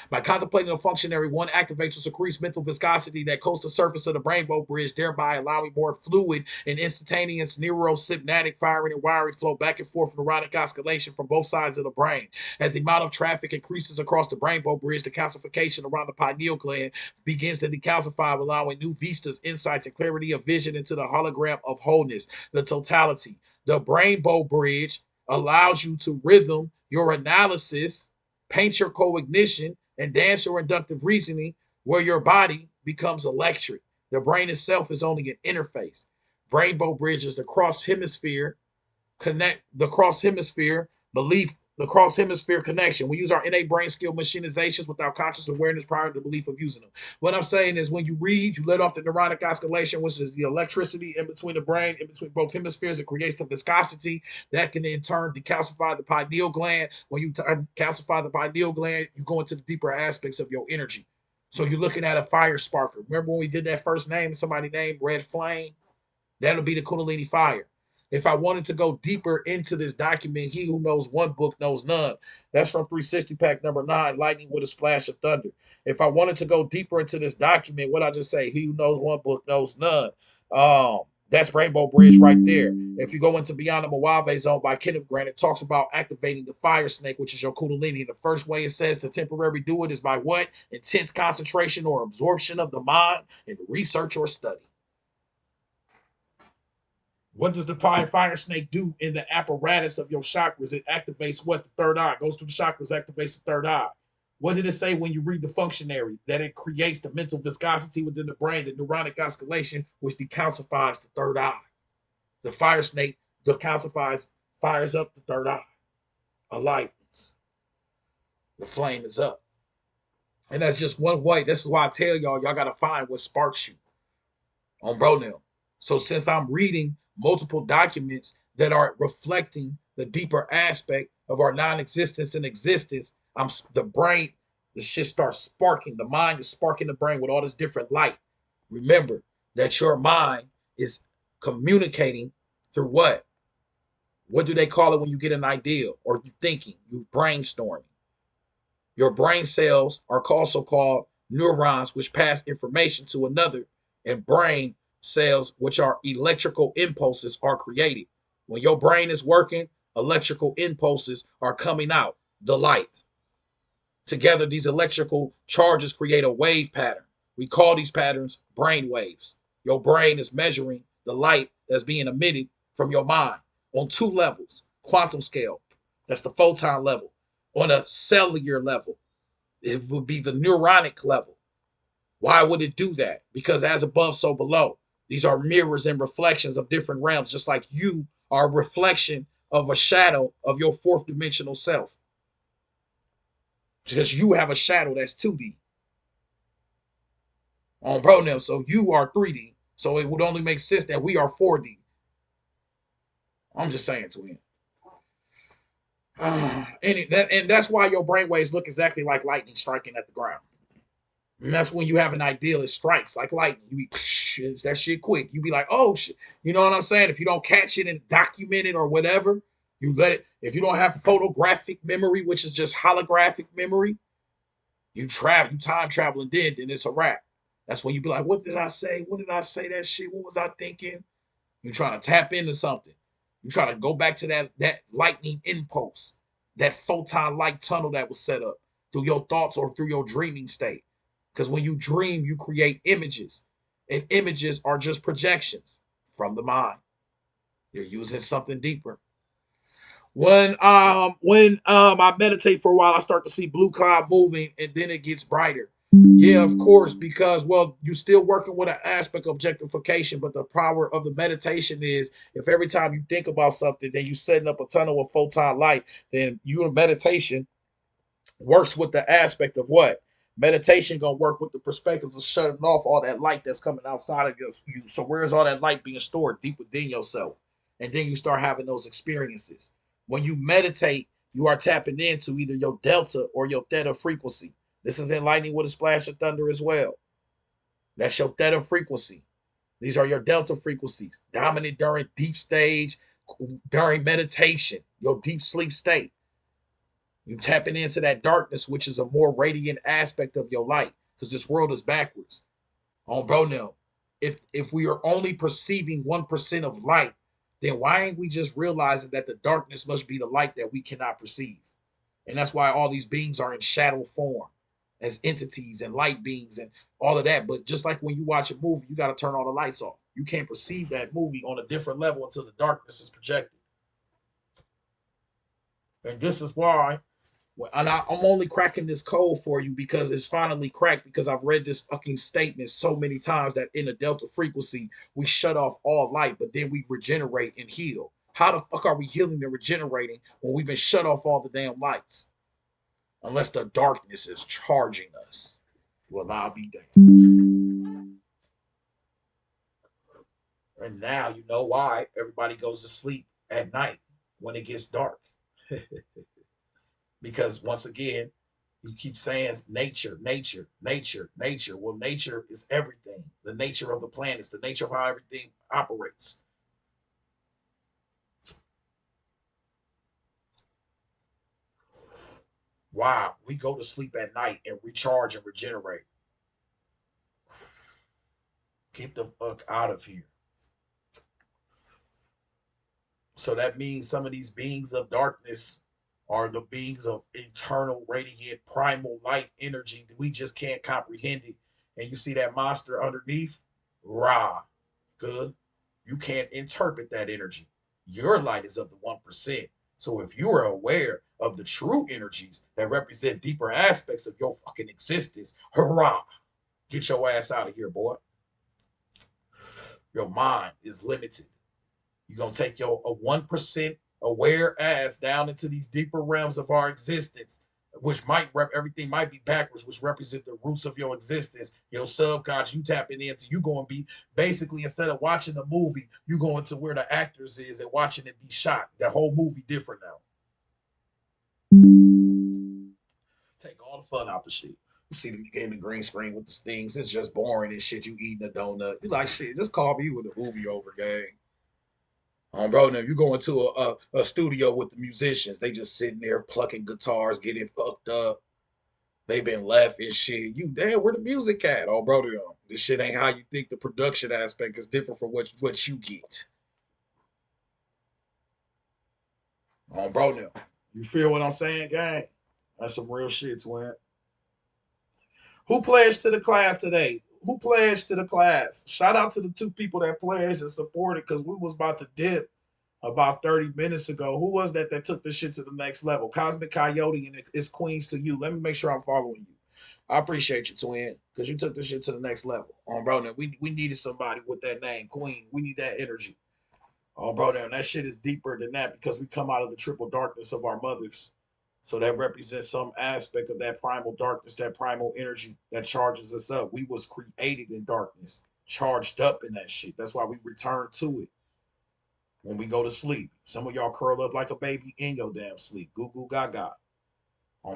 By contemplating a functionary, one activates or secretes mental viscosity that coats the surface of the rainbow bridge, thereby allowing more fluid and instantaneous neurosynaptic firing and wiring flow back and forth neuronic oscillation from both sides of the brain. As the amount of traffic increases across the rainbow bridge, the calcification around the pineal gland begins to decalcify, allowing new vistas, insights, and clarity of vision into the hologram of wholeness, the totality. The rainbow bridge allows you to rhythm your analysis, paint your cognition, and dance your inductive reasoning, where your body becomes electric. The brain itself is only an interface. Rainbow bridge is the cross hemisphere belief, the cross hemisphere connection. We use our innate brain skill machinizations without conscious awareness prior to the belief of using them. What I'm saying is, when you read, you let off the neuronic oscillation, which is the electricity in between the brain, in between both hemispheres. It creates the viscosity that can in turn decalcify the pineal gland. When you calcify the pineal gland, you go into the deeper aspects of your energy. So you're looking at a fire sparker. Remember when we did that first name, somebody named Red Flame? That'll be the Kundalini fire. If I wanted to go deeper into this document, he who knows one book knows none. That's from 360 pack number 9, Lightning with a Splash of Thunder. If I wanted to go deeper into this document, what I just say, he who knows one book knows none. That's Rainbow Bridge right there. If you go into Beyond the Mojave Zone by Kenneth Grant, it talks about activating the fire snake, which is your Kundalini. The first way it says to temporarily do it is by what? Intense concentration or absorption of the mind in research or study. What does the fire snake do in the apparatus of your chakras? It activates what? The third eye. It goes through the chakras, activates the third eye. What did it say when you read the functionary? That it creates the mental viscosity within the brain, the neuronic oscillation, which decalcifies the third eye. The fire snake decalcifies, fires up the third eye. Enlightens. The flame is up. And that's just one way. This is why I tell y'all got to find what sparks you on Bro now. So since I'm reading multiple documents that are reflecting the deeper aspect of our non-existence and existence, the brain, the shit starts sparking. The mind is sparking the brain with all this different light. Remember that your mind is communicating through what? What do they call it when you get an idea or you thinking, you brainstorming? Your brain cells are also called neurons, which pass information to another, and brain cells, which are electrical impulses, are created. When your brain is working, electrical impulses are coming out, the light. Together, these electrical charges create a wave pattern. We call these patterns brain waves. Your brain is measuring the light that's being emitted from your mind on 2 levels. Quantum scale, that's the photon level. On a cellular level, it would be the neuronic level. Why would it do that? Because as above, so below. These are mirrors and reflections of different realms, just like you are a reflection of a shadow of your 4th dimensional self. Because you have a shadow that's 2D on Bro, so you are 3D. So it would only make sense that we are 4D. I'm just saying, twin. And that's why your brainwaves look exactly like lightning striking at the ground. And that's when you have an ideal, it strikes like lightning. You be it's that shit quick. You be like, oh shit. You know what I'm saying? If you don't catch it and document it or whatever, you let it. If you don't have photographic memory, which is just holographic memory, you time travel, and then it's a wrap. That's when you be like, what did I say? When did I say that shit? What was I thinking? You're trying to tap into something. You're trying to go back to that lightning impulse, that photon light tunnel that was set up through your thoughts or through your dreaming state. Because when you dream, you create images. And images are just projections from the mind. You're using something deeper. When I meditate for a while, I start to see blue cloud moving, and then it gets brighter. Yeah, of course, because well, you're still working with an aspect of objectification, but the power of the meditation is if every time you think about something, then you setting up a tunnel of photon light, then you in meditation works with the aspect of what? Meditation gonna work with the perspective of shutting off all that light that's coming outside of you. So where's all that light being stored? Deep within yourself. And then you start having those experiences. When you meditate, you are tapping into either your delta or your theta frequency. This is enlightening with a splash of thunder as well. That's your theta frequency. These are your delta frequencies, dominant during deep stage, during meditation, your deep sleep state. You tapping into that darkness, which is a more radiant aspect of your light, because this world is backwards. On bro now, if we are only perceiving 1% of light, then why ain't we just realizing that the darkness must be the light that we cannot perceive? And that's why all these beings are in shadow form as entities and light beings and all of that. But just like when you watch a movie, you got to turn all the lights off. You can't perceive that movie on a different level until the darkness is projected. And this is why and I'm only cracking this code for you because it's finally cracked because I've read this fucking statement so many times that in the delta frequency, we shut off all light, but then we regenerate and heal. How the fuck are we healing and regenerating when we've been shut off all the damn lights? Unless the darkness is charging us. Well, I'll be damned. And now you know why everybody goes to sleep at night when it gets dark. Because once again, you keep saying nature, nature, nature, nature. Well, nature is everything. The nature of the planets, the nature of how everything operates. Wow, we go to sleep at night and recharge and regenerate. Get the fuck out of here. So that means some of these beings of darkness are the beings of eternal, radiant, primal light energy. We just can't comprehend it. And you see that monster underneath? Ra. Good. You can't interpret that energy. Your light is of the 1%. So if you are aware of the true energies that represent deeper aspects of your fucking existence, hurrah, get your ass out of here, boy. Your mind is limited. You're going to take your a 1% aware ass down into these deeper realms of our existence, which everything might be backwards, which represent the roots of your existence, your subconscious. You tapping into, you going to be basically, instead of watching the movie, you going to where the actors is and watching it be shot. That whole movie different now. Take all the fun out the shit. You see them in the green screen with the stings. It's just boring and shit. You eating a donut. You like shit. Just call me with the movie over, gang. Bro, now you go into a studio with the musicians. They just sitting there plucking guitars, getting fucked up. They been laughing shit. You damn, where the music at? Oh, bro, this shit ain't how you think. The production aspect is different from what you get. Bro, now you feel what I'm saying, gang? That's some real shit, twin. Who pledged to the class today? Who pledged to the class? Shout out to the two people that pledged and supported because we was about to dip about 30 minutes ago. Who was that took this shit to the next level? Cosmic Coyote and it's Queens to you. Let me make sure I'm following you. I appreciate you, twin, because you took this shit to the next level. Bro, now we needed somebody with that name, Queen. We need that energy. Bro, now that shit is deeper than that because we come out of the triple darkness of our mothers. So that represents some aspect of that primal darkness, that primal energy that charges us up. We was created in darkness, charged up in that shit. That's why we return to it when we go to sleep. Some of y'all curl up like a baby in your damn sleep. Goo goo gaga.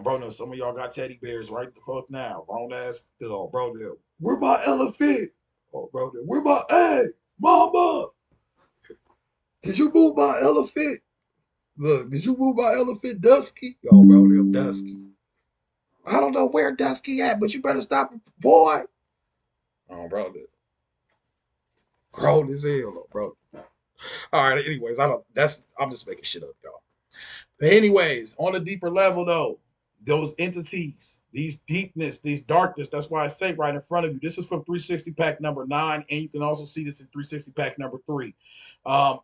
Bro, no, some of y'all got teddy bears right the fuck now. Grown ass, bro, no. Where my elephant? Bro, no. Where my, hey, mama, did you move my elephant? Look, did you move my elephant, Dusky? Bro, them Dusky. I don't know where Dusky at, but you better stop it, boy. Bro, grown as hell, bro. All right, anyways, I'm just making shit up, y'all. But anyways, on a deeper level though, those entities, these deepness, these darkness. That's why I say right in front of you. This is from 360 pack number 9, and you can also see this in 360 pack number 3.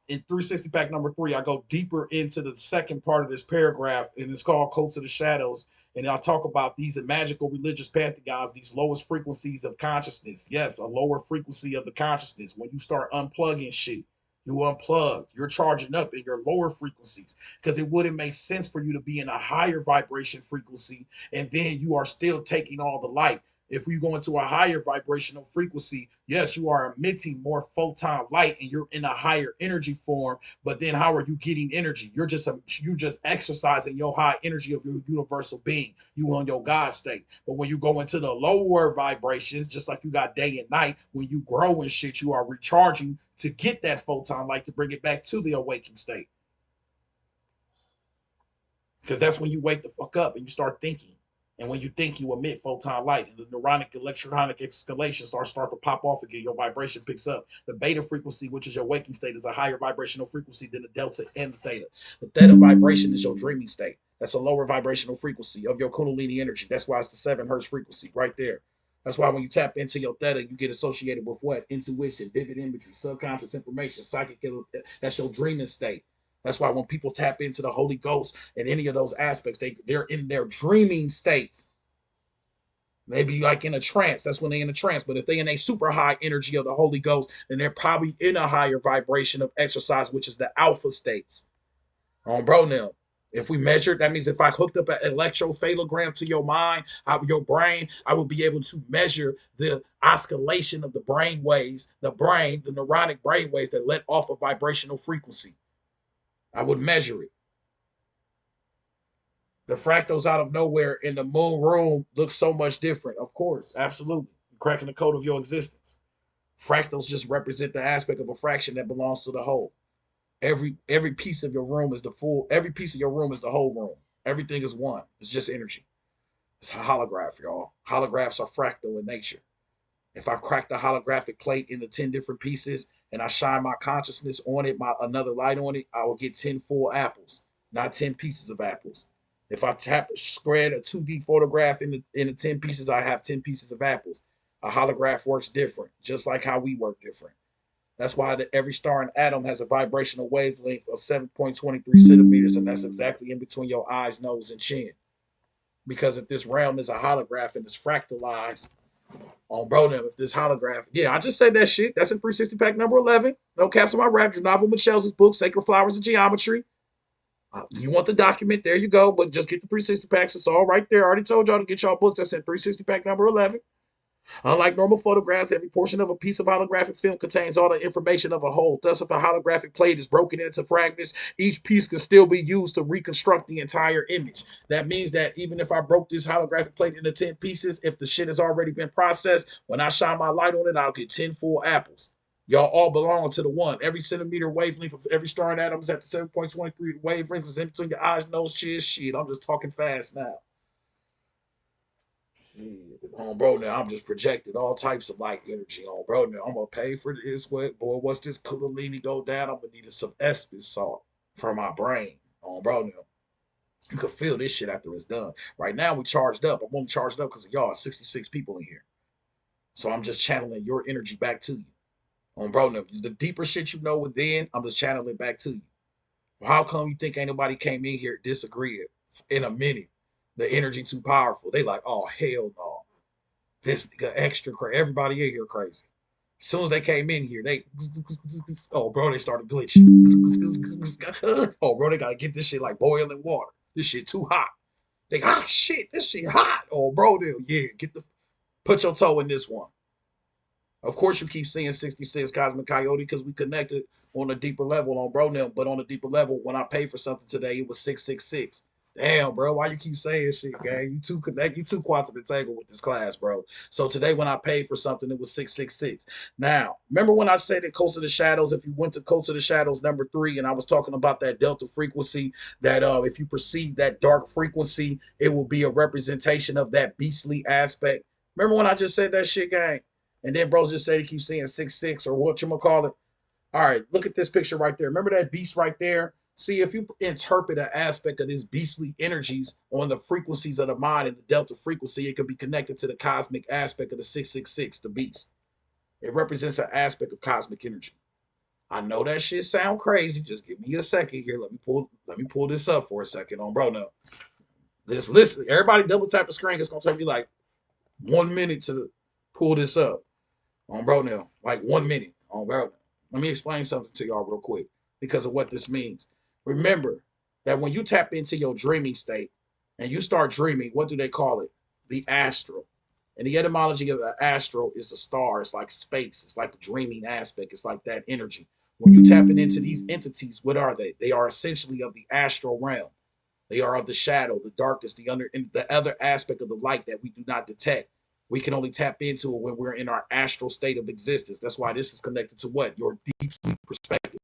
In 360 pack number 3, I go deeper into the second part of this paragraph, and it's called Coats of the Shadows. And I'll talk about these magical religious pantheons, these lowest frequencies of consciousness. Yes, a lower frequency of the consciousness. When you start unplugging shit, you unplug, you're charging up in your lower frequencies, because it wouldn't make sense for you to be in a higher vibration frequency and then you are still taking all the light. If you go into a higher vibrational frequency, yes, you are emitting more photon light and you're in a higher energy form. But then, how are you getting energy? You're just exercising your high energy of your universal being. You on your God state. But when you go into the lower vibrations, just like you got day and night, when you grow and shit, you are recharging to get that photon light to bring it back to the awakened state. Because that's when you wake the fuck up and you start thinking. And when you think, you emit photon light, and the neuronic electronic escalation start to pop off again. Your vibration picks up. The beta frequency, which is your waking state, is a higher vibrational frequency than the delta and the theta. The theta vibration is your dreaming state. That's a lower vibrational frequency of your kundalini energy. That's why it's the 7 hertz frequency right there. That's why when you tap into your theta, you get associated with what? Intuition, vivid imagery, subconscious information, psychic. That's your dreaming state. That's why when people tap into the Holy Ghost and any of those aspects, they're in their dreaming states. Maybe like in a trance. That's when they're in a trance. But if they're in a super high energy of the Holy Ghost, then they're probably in a higher vibration of exercise, which is the alpha states. Bro, now, if we measured, that means if I hooked up an electropherogram to your mind, your brain, I would be able to measure the oscillation of the brain waves, the neuronic brain waves that let off a vibrational frequency. I would measure it. The fractals out of nowhere in the moon room look so much different. Of course, absolutely. Cracking the code of your existence. Fractals just represent the aspect of a fraction that belongs to the whole. Every piece of your room is the full, every piece of your room is the whole room. Everything is one. It's just energy. It's a holograph, y'all. Holographs are fractal in nature. If I crack the holographic plate into 10 different pieces and I shine my consciousness on it, another light on it, I will get 10 full apples, not 10 pieces of apples. If I spread a 2D photograph into 10 pieces, I have 10 pieces of apples. A holograph works different, just like how we work different. That's why every star and atom has a vibrational wavelength of 7.23 centimeters, and that's exactly in between your eyes, nose, and chin. Because if this realm is a holograph and it's fractalized, bro, now if this holograph, yeah, I just said that shit. That's in 360 pack number 11. No caps on my rap. Novel Michelle's book, Sacred Flowers of Geometry. You want the document? There you go. But just get the 360 packs. It's all right there. I already told y'all to get y'all books. That's in 360 pack number 11. Unlike normal photographs, every portion of a piece of holographic film contains all the information of a whole. Thus, if a holographic plate is broken into fragments, each piece can still be used to reconstruct the entire image. That means that even if I broke this holographic plate into 10 pieces, if the shit has already been processed, when I shine my light on it, I'll get 10 full apples. Y'all all belong to the one. Every centimeter wavelength of every star and atom is at the 7.23 wavelength is in between your eyes, nose, chin, shit. I'm just talking fast now. Bro, now I'm just projecting all types of light energy on, bro. Now I'm gonna pay for this. What's this kundalini go down? I'm gonna need some Espin salt for my brain. Bro, now you can feel this shit after it's done. Right now we charged up. I'm only charged up because of y'all. 66 people in here, so I'm just channeling your energy back to you. Bro, now the deeper shit you know within, I'm just channeling back to you. How come you think ain't nobody came in here disagreeing in a minute? The energy too powerful. They like, oh hell no. This extra crazy. Everybody in here crazy. As soon as they came in here, oh bro, they started glitching. Oh bro, they gotta get this shit like boiling water. This shit too hot. They shit, this shit hot. Oh bro, yeah, put your toe in this one. Of course, you keep seeing 66 Cosmic Coyote because we connected on a deeper level on bro now. But on a deeper level, when I paid for something today, it was 666. Damn, bro, why you keep saying shit, gang? You too quantum entangled with this class, bro. So today when I paid for something, it was 666. Now, remember when I said that Coats of the Shadows, if you went to Coats of the Shadows number 3, and I was talking about that delta frequency, that if you perceive that dark frequency, it will be a representation of that beastly aspect. Remember when I just said that shit, gang? And then bro just said he keeps seeing 66 or what you call it. All right, look at this picture right there. Remember that beast right there? See, if you interpret an aspect of these beastly energies on the frequencies of the mind and the delta frequency, it could be connected to the cosmic aspect of the 666, the beast. It represents an aspect of cosmic energy. I know that shit sound crazy. Just give me a second here. Let me pull this up for a second on bro. Now, just listen. Everybody double tap the screen. It's gonna take me like 1 minute to pull this up on bro now. Like 1 minute on bro. Let me explain something to y'all real quick because of what this means. Remember that when you tap into your dreaming state and you start dreaming, what do they call it? The astral. And the etymology of the astral is a star. It's like space. It's like the dreaming aspect. It's like that energy. When you tapping into these entities, what are they? They are essentially of the astral realm. They are of the shadow, the darkness, the other aspect of the light that we do not detect. We can only tap into it when we're in our astral state of existence. That's why this is connected to what? Your deep sleep perspective.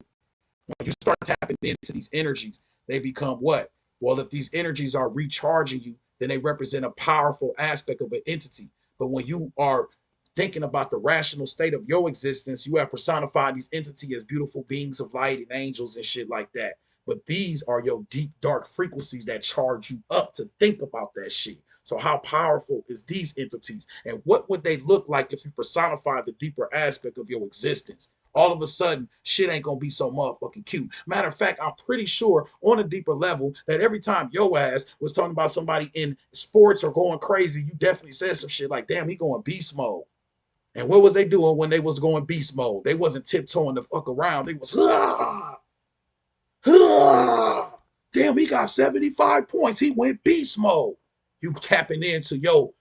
When you start tapping into these energies, they become what? Well, if these energies are recharging you, then they represent a powerful aspect of an entity. But when you are thinking about the rational state of your existence, you have personified these entities as beautiful beings of light and angels and shit like that. But these are your deep, dark frequencies that charge you up to think about that shit. So how powerful is these entities? And what would they look like if you personify the deeper aspect of your existence? All of a sudden, shit ain't gonna be so motherfucking cute. Matter of fact, I'm pretty sure on a deeper level that every time your ass was talking about somebody in sports or going crazy, you definitely said some shit like, damn, he going beast mode. And what was they doing when they was going beast mode? They wasn't tiptoeing the fuck around. They was, damn, he got 75 points. He went beast mode. You tapping into your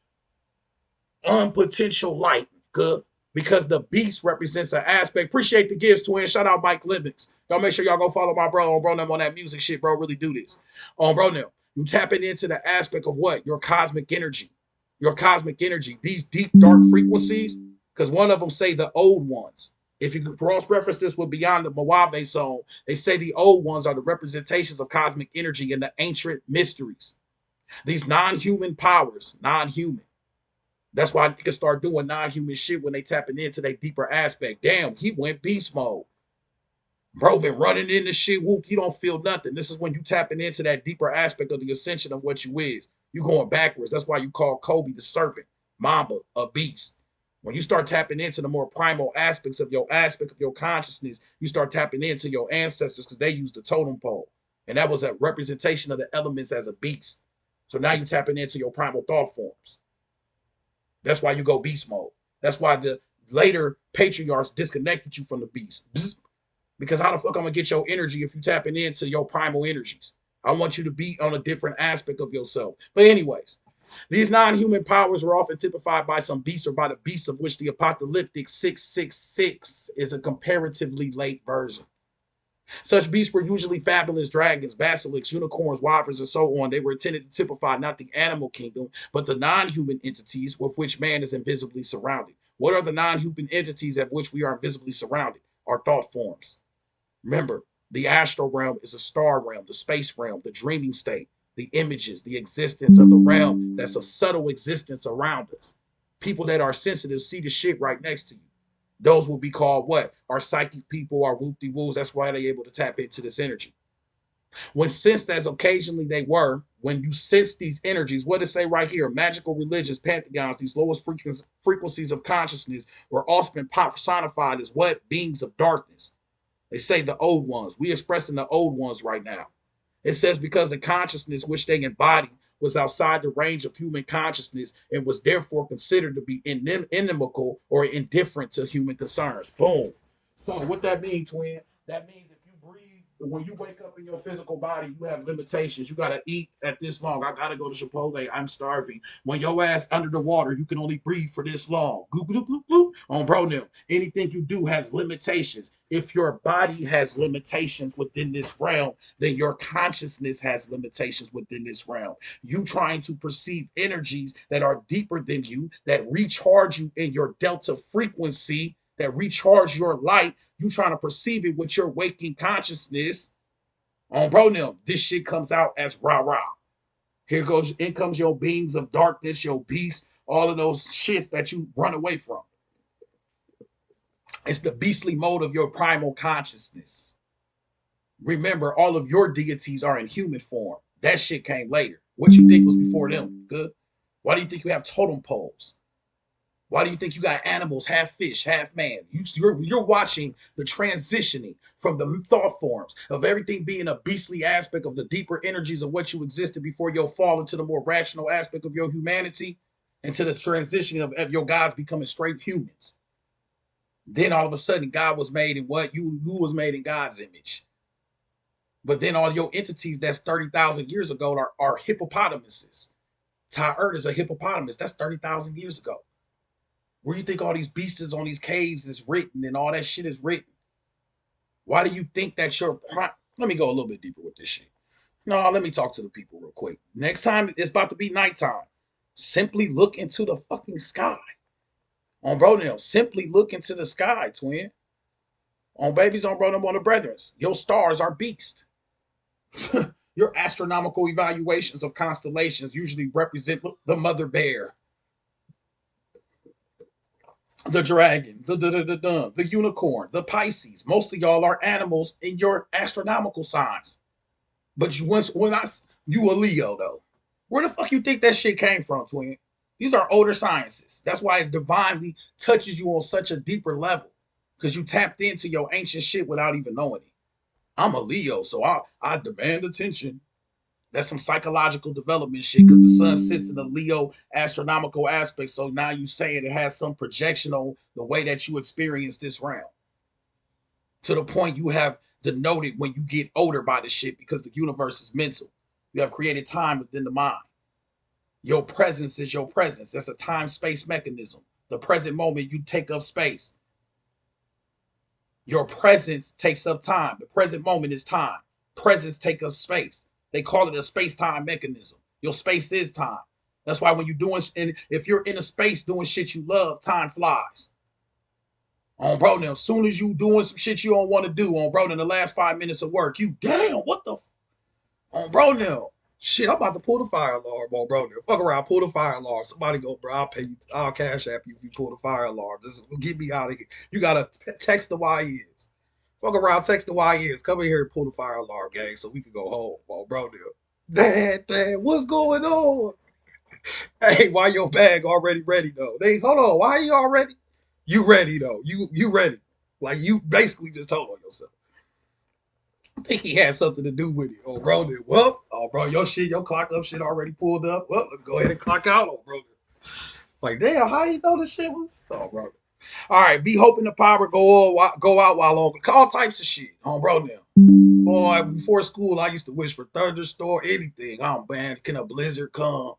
unpotential light, good. Because the beast represents an aspect. Appreciate the gifts, twin. Shout out Mike Limits. Y'all make sure y'all go follow my bro on bro them on that music shit, bro. Really do this. On bro them. You tapping into the aspect of what? Your cosmic energy. Your cosmic energy. These deep, dark frequencies. Because one of them say the old ones. If you could cross-reference this with Beyond the Mojave song, they say the old ones are the representations of cosmic energy and the ancient mysteries. These non-human powers, non-human. That's why niggas start doing non-human shit when they tapping into their deeper aspect. Damn, he went beast mode. Bro, been running in the shit, whoop, you don't feel nothing. This is when you tapping into that deeper aspect of the ascension of what you is. You going backwards. That's why you call Kobe the serpent, Mamba, a beast. When you start tapping into the more primal aspect of your consciousness, you start tapping into your ancestors because they used the totem pole. And that was a representation of the elements as a beast. So now you tapping into your primal thought forms. That's why you go beast mode. That's why the later patriarchs disconnected you from the beast. Bzz. Because how the fuck I'm gonna get your energy if you tapping into your primal energies? I want you to be on a different aspect of yourself. But anyways, these non-human powers were often typified by some beasts or by the beasts of which the apocalyptic 666 is a comparatively late version. Such beasts were usually fabulous dragons, basilisks, unicorns, wyverns, and so on. They were intended to typify not the animal kingdom, but the non-human entities with which man is invisibly surrounded. What are the non-human entities of which we are invisibly surrounded? Our thought forms. Remember, the astral realm is a star realm, the space realm, the dreaming state, the images, the existence of the realm that's a subtle existence around us. People that are sensitive see the shit right next to you. Those will be called what? Our psychic people, our whoop-de-woos. That's why they're able to tap into this energy. When sensed as occasionally they were, when you sense these energies, what does it say right here? Magical religions, pantheons, these lowest frequencies of consciousness were often personified as what? Beings of darkness. They say the old ones. We expressing the old ones right now. It says because the consciousness which they embodied was outside the range of human consciousness and was therefore considered to be inimical or indifferent to human concerns. Boom. So what that means, twin? That means if you breathe, when you wake up in your physical body, you have limitations. You gotta eat at this long. I gotta go to Chipotle. I'm starving. When your ass under the water, you can only breathe for this long. Gloop, gloop, gloop, gloop. On bro now. Anything you do has limitations. If your body has limitations within this realm, then your consciousness has limitations within this realm. You trying to perceive energies that are deeper than you, that recharge you in your delta frequency, that recharge your light. You trying to perceive it with your waking consciousness. On bro now, this shit comes out as rah rah. Here goes, in comes your beings of darkness, your beasts, all of those shits that you run away from. It's the beastly mode of your primal consciousness. Remember, all of your deities are in human form. That shit came later. What you think was before them? Good. Why do you think you have totem poles? Why do you think you got animals, half fish, half man? You're watching the transitioning from the thought forms of everything being a beastly aspect of the deeper energies of what you existed before your fall into the more rational aspect of your humanity, into the transitioning of your gods becoming straight humans. Then all of a sudden, God was made in what? You was made in God's image. But then all your entities that's 30,000 years ago are hippopotamuses. Tyr is a hippopotamus. That's 30,000 years ago. Where do you think all these beasts on these caves is written and all that shit is written? Why do you think that your let me go a little bit deeper with this shit. No, let me talk to the people real quick. Next time it's about to be nighttime, simply look into the fucking sky. On bro them, simply look into the sky, twin. On babies, on bro them, on the brethrens. Your stars are beasts. Your astronomical evaluations of constellations usually represent the mother bear, the dragon, the unicorn, the Pisces. Most of y'all are animals in your astronomical signs. But you a Leo though. Where the fuck you think that shit came from, twin? These are older sciences. That's why it divinely touches you on such a deeper level. Because you tapped into your ancient shit without even knowing it. I'm a Leo, so I demand attention. That's some psychological development shit because the sun sits in the Leo astronomical aspect. So now you saying it has some projection on the way that you experience this realm. To the point you have denoted when you get older by the shit because the universe is mental. You have created time within the mind. Your presence is your presence. That's a time-space mechanism. The present moment you take up space. Your presence takes up time. The present moment is time. Presence takes up space. They call it a space-time mechanism. Your space is time. That's why when you're doing, if you're in a space doing shit you love, time flies. On bro, now, as soon as you doing some shit you don't want to do, on bro, in the last 5 minutes of work, you damn, what the, on bro, now, shit, I'm about to pull the fire alarm, on bro, now, fuck around, pull the fire alarm. Somebody go, bro, I'll pay you, I'll cash app you if you pull the fire alarm. Just get me out of here. You gotta text the YEs. Fuck around, text the YEs. Come in here and pull the fire alarm, gang, so we can go home, on bro, now. Dad, what's going on? Hey, why your bag already ready though? They hold on, why are you already? You ready though? You ready? Like you basically just told on yourself. I think he had something to do with it. Oh bro, well, oh bro, your shit, your clock up shit already pulled up. Well, let's go ahead and clock out, oh bro. Like damn, how you know this shit was? Oh bro. All right, be hoping the power go out while on all types of shit, oh bro. Now, boy, before school, I used to wish for thunderstorm, anything. Oh man, can a blizzard come?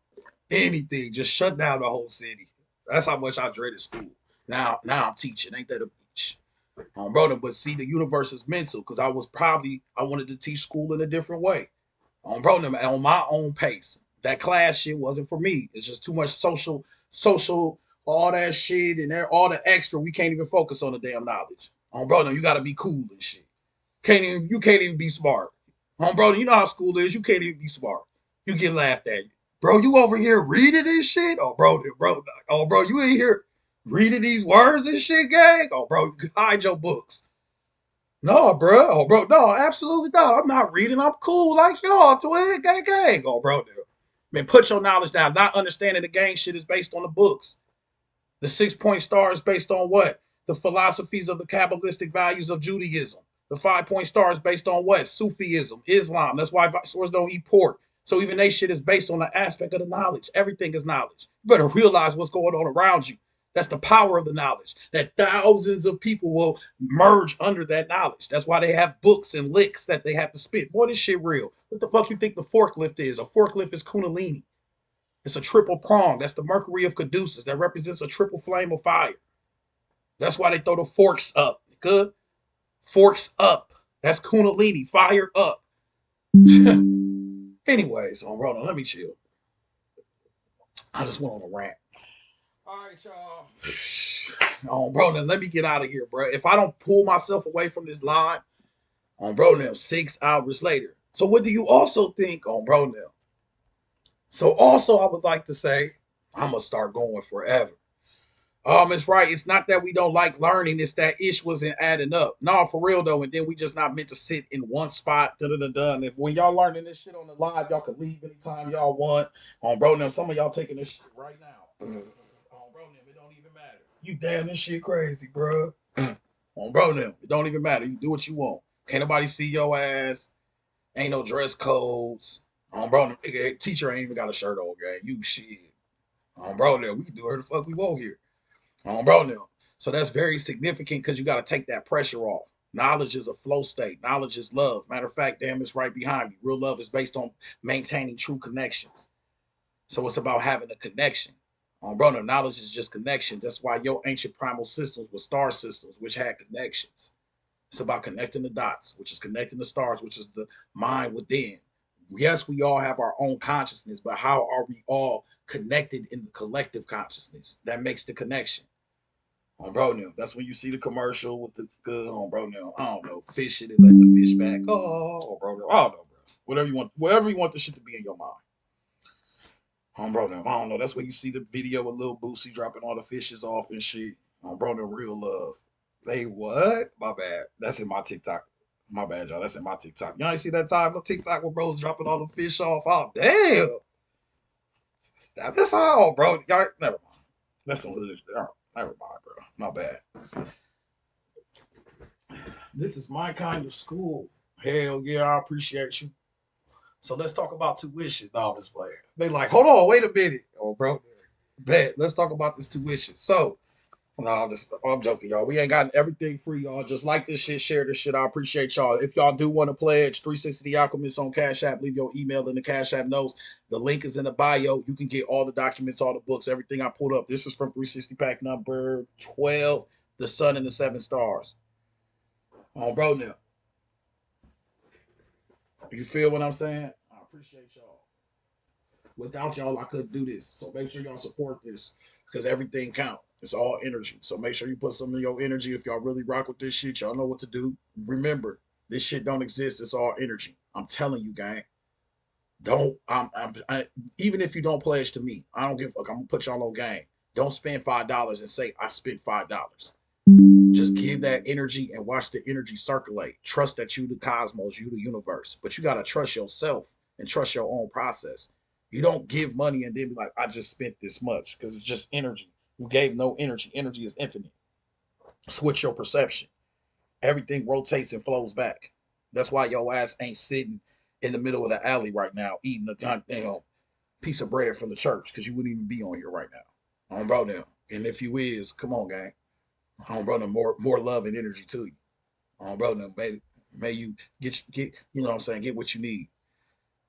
Anything, just shut down the whole city. That's how much I dreaded school. Now I'm teaching. Ain't that a bitch? Bro, but see, the universe is mental because I wanted to teach school in a different way. Bro, on my own pace. That class shit wasn't for me. It's just too much social, all that shit and all the extra. We can't even focus on the damn knowledge. Bro, you got to be cool and shit. You can't even be smart. Bro, you know how school is. You can't even be smart. You get laughed at. Bro, you over here reading this shit? Oh, bro, you in here reading these words and shit, gang? Oh, bro, hide your books. No, bro. Oh, bro, no, absolutely not. I'm not reading. I'm cool like y'all, twin, gang. Oh, bro, dude. Man, put your knowledge down. Not understanding the gang shit is based on the books. The 6 point star is based on what? The philosophies of the Kabbalistic values of Judaism. The 5 point star is based on what? Sufism, Islam. That's why swords don't eat pork. So even they shit is based on the aspect of the knowledge. Everything is knowledge. You better realize what's going on around you. That's the power of the knowledge. That thousands of people will merge under that knowledge. That's why they have books and licks that they have to spit. Boy, this shit real. What the fuck you think the forklift is? A forklift is Kundalini. It's a triple prong. That's the Mercury of Caduceus. That represents a triple flame of fire. That's why they throw the forks up. Good? Forks up. That's Kundalini. Fire up. Anyways, Ronan, let me chill. I just went on a rant. All right, y'all. Ronan, let me get out of here, bro. If I don't pull myself away from this line, Ronan, 6 hours later. So what do you also think on Ronan? So also I would like to say, I'm going to start going forever. It's right. It's not that we don't like learning. It's that ish wasn't adding up. No, for real though. And then we just not meant to sit in one spot. Da da da da. And if when y'all learning this shit on the live, y'all can leave anytime y'all want. Bro, now some of y'all taking this shit right now. Bro, now it don't even matter. You damn this shit crazy, bro. Bro, now it don't even matter. You do what you want. Can't nobody see your ass. Ain't no dress codes. Bro, teacher ain't even got a shirt on, gang. You shit. Bro, now we can do whatever the fuck we want here. Bro, now. So that's very significant because you got to take that pressure off. Knowledge is a flow state. Knowledge is love. Matter of fact, damn, it's right behind you. Real love is based on maintaining true connections. So it's about having a connection. Bro, now knowledge is just connection. That's why your ancient primal systems were star systems, which had connections. It's about connecting the dots, which is connecting the stars, which is the mind within. Yes, we all have our own consciousness, but how are we all connected in the collective consciousness? That makes the connection. Bro, now that's when you see the commercial with the good bro. Now I don't know, fish it and let the fish back. Bro, now, I don't know, bro. Whatever you want the shit to be in your mind. Bro, now I don't know. That's when you see the video with Lil Boosie dropping all the fishes off and shit. Bro, now real love. They what? My bad. That's in my TikTok. My bad, y'all. That's in my TikTok. Y'all ain't see that time on TikTok where bro's dropping all the fish off. Oh damn. That's all, bro. Y'all never mind. That's some hood. Never mind, bro. My bad. This is my kind of school. Hell yeah, I appreciate you. So let's talk about tuition. No, this player. They like, hold on, wait a minute. Bro. Bet. Let's talk about this tuition. So, no, I'm joking, y'all. We ain't got everything free, y'all. Just like this shit, share this shit. I appreciate y'all. If y'all do want to pledge 360 The Alchemist on Cash App, leave your email in the Cash App notes. The link is in the bio. You can get all the documents, all the books, everything I pulled up. This is from 360 pack number 12, The Sun and the Seven Stars. Bro, now. You feel what I'm saying? I appreciate y'all. Without y'all, I couldn't do this. So make sure y'all support this because everything counts. It's all energy. So make sure you put some of your energy. If y'all really rock with this shit, y'all know what to do. Remember, this shit don't exist. It's all energy. I'm telling you, gang. Don't even if you don't pledge to me, I don't give a fuck. I'm gonna put y'all on game. Don't spend $5 and say I spent $5. Just give that energy and watch the energy circulate. Trust that you the cosmos, you the universe. But you gotta trust yourself and trust your own process. You don't give money and then be like, I just spent this much because it's just energy. You gave no energy. Energy is infinite. Switch your perception. Everything rotates and flows back. That's why your ass ain't sitting in the middle of the alley right now eating a piece of bread from the church because you wouldn't even be on here right now. Bro, now. And if you is, come on, gang. Brother, more love and energy to you. Brother, may you get you know what I'm saying, get what you need.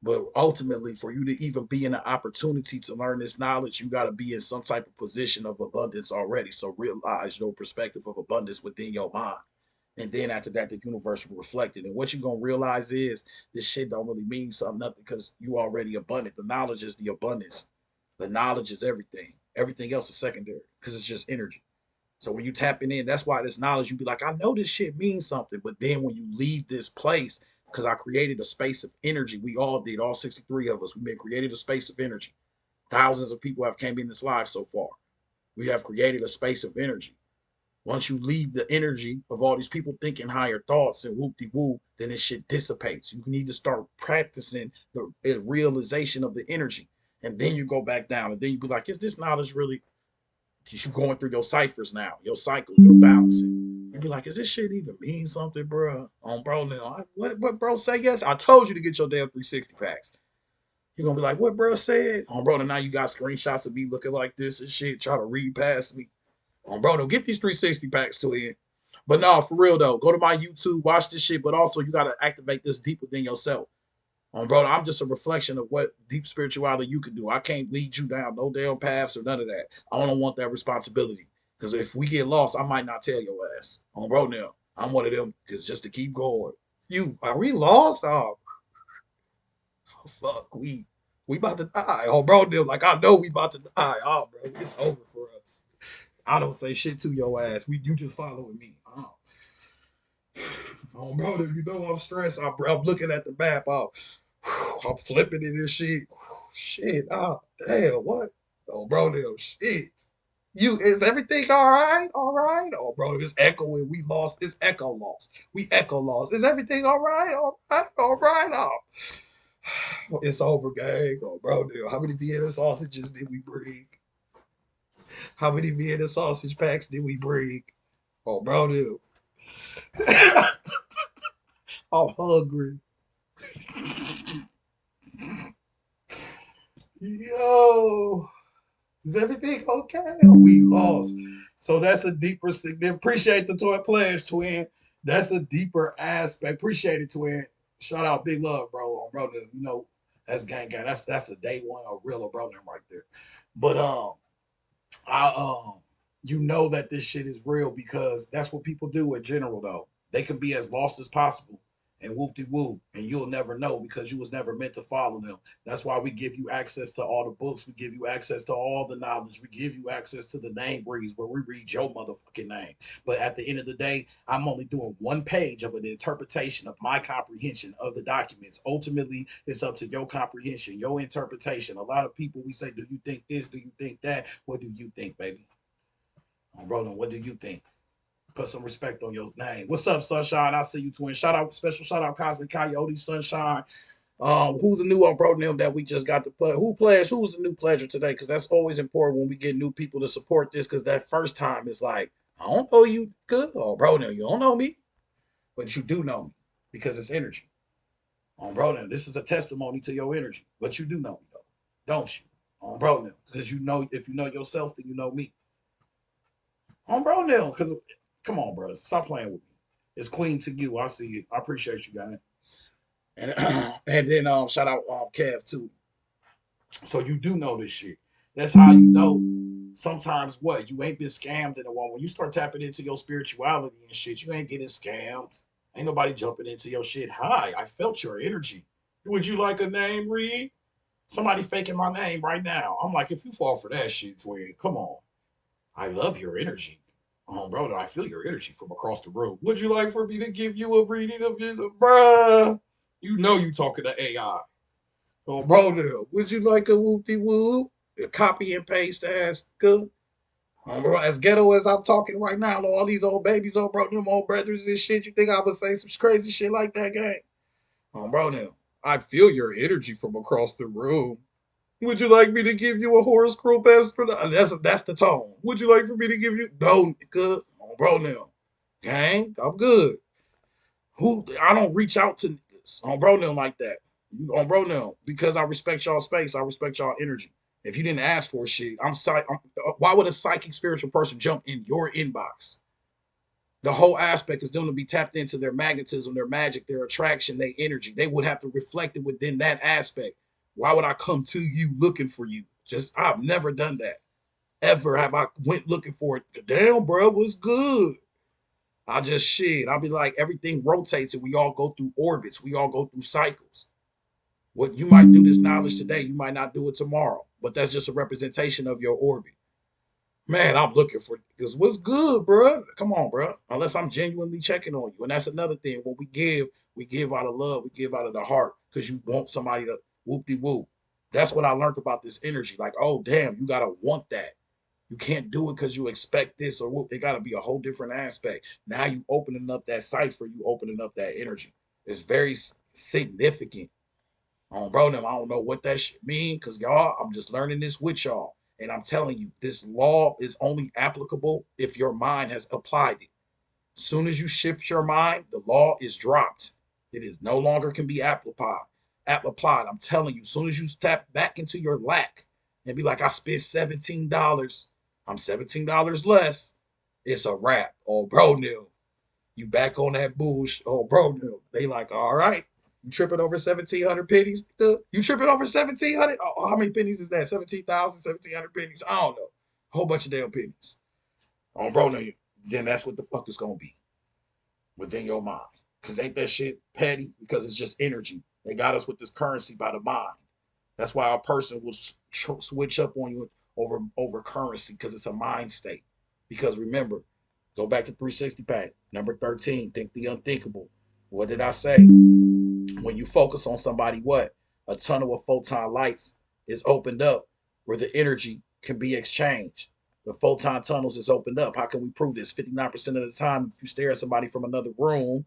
But ultimately, for you to even be in an opportunity to learn this knowledge, you got to be in some type of position of abundance already. So realize your perspective of abundance within your mind. And then after that, the universe will reflect it. And what you're gonna realize is this shit don't really mean something, nothing, because you already abundant. The knowledge is the abundance. The knowledge is everything. Everything else is secondary because it's just energy. So when you tapping in, that's why this knowledge, you be like, I know this shit means something. But then when you leave this place, because I created a space of energy, we all did, all 63 of us, we been created a space of energy. Thousands of people have came in this live so far. We have created a space of energy. Once you leave the energy of all these people thinking higher thoughts and whoop de whoop, then this shit dissipates. You need to start practicing the realization of the energy. And then you go back down. And then you be like, is this knowledge really you going through your ciphers now, your cycles, your balancing. You be like, is this shit even mean something, bro? Bro, now, what bro say? Yes, I told you to get your damn 360 packs. You're gonna be like, what bro said? Bro, now you got screenshots of me looking like this and shit, try to read past me. Bro, no, get these 360 packs to in. But no, for real though, go to my YouTube, watch this shit, but also you gotta activate this deep within yourself. Bro, I'm just a reflection of what deep spirituality you can do. I can't lead you down no damn paths or none of that. I don't want that responsibility. Because if we get lost, I might not tell your ass. Bro, now, I'm one of them, because just to keep going. Are we lost? Fuck, we about to die. Bro, now, like, I know we about to die. Bro, it's over for us. I don't say shit to your ass. You just following me. Bro, if you know I'm stressed, I'm looking at the map. I'm flipping it and shit. Shit, damn, what? Bro, damn, shit. Is everything all right? All right. Oh, bro, it's echoing. We lost. It's echo loss. We echo loss. Is everything all right? All right. All right. Oh, it's over, gang. Oh, bro, dude, how many Vienna sausages did we bring? How many Vienna sausage packs did we bring? Oh, bro, dude, I'm hungry. Yo, is everything okay? We lost. So that's a deeper significance. Appreciate the toy players, twin. That's a deeper aspect. Appreciate it, twin. Shout out, big love, bro. Bro, you know that's gang gang. That's a day one of real bro right there. But I you know that this shit is real because that's what people do in general though. They can be as lost as possible and whoop de woo, and you'll never know because you was never meant to follow them. That's why we give you access to all the books, we give you access to all the knowledge, we give you access to the name breeze where we read your motherfucking name. But at the end of the day, I'm only doing one page of an interpretation of my comprehension of the documents. Ultimately, it's up to your comprehension, your interpretation. A lot of people we say, do you think this? Do you think that? What do you think, baby? Roland, what do you think? Put some respect on your name. What's up, Sunshine? I see you, twin. Shout out, special shout out, Cosmic Coyote, Sunshine. Who's the new on bro them that we just got to play? Who's the new pleasure today? Because that's always important when we get new people to support this. Because that first time is like, I don't know you good. Oh, bro, now you don't know me, but you do know me because it's energy. On bro, now this is a testimony to your energy, but you do know me though, don't you? On bro, now because you know if you know yourself, then you know me. On bro now, because come on, bro, stop playing with me. It's clean to you. I see you. I appreciate you, guys. And and then shout out Kev too. So you do know this shit. That's how you know. Sometimes what you ain't been scammed in a while. When you start tapping into your spirituality and shit, you ain't getting scammed. Ain't nobody jumping into your shit. Hi, I felt your energy. Would you like a name, Reed? Somebody faking my name right now. I'm like, if you fall for that shit, twin, come on. I love your energy. Oh, bro, I feel your energy from across the room. Would you like for me to give you a reading of your, bruh? You know you talking to AI. Oh, bro, now, would you like a whoopty whoop? A copy and paste ass good. Oh, bro, as ghetto as I'm talking right now, all these old babies, oh, bro, them old brothers and shit. You think I would say some crazy shit like that, gang? Oh, bro, now, I feel your energy from across the room. Would you like me to give you a horoscope as for the, that's the tone. Would you like for me to give you no good? Oh, bro now. Gang, I'm good. Who I don't reach out to niggas on bro now like that. On bro now. Because I respect y'all space, I respect y'all energy. If you didn't ask for shit, why would a psychic spiritual person jump in your inbox? The whole aspect is them to be tapped into their magnetism, their magic, their attraction, their energy. They would have to reflect it within that aspect. Why would I come to you looking for you? Just I've never done that. Ever have I went looking for it. Damn, bro, what's good? I just shit. I'll be like, everything rotates and we all go through orbits. We all go through cycles. What you might do this knowledge today, you might not do it tomorrow. But that's just a representation of your orbit. Man, I'm looking for because what's good, bro? Come on, bro. Unless I'm genuinely checking on you, and that's another thing. When we give out of love, we give out of the heart because you want somebody to whoop de whoop. That's what I learned about this energy. Like, oh damn, you gotta want that. You can't do it because you expect this or whoop. It gotta be a whole different aspect. Now you opening up that cipher, you opening up that energy. It's very significant. Bro, them, I don't know what that shit mean because y'all, I'm just learning this with y'all. And I'm telling you, this law is only applicable if your mind has applied it. As soon as you shift your mind, the law is dropped. It is no longer can be applied. Applied. I'm telling you, as soon as you step back into your lack and be like, I spent $17, I'm $17 less. It's a wrap. Oh, bro, Neil, you back on that bullshit. Oh, bro, Neil. They like, all right. You tripping over 1,700 pennies? You tripping over 1,700? Oh, how many pennies is that? 17,000, 1,700 pennies? I don't know. A whole bunch of damn pennies. Oh, bro, Neil. Then that's what the fuck it's gonna be within your mind. Cause ain't that shit petty? Because it's just energy. They got us with this currency by the mind. That's why a person will switch up on you over currency because it's a mind state. Because remember, go back to 360 pack number 13. Think the unthinkable. What did I say? When you focus on somebody, what a tunnel of photon lights is opened up where the energy can be exchanged. The photon tunnels is opened up. How can we prove this? 59% of the time, if you stare at somebody from another room,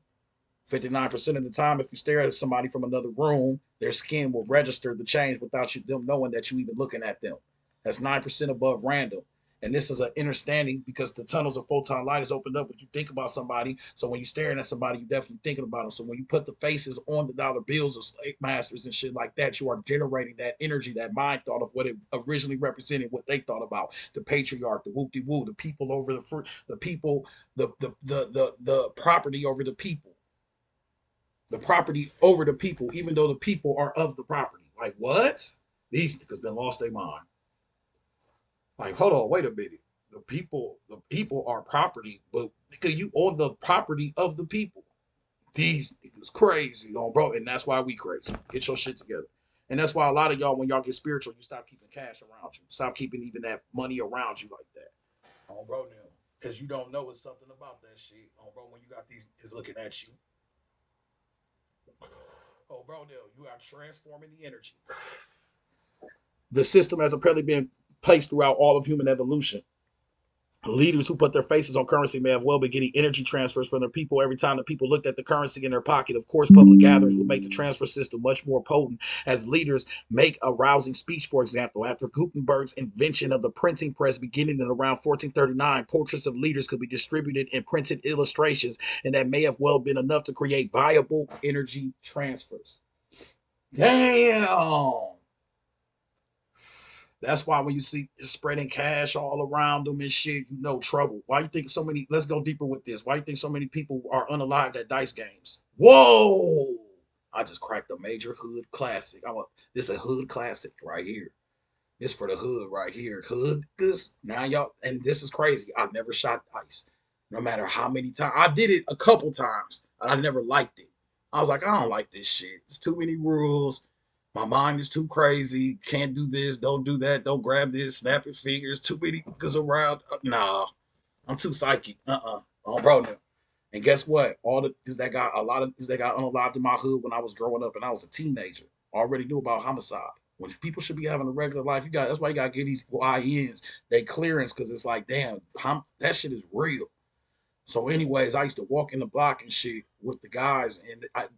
59% of the time, if you stare at somebody from another room, their skin will register the change without them knowing that you even looking at them. That's 9% above random. And this is an understanding because the tunnels of photon light is opened up when you think about somebody. So when you're staring at somebody, you're definitely thinking about them. So when you put the faces on the dollar bills of slave masters and shit like that, you are generating that energy, that mind thought of what it originally represented, what they thought about the patriarch, the whoop de woo, the people over the people, the property over the people, the property over the people, even though the people are of the property. Like what? These niggas done lost their mind. Like, hold on, wait a minute. The people are property, but because you own the property of the people. These niggas crazy, bro, and that's why we crazy. Get your shit together. And that's why a lot of y'all, when y'all get spiritual, you stop keeping cash around you. Stop keeping even that money around you like that. Bro, now. Because you don't know it's something about that shit. Bro, when you got these is looking at you. Bro, now you are transforming the energy. The system has apparently been placed throughout all of human evolution. Leaders who put their faces on currency may have well been getting energy transfers from their people every time the people looked at the currency in their pocket. Of course, public gatherings will make the transfer system much more potent as leaders make a rousing speech, for example. After Gutenberg's invention of the printing press beginning in around 1439, portraits of leaders could be distributed in printed illustrations, and that may have well been enough to create viable energy transfers. Damn! That's why when you see spreading cash all around them and shit, you know trouble. Why you think so many? Let's go deeper with this. Why you think so many people are unalived at dice games? Whoa! I just cracked a major hood classic. This is a hood classic right here. This for the hood right here. Hood, cause now y'all, and this is crazy. I never shot dice, no matter how many times. I did it a couple times, but I never liked it. I was like, I don't like this shit. It's too many rules. My mind is too crazy. Can't do this. Don't do that. Don't grab this. Snap your fingers. Too many niggas around. Nah, I'm too psychic. Oh, bro, no. And guess what? All the because that got a lot of because they got unalived in my hood when I was growing up and I was a teenager. I already knew about homicide. When people should be having a regular life, that's why you gotta get these INs, they clearance, because it's like, damn, that shit is real. So, anyways, I used to walk in the block and shit with the guys, and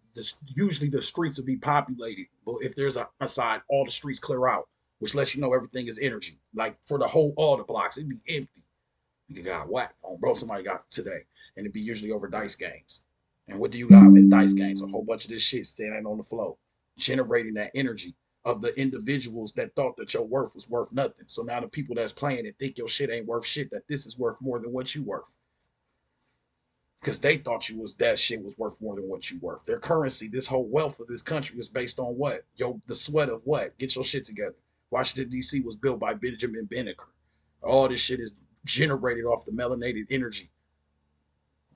usually the streets would be populated. But if there's a side, all the streets clear out, which lets you know everything is energy. Like for the whole all the blocks, it'd be empty. You got whacked on, bro. Somebody got today, and it'd be usually over dice games. And what do you got in dice games? A whole bunch of this shit standing on the floor, generating that energy of the individuals that thought that your worth was worth nothing. So now the people that's playing and think your shit ain't worth shit, that this is worth more than what you worth. Because they thought that shit was worth more than what you worth. Their currency, this whole wealth of this country is based on what? The sweat of what? Get your shit together. Washington, D.C. was built by Benjamin Banneker. All this shit is generated off the melanated energy.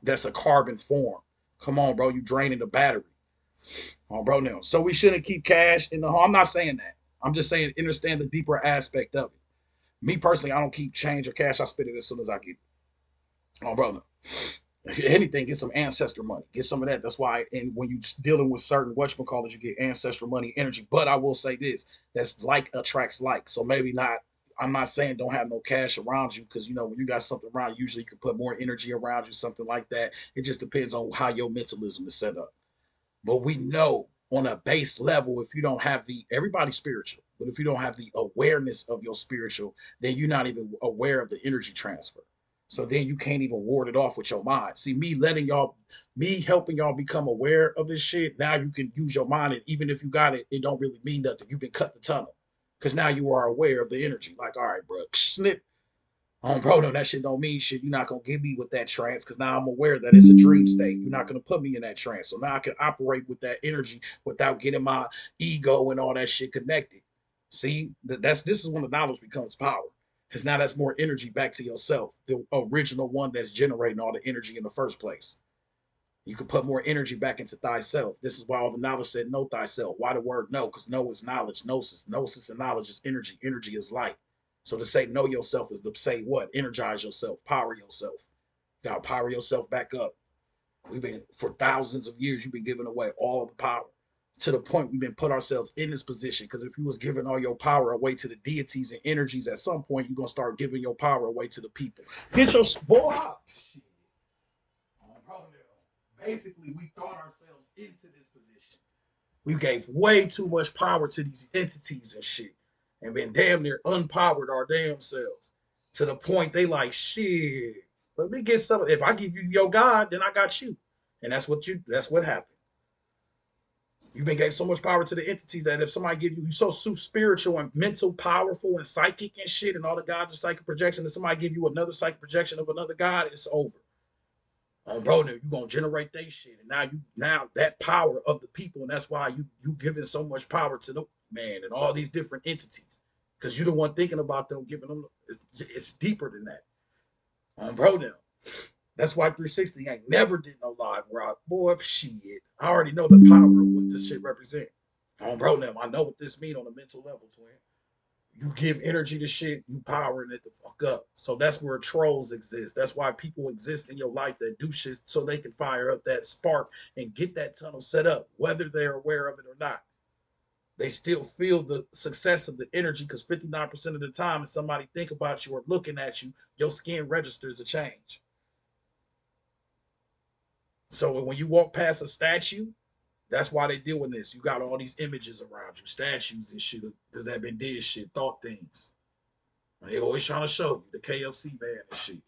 That's a carbon form. Come on, bro. You draining the battery. Oh, bro, no. So we shouldn't keep cash in the home. I'm not saying that. I'm just saying understand the deeper aspect of it. Me personally, I don't keep change or cash. I spend it as soon as I get it. Oh, bro, no. If anything, get some ancestor money. Get some of that. That's why, and when you're dealing with certain whatchamacallits, you get ancestral money, energy. But I will say this: that's like attracts like. So maybe not. I'm not saying don't have no cash around you because when you got something around, usually you can put more energy around you, something like that. It just depends on how your mentalism is set up. But we know on a base level, if you don't have everybody's spiritual, but if you don't have the awareness of your spiritual, then you're not even aware of the energy transfer. So then you can't even ward it off with your mind. See, me helping y'all become aware of this shit. Now you can use your mind, and even if you got it, it don't really mean nothing. You've been cut the tunnel because now you are aware of the energy. Like, all right, bro, snip. Bro, no, that shit don't mean shit. You're not gonna get me with that trance because now I'm aware that it's a dream state. You're not gonna put me in that trance. So now I can operate with that energy without getting my ego and all that shit connected. See, this is when the knowledge becomes power. Because now that's more energy back to yourself, the original one that's generating all the energy in the first place. You can put more energy back into thyself. This is why all the knowledge said know thyself. Why the word know? Because know is knowledge. Gnosis and knowledge is energy. Energy is light. So to say know yourself is to say what? Energize yourself, power yourself. You gotta power yourself back up. We've been for thousands of years, you've been giving away all the power. to the point we've been put ourselves in this position. Because if you was giving all your power away to the deities and energies, at some point you're gonna start giving your power away to the people. Get your boy out. Basically, we thought ourselves into this position. We gave way too much power to these entities and shit, and been damn near unpowered our damn selves to the point they like shit. Let me get some. If I give you your God, then I got you, and That's what happened. You've been gave so much power to the entities that if somebody give you so spiritual and mental, powerful and psychic and shit, and all the gods are psychic projection, and somebody give you another psychic projection of another god, it's over. Bro, now you gonna generate that shit, and now that power of the people, and that's why you giving so much power to the man and all these different entities, because you're the one thinking about them, giving them. It's deeper than that. Bro, now that's why 360 ain't never did no live where boy shit. I already know the power of what this shit represent. Bro, now I know what this mean on a mental level, twin. You give energy to shit, you powering it the fuck up. So that's where trolls exist. That's why people exist in your life that do shit so they can fire up that spark and get that tunnel set up, whether they're aware of it or not. They still feel the success of the energy because 59% of the time, if somebody think about you or looking at you, your skin registers a change. So when you walk past a statue, that's why they deal with this. You got all these images around you, statues and shit, because they've been dead shit, thought things. They always trying to show you the KFC man and shit.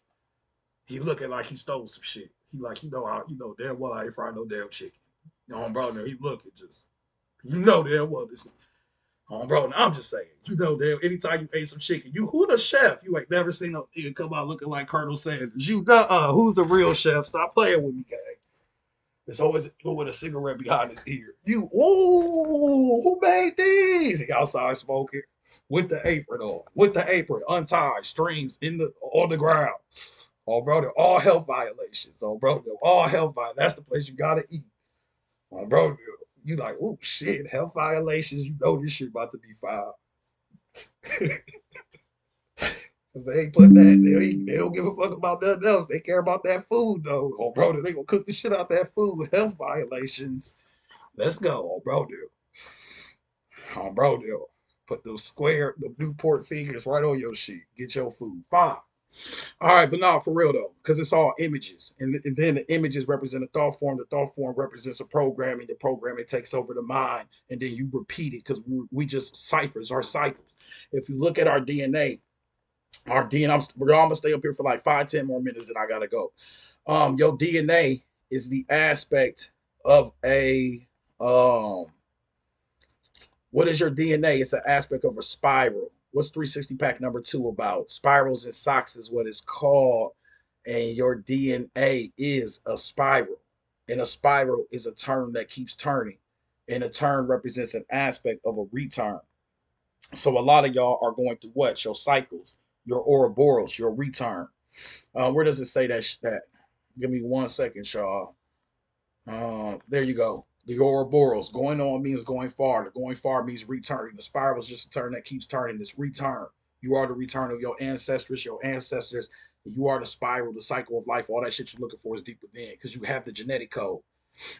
He looking like he stole some shit. He like, damn well I ain't frying no damn chicken. Bro, he looking just, damn well this. Bro, I'm just saying, damn, anytime you ate some chicken, who the chef? You ain't never seen no nigga come out looking like Colonel Sanders. Who's the real chef? Stop playing with me, gang. There's always with a cigarette behind his ear. Who made these? He outside smoking with the apron on, untied, strings on the ground. Oh, bro, they're all health violations. Oh, bro, they're all health violations. That's the place you gotta eat. Oh, bro, you like, oh shit, health violations. You know this shit about to be filed. Cause they ain't put that. They don't give a fuck about nothing else. They care about that food though. Oh, bro, they gonna cook the shit out that food. Health violations. Let's go, oh, bro, dude. Oh, bro, dude. Put the Newport fingers right on your sheet. Get your food. Fine. All right, but no, for real though, because it's all images, and then the images represent a thought form. The thought form represents a programming. The programming takes over the mind, and then you repeat it because we just ciphers our cycles. If you look at our DNA, we're almost stay up here for like 5, 10 more minutes, then I gotta go. Your DNA is the aspect of a um what is your DNA? It's an aspect of a spiral. What's 360 pack number 2 about? Spirals and socks is what it's called. And your DNA is a spiral. And a spiral is a term that keeps turning. And a turn represents an aspect of a return. So a lot of y'all are going through what? Your cycles, your Ouroboros, your return. Where does it say that? Give me 1 second, y'all. There you go. The Ouroboros. Going on means going far. The going far means returning. The spiral is just a turn that keeps turning. This return. You are the return of your ancestors. Your ancestors. You are the spiral, the cycle of life. All that shit you're looking for is deep within because you have the genetic code.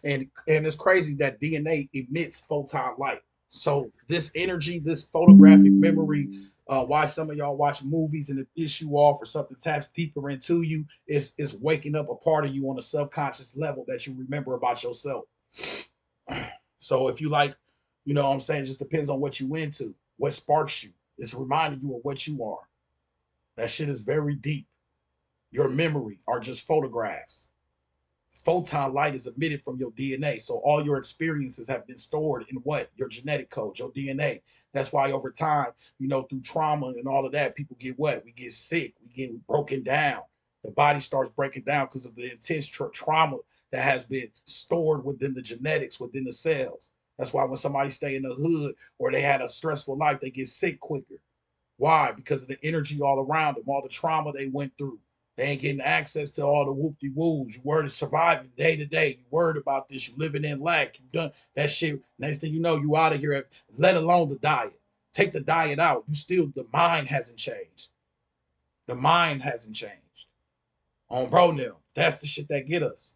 And it's crazy that DNA emits photon light. So this energy, this photographic memory, why some of y'all watch movies and it issue off or something taps deeper into you is waking up a part of you on a subconscious level that you remember about yourself. So if you like, what I'm saying, it just depends on what you into, what sparks you. It's reminding you of what you are. That shit is very deep. Your memory are just photographs. Photon light is emitted from your DNA. So all your experiences have been stored in what? Your genetic code, your DNA. That's why over time, through trauma and all of that, people get what? We get sick. We get broken down. The body starts breaking down because of the intense trauma that has been stored within the genetics, within the cells. That's why when somebody stay in the hood or they had a stressful life, they get sick quicker. Why? Because of the energy all around them, all the trauma they went through. They ain't getting access to all the whoop-de-woos. You worried of surviving day to day. You worried about this. You living in lack. You done that shit. Next thing you know, you out of here. Let alone the diet. Take the diet out. The mind hasn't changed. The mind hasn't changed. On bro now. That's the shit that get us.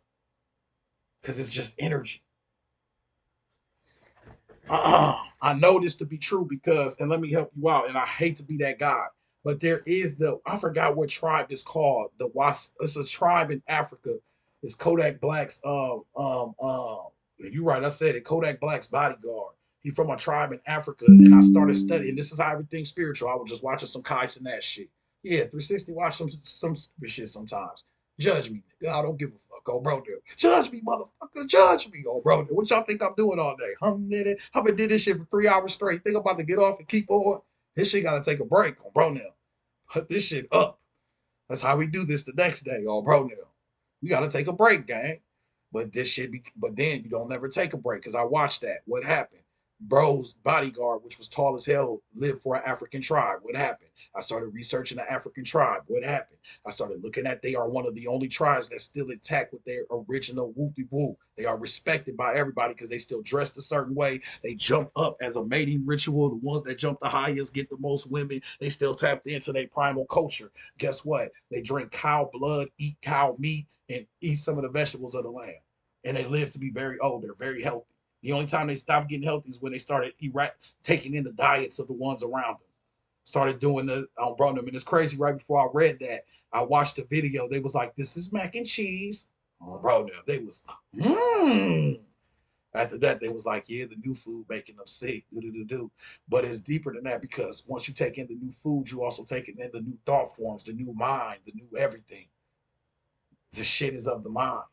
Because it's just energy. I know this to be true because, and let me help you out. And I hate to be that guy, but there is I forgot what tribe it's called. It's a tribe in Africa. It's Kodak Black's. You're right. I said it. Kodak Black's bodyguard. He from a tribe in Africa, and I started studying. This is how everything's spiritual. I was just watching some Kais and that shit. Yeah, 360. Watch some stupid shit sometimes. Judge me. I don't give a fuck. Oh, bro, dude. Judge me, motherfucker. Judge me. Oh, bro, dude. What y'all think I'm doing all day? I've been did this shit for 3 hours straight. Think I'm about to get off and keep on. This shit got to take a break. Oh, bro, now. Put this shit up. That's how we do this the next day. Oh, bro, now. We got to take a break, gang. But then you don't never take a break because I watched that. What happened? Bro's bodyguard, which was tall as hell, lived for an African tribe. What happened? I started researching the African tribe. What happened? I started looking at they are one of the only tribes that's still intact with their original whoopie woo. They are respected by everybody because they still dressed a certain way. They jump up as a mating ritual. The ones that jump the highest get the most women. They still tapped into their primal culture. Guess what? They drink cow blood, eat cow meat, and eat some of the vegetables of the land. And they live to be very old. They're very healthy. The only time they stopped getting healthy is when they started taking in the diets of the ones around them. Started doing the brought them, and it's crazy. Right before I read that, I watched the video. They was like, "This is mac and cheese." Bro, they was, hmm. After that, they was like, "Yeah, the new food making them sick." Do. But it's deeper than that because once you take in the new food, you also take in the new thought forms, the new mind, the new everything. The shit is of the mind.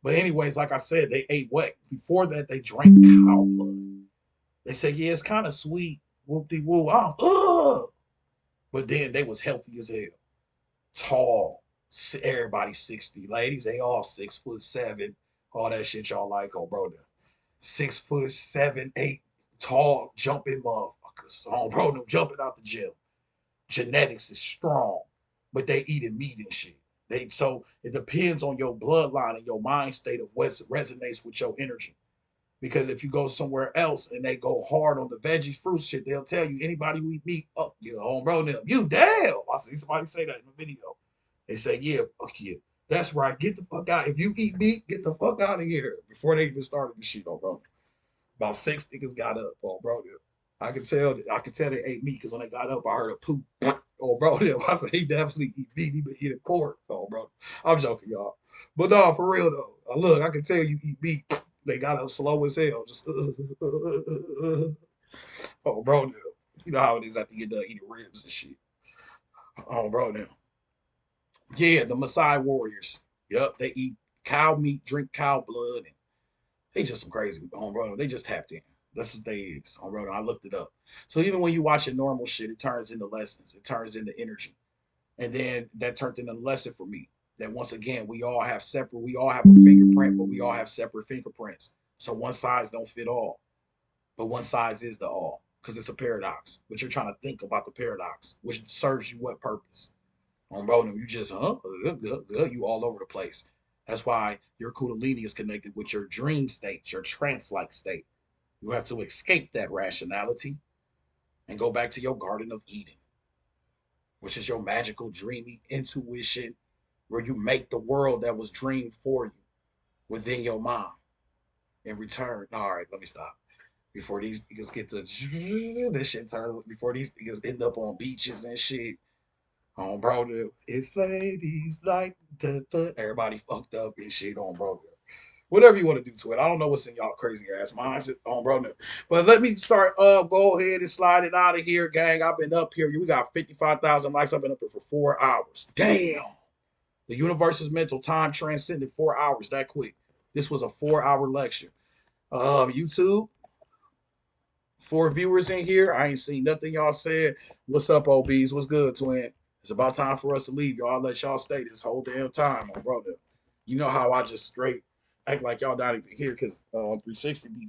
But anyways, like I said, they ate what? Before that, they drank cow blood. They said, yeah, it's kind of sweet. Whoop de woo. But then they was healthy as hell. Tall. Everybody 60. Ladies, they all 6'7". All that shit y'all like, oh bro. 6'7", 8, tall, jumping motherfuckers. Oh bro, them jumping out the gym. Genetics is strong, but they eating meat and shit. So it depends on your bloodline and your mind state of what resonates with your energy. Because if you go somewhere else and they go hard on the veggies, fruit shit, they'll tell you anybody who eat meat, oh, you home bro, them. You damn. I see somebody say that in the video. They say, yeah, fuck you. That's right. Get the fuck out. If you eat meat, get the fuck out of here. Before they even started the shit, oh bro. About 6 niggas got up, oh bro. I could tell they ate meat because when they got up, I heard a poop. Oh bro, I said he definitely eat meat. He been eating pork. Oh bro, I'm joking, y'all. But no, for real though. Look, I can tell you eat meat. They got up slow as hell. Just oh bro, now. You know how it is after you get done eating ribs and shit. Oh bro, now. Yeah, the Maasai warriors. Yep, they eat cow meat, drink cow blood, and they just some crazy on bro. They just tapped in. That's what they is on bro. I looked it up. So even when you watch a normal shit, it turns into lessons. It turns into energy. And then that turned into a lesson for me. That once again, we all have a fingerprint, but we all have separate fingerprints. So one size don't fit all, but one size is the all. Because it's a paradox. But you're trying to think about the paradox, which serves you what purpose? On Ronan, you just you all over the place. That's why your kundalini is connected with your dream state, your trance-like state. You have to escape that rationality and go back to your Garden of Eden, which is your magical, dreamy intuition, where you make the world that was dreamed for you within your mind. In return, all right, let me stop before these niggas get to this shit turn. Before these niggas end up on beaches and shit. On bro, it's ladies like everybody fucked up and shit on bro. Whatever you want to do to it. I don't know what's in y'all crazy ass minds on bro. But let me start go ahead and slide it out of here, gang. I've been up here. We got 55,000 likes. I've been up here for 4 hours. Damn. The universe is mental. Time transcended 4 hours that quick. This was a 4 hour lecture. YouTube, 4 viewers in here. I ain't seen nothing y'all said. What's up, OBs? What's good, twin? It's about time for us to leave. Y'all let y'all stay this whole damn time, my brother. You know how I just straight act like y'all not even here because 360 be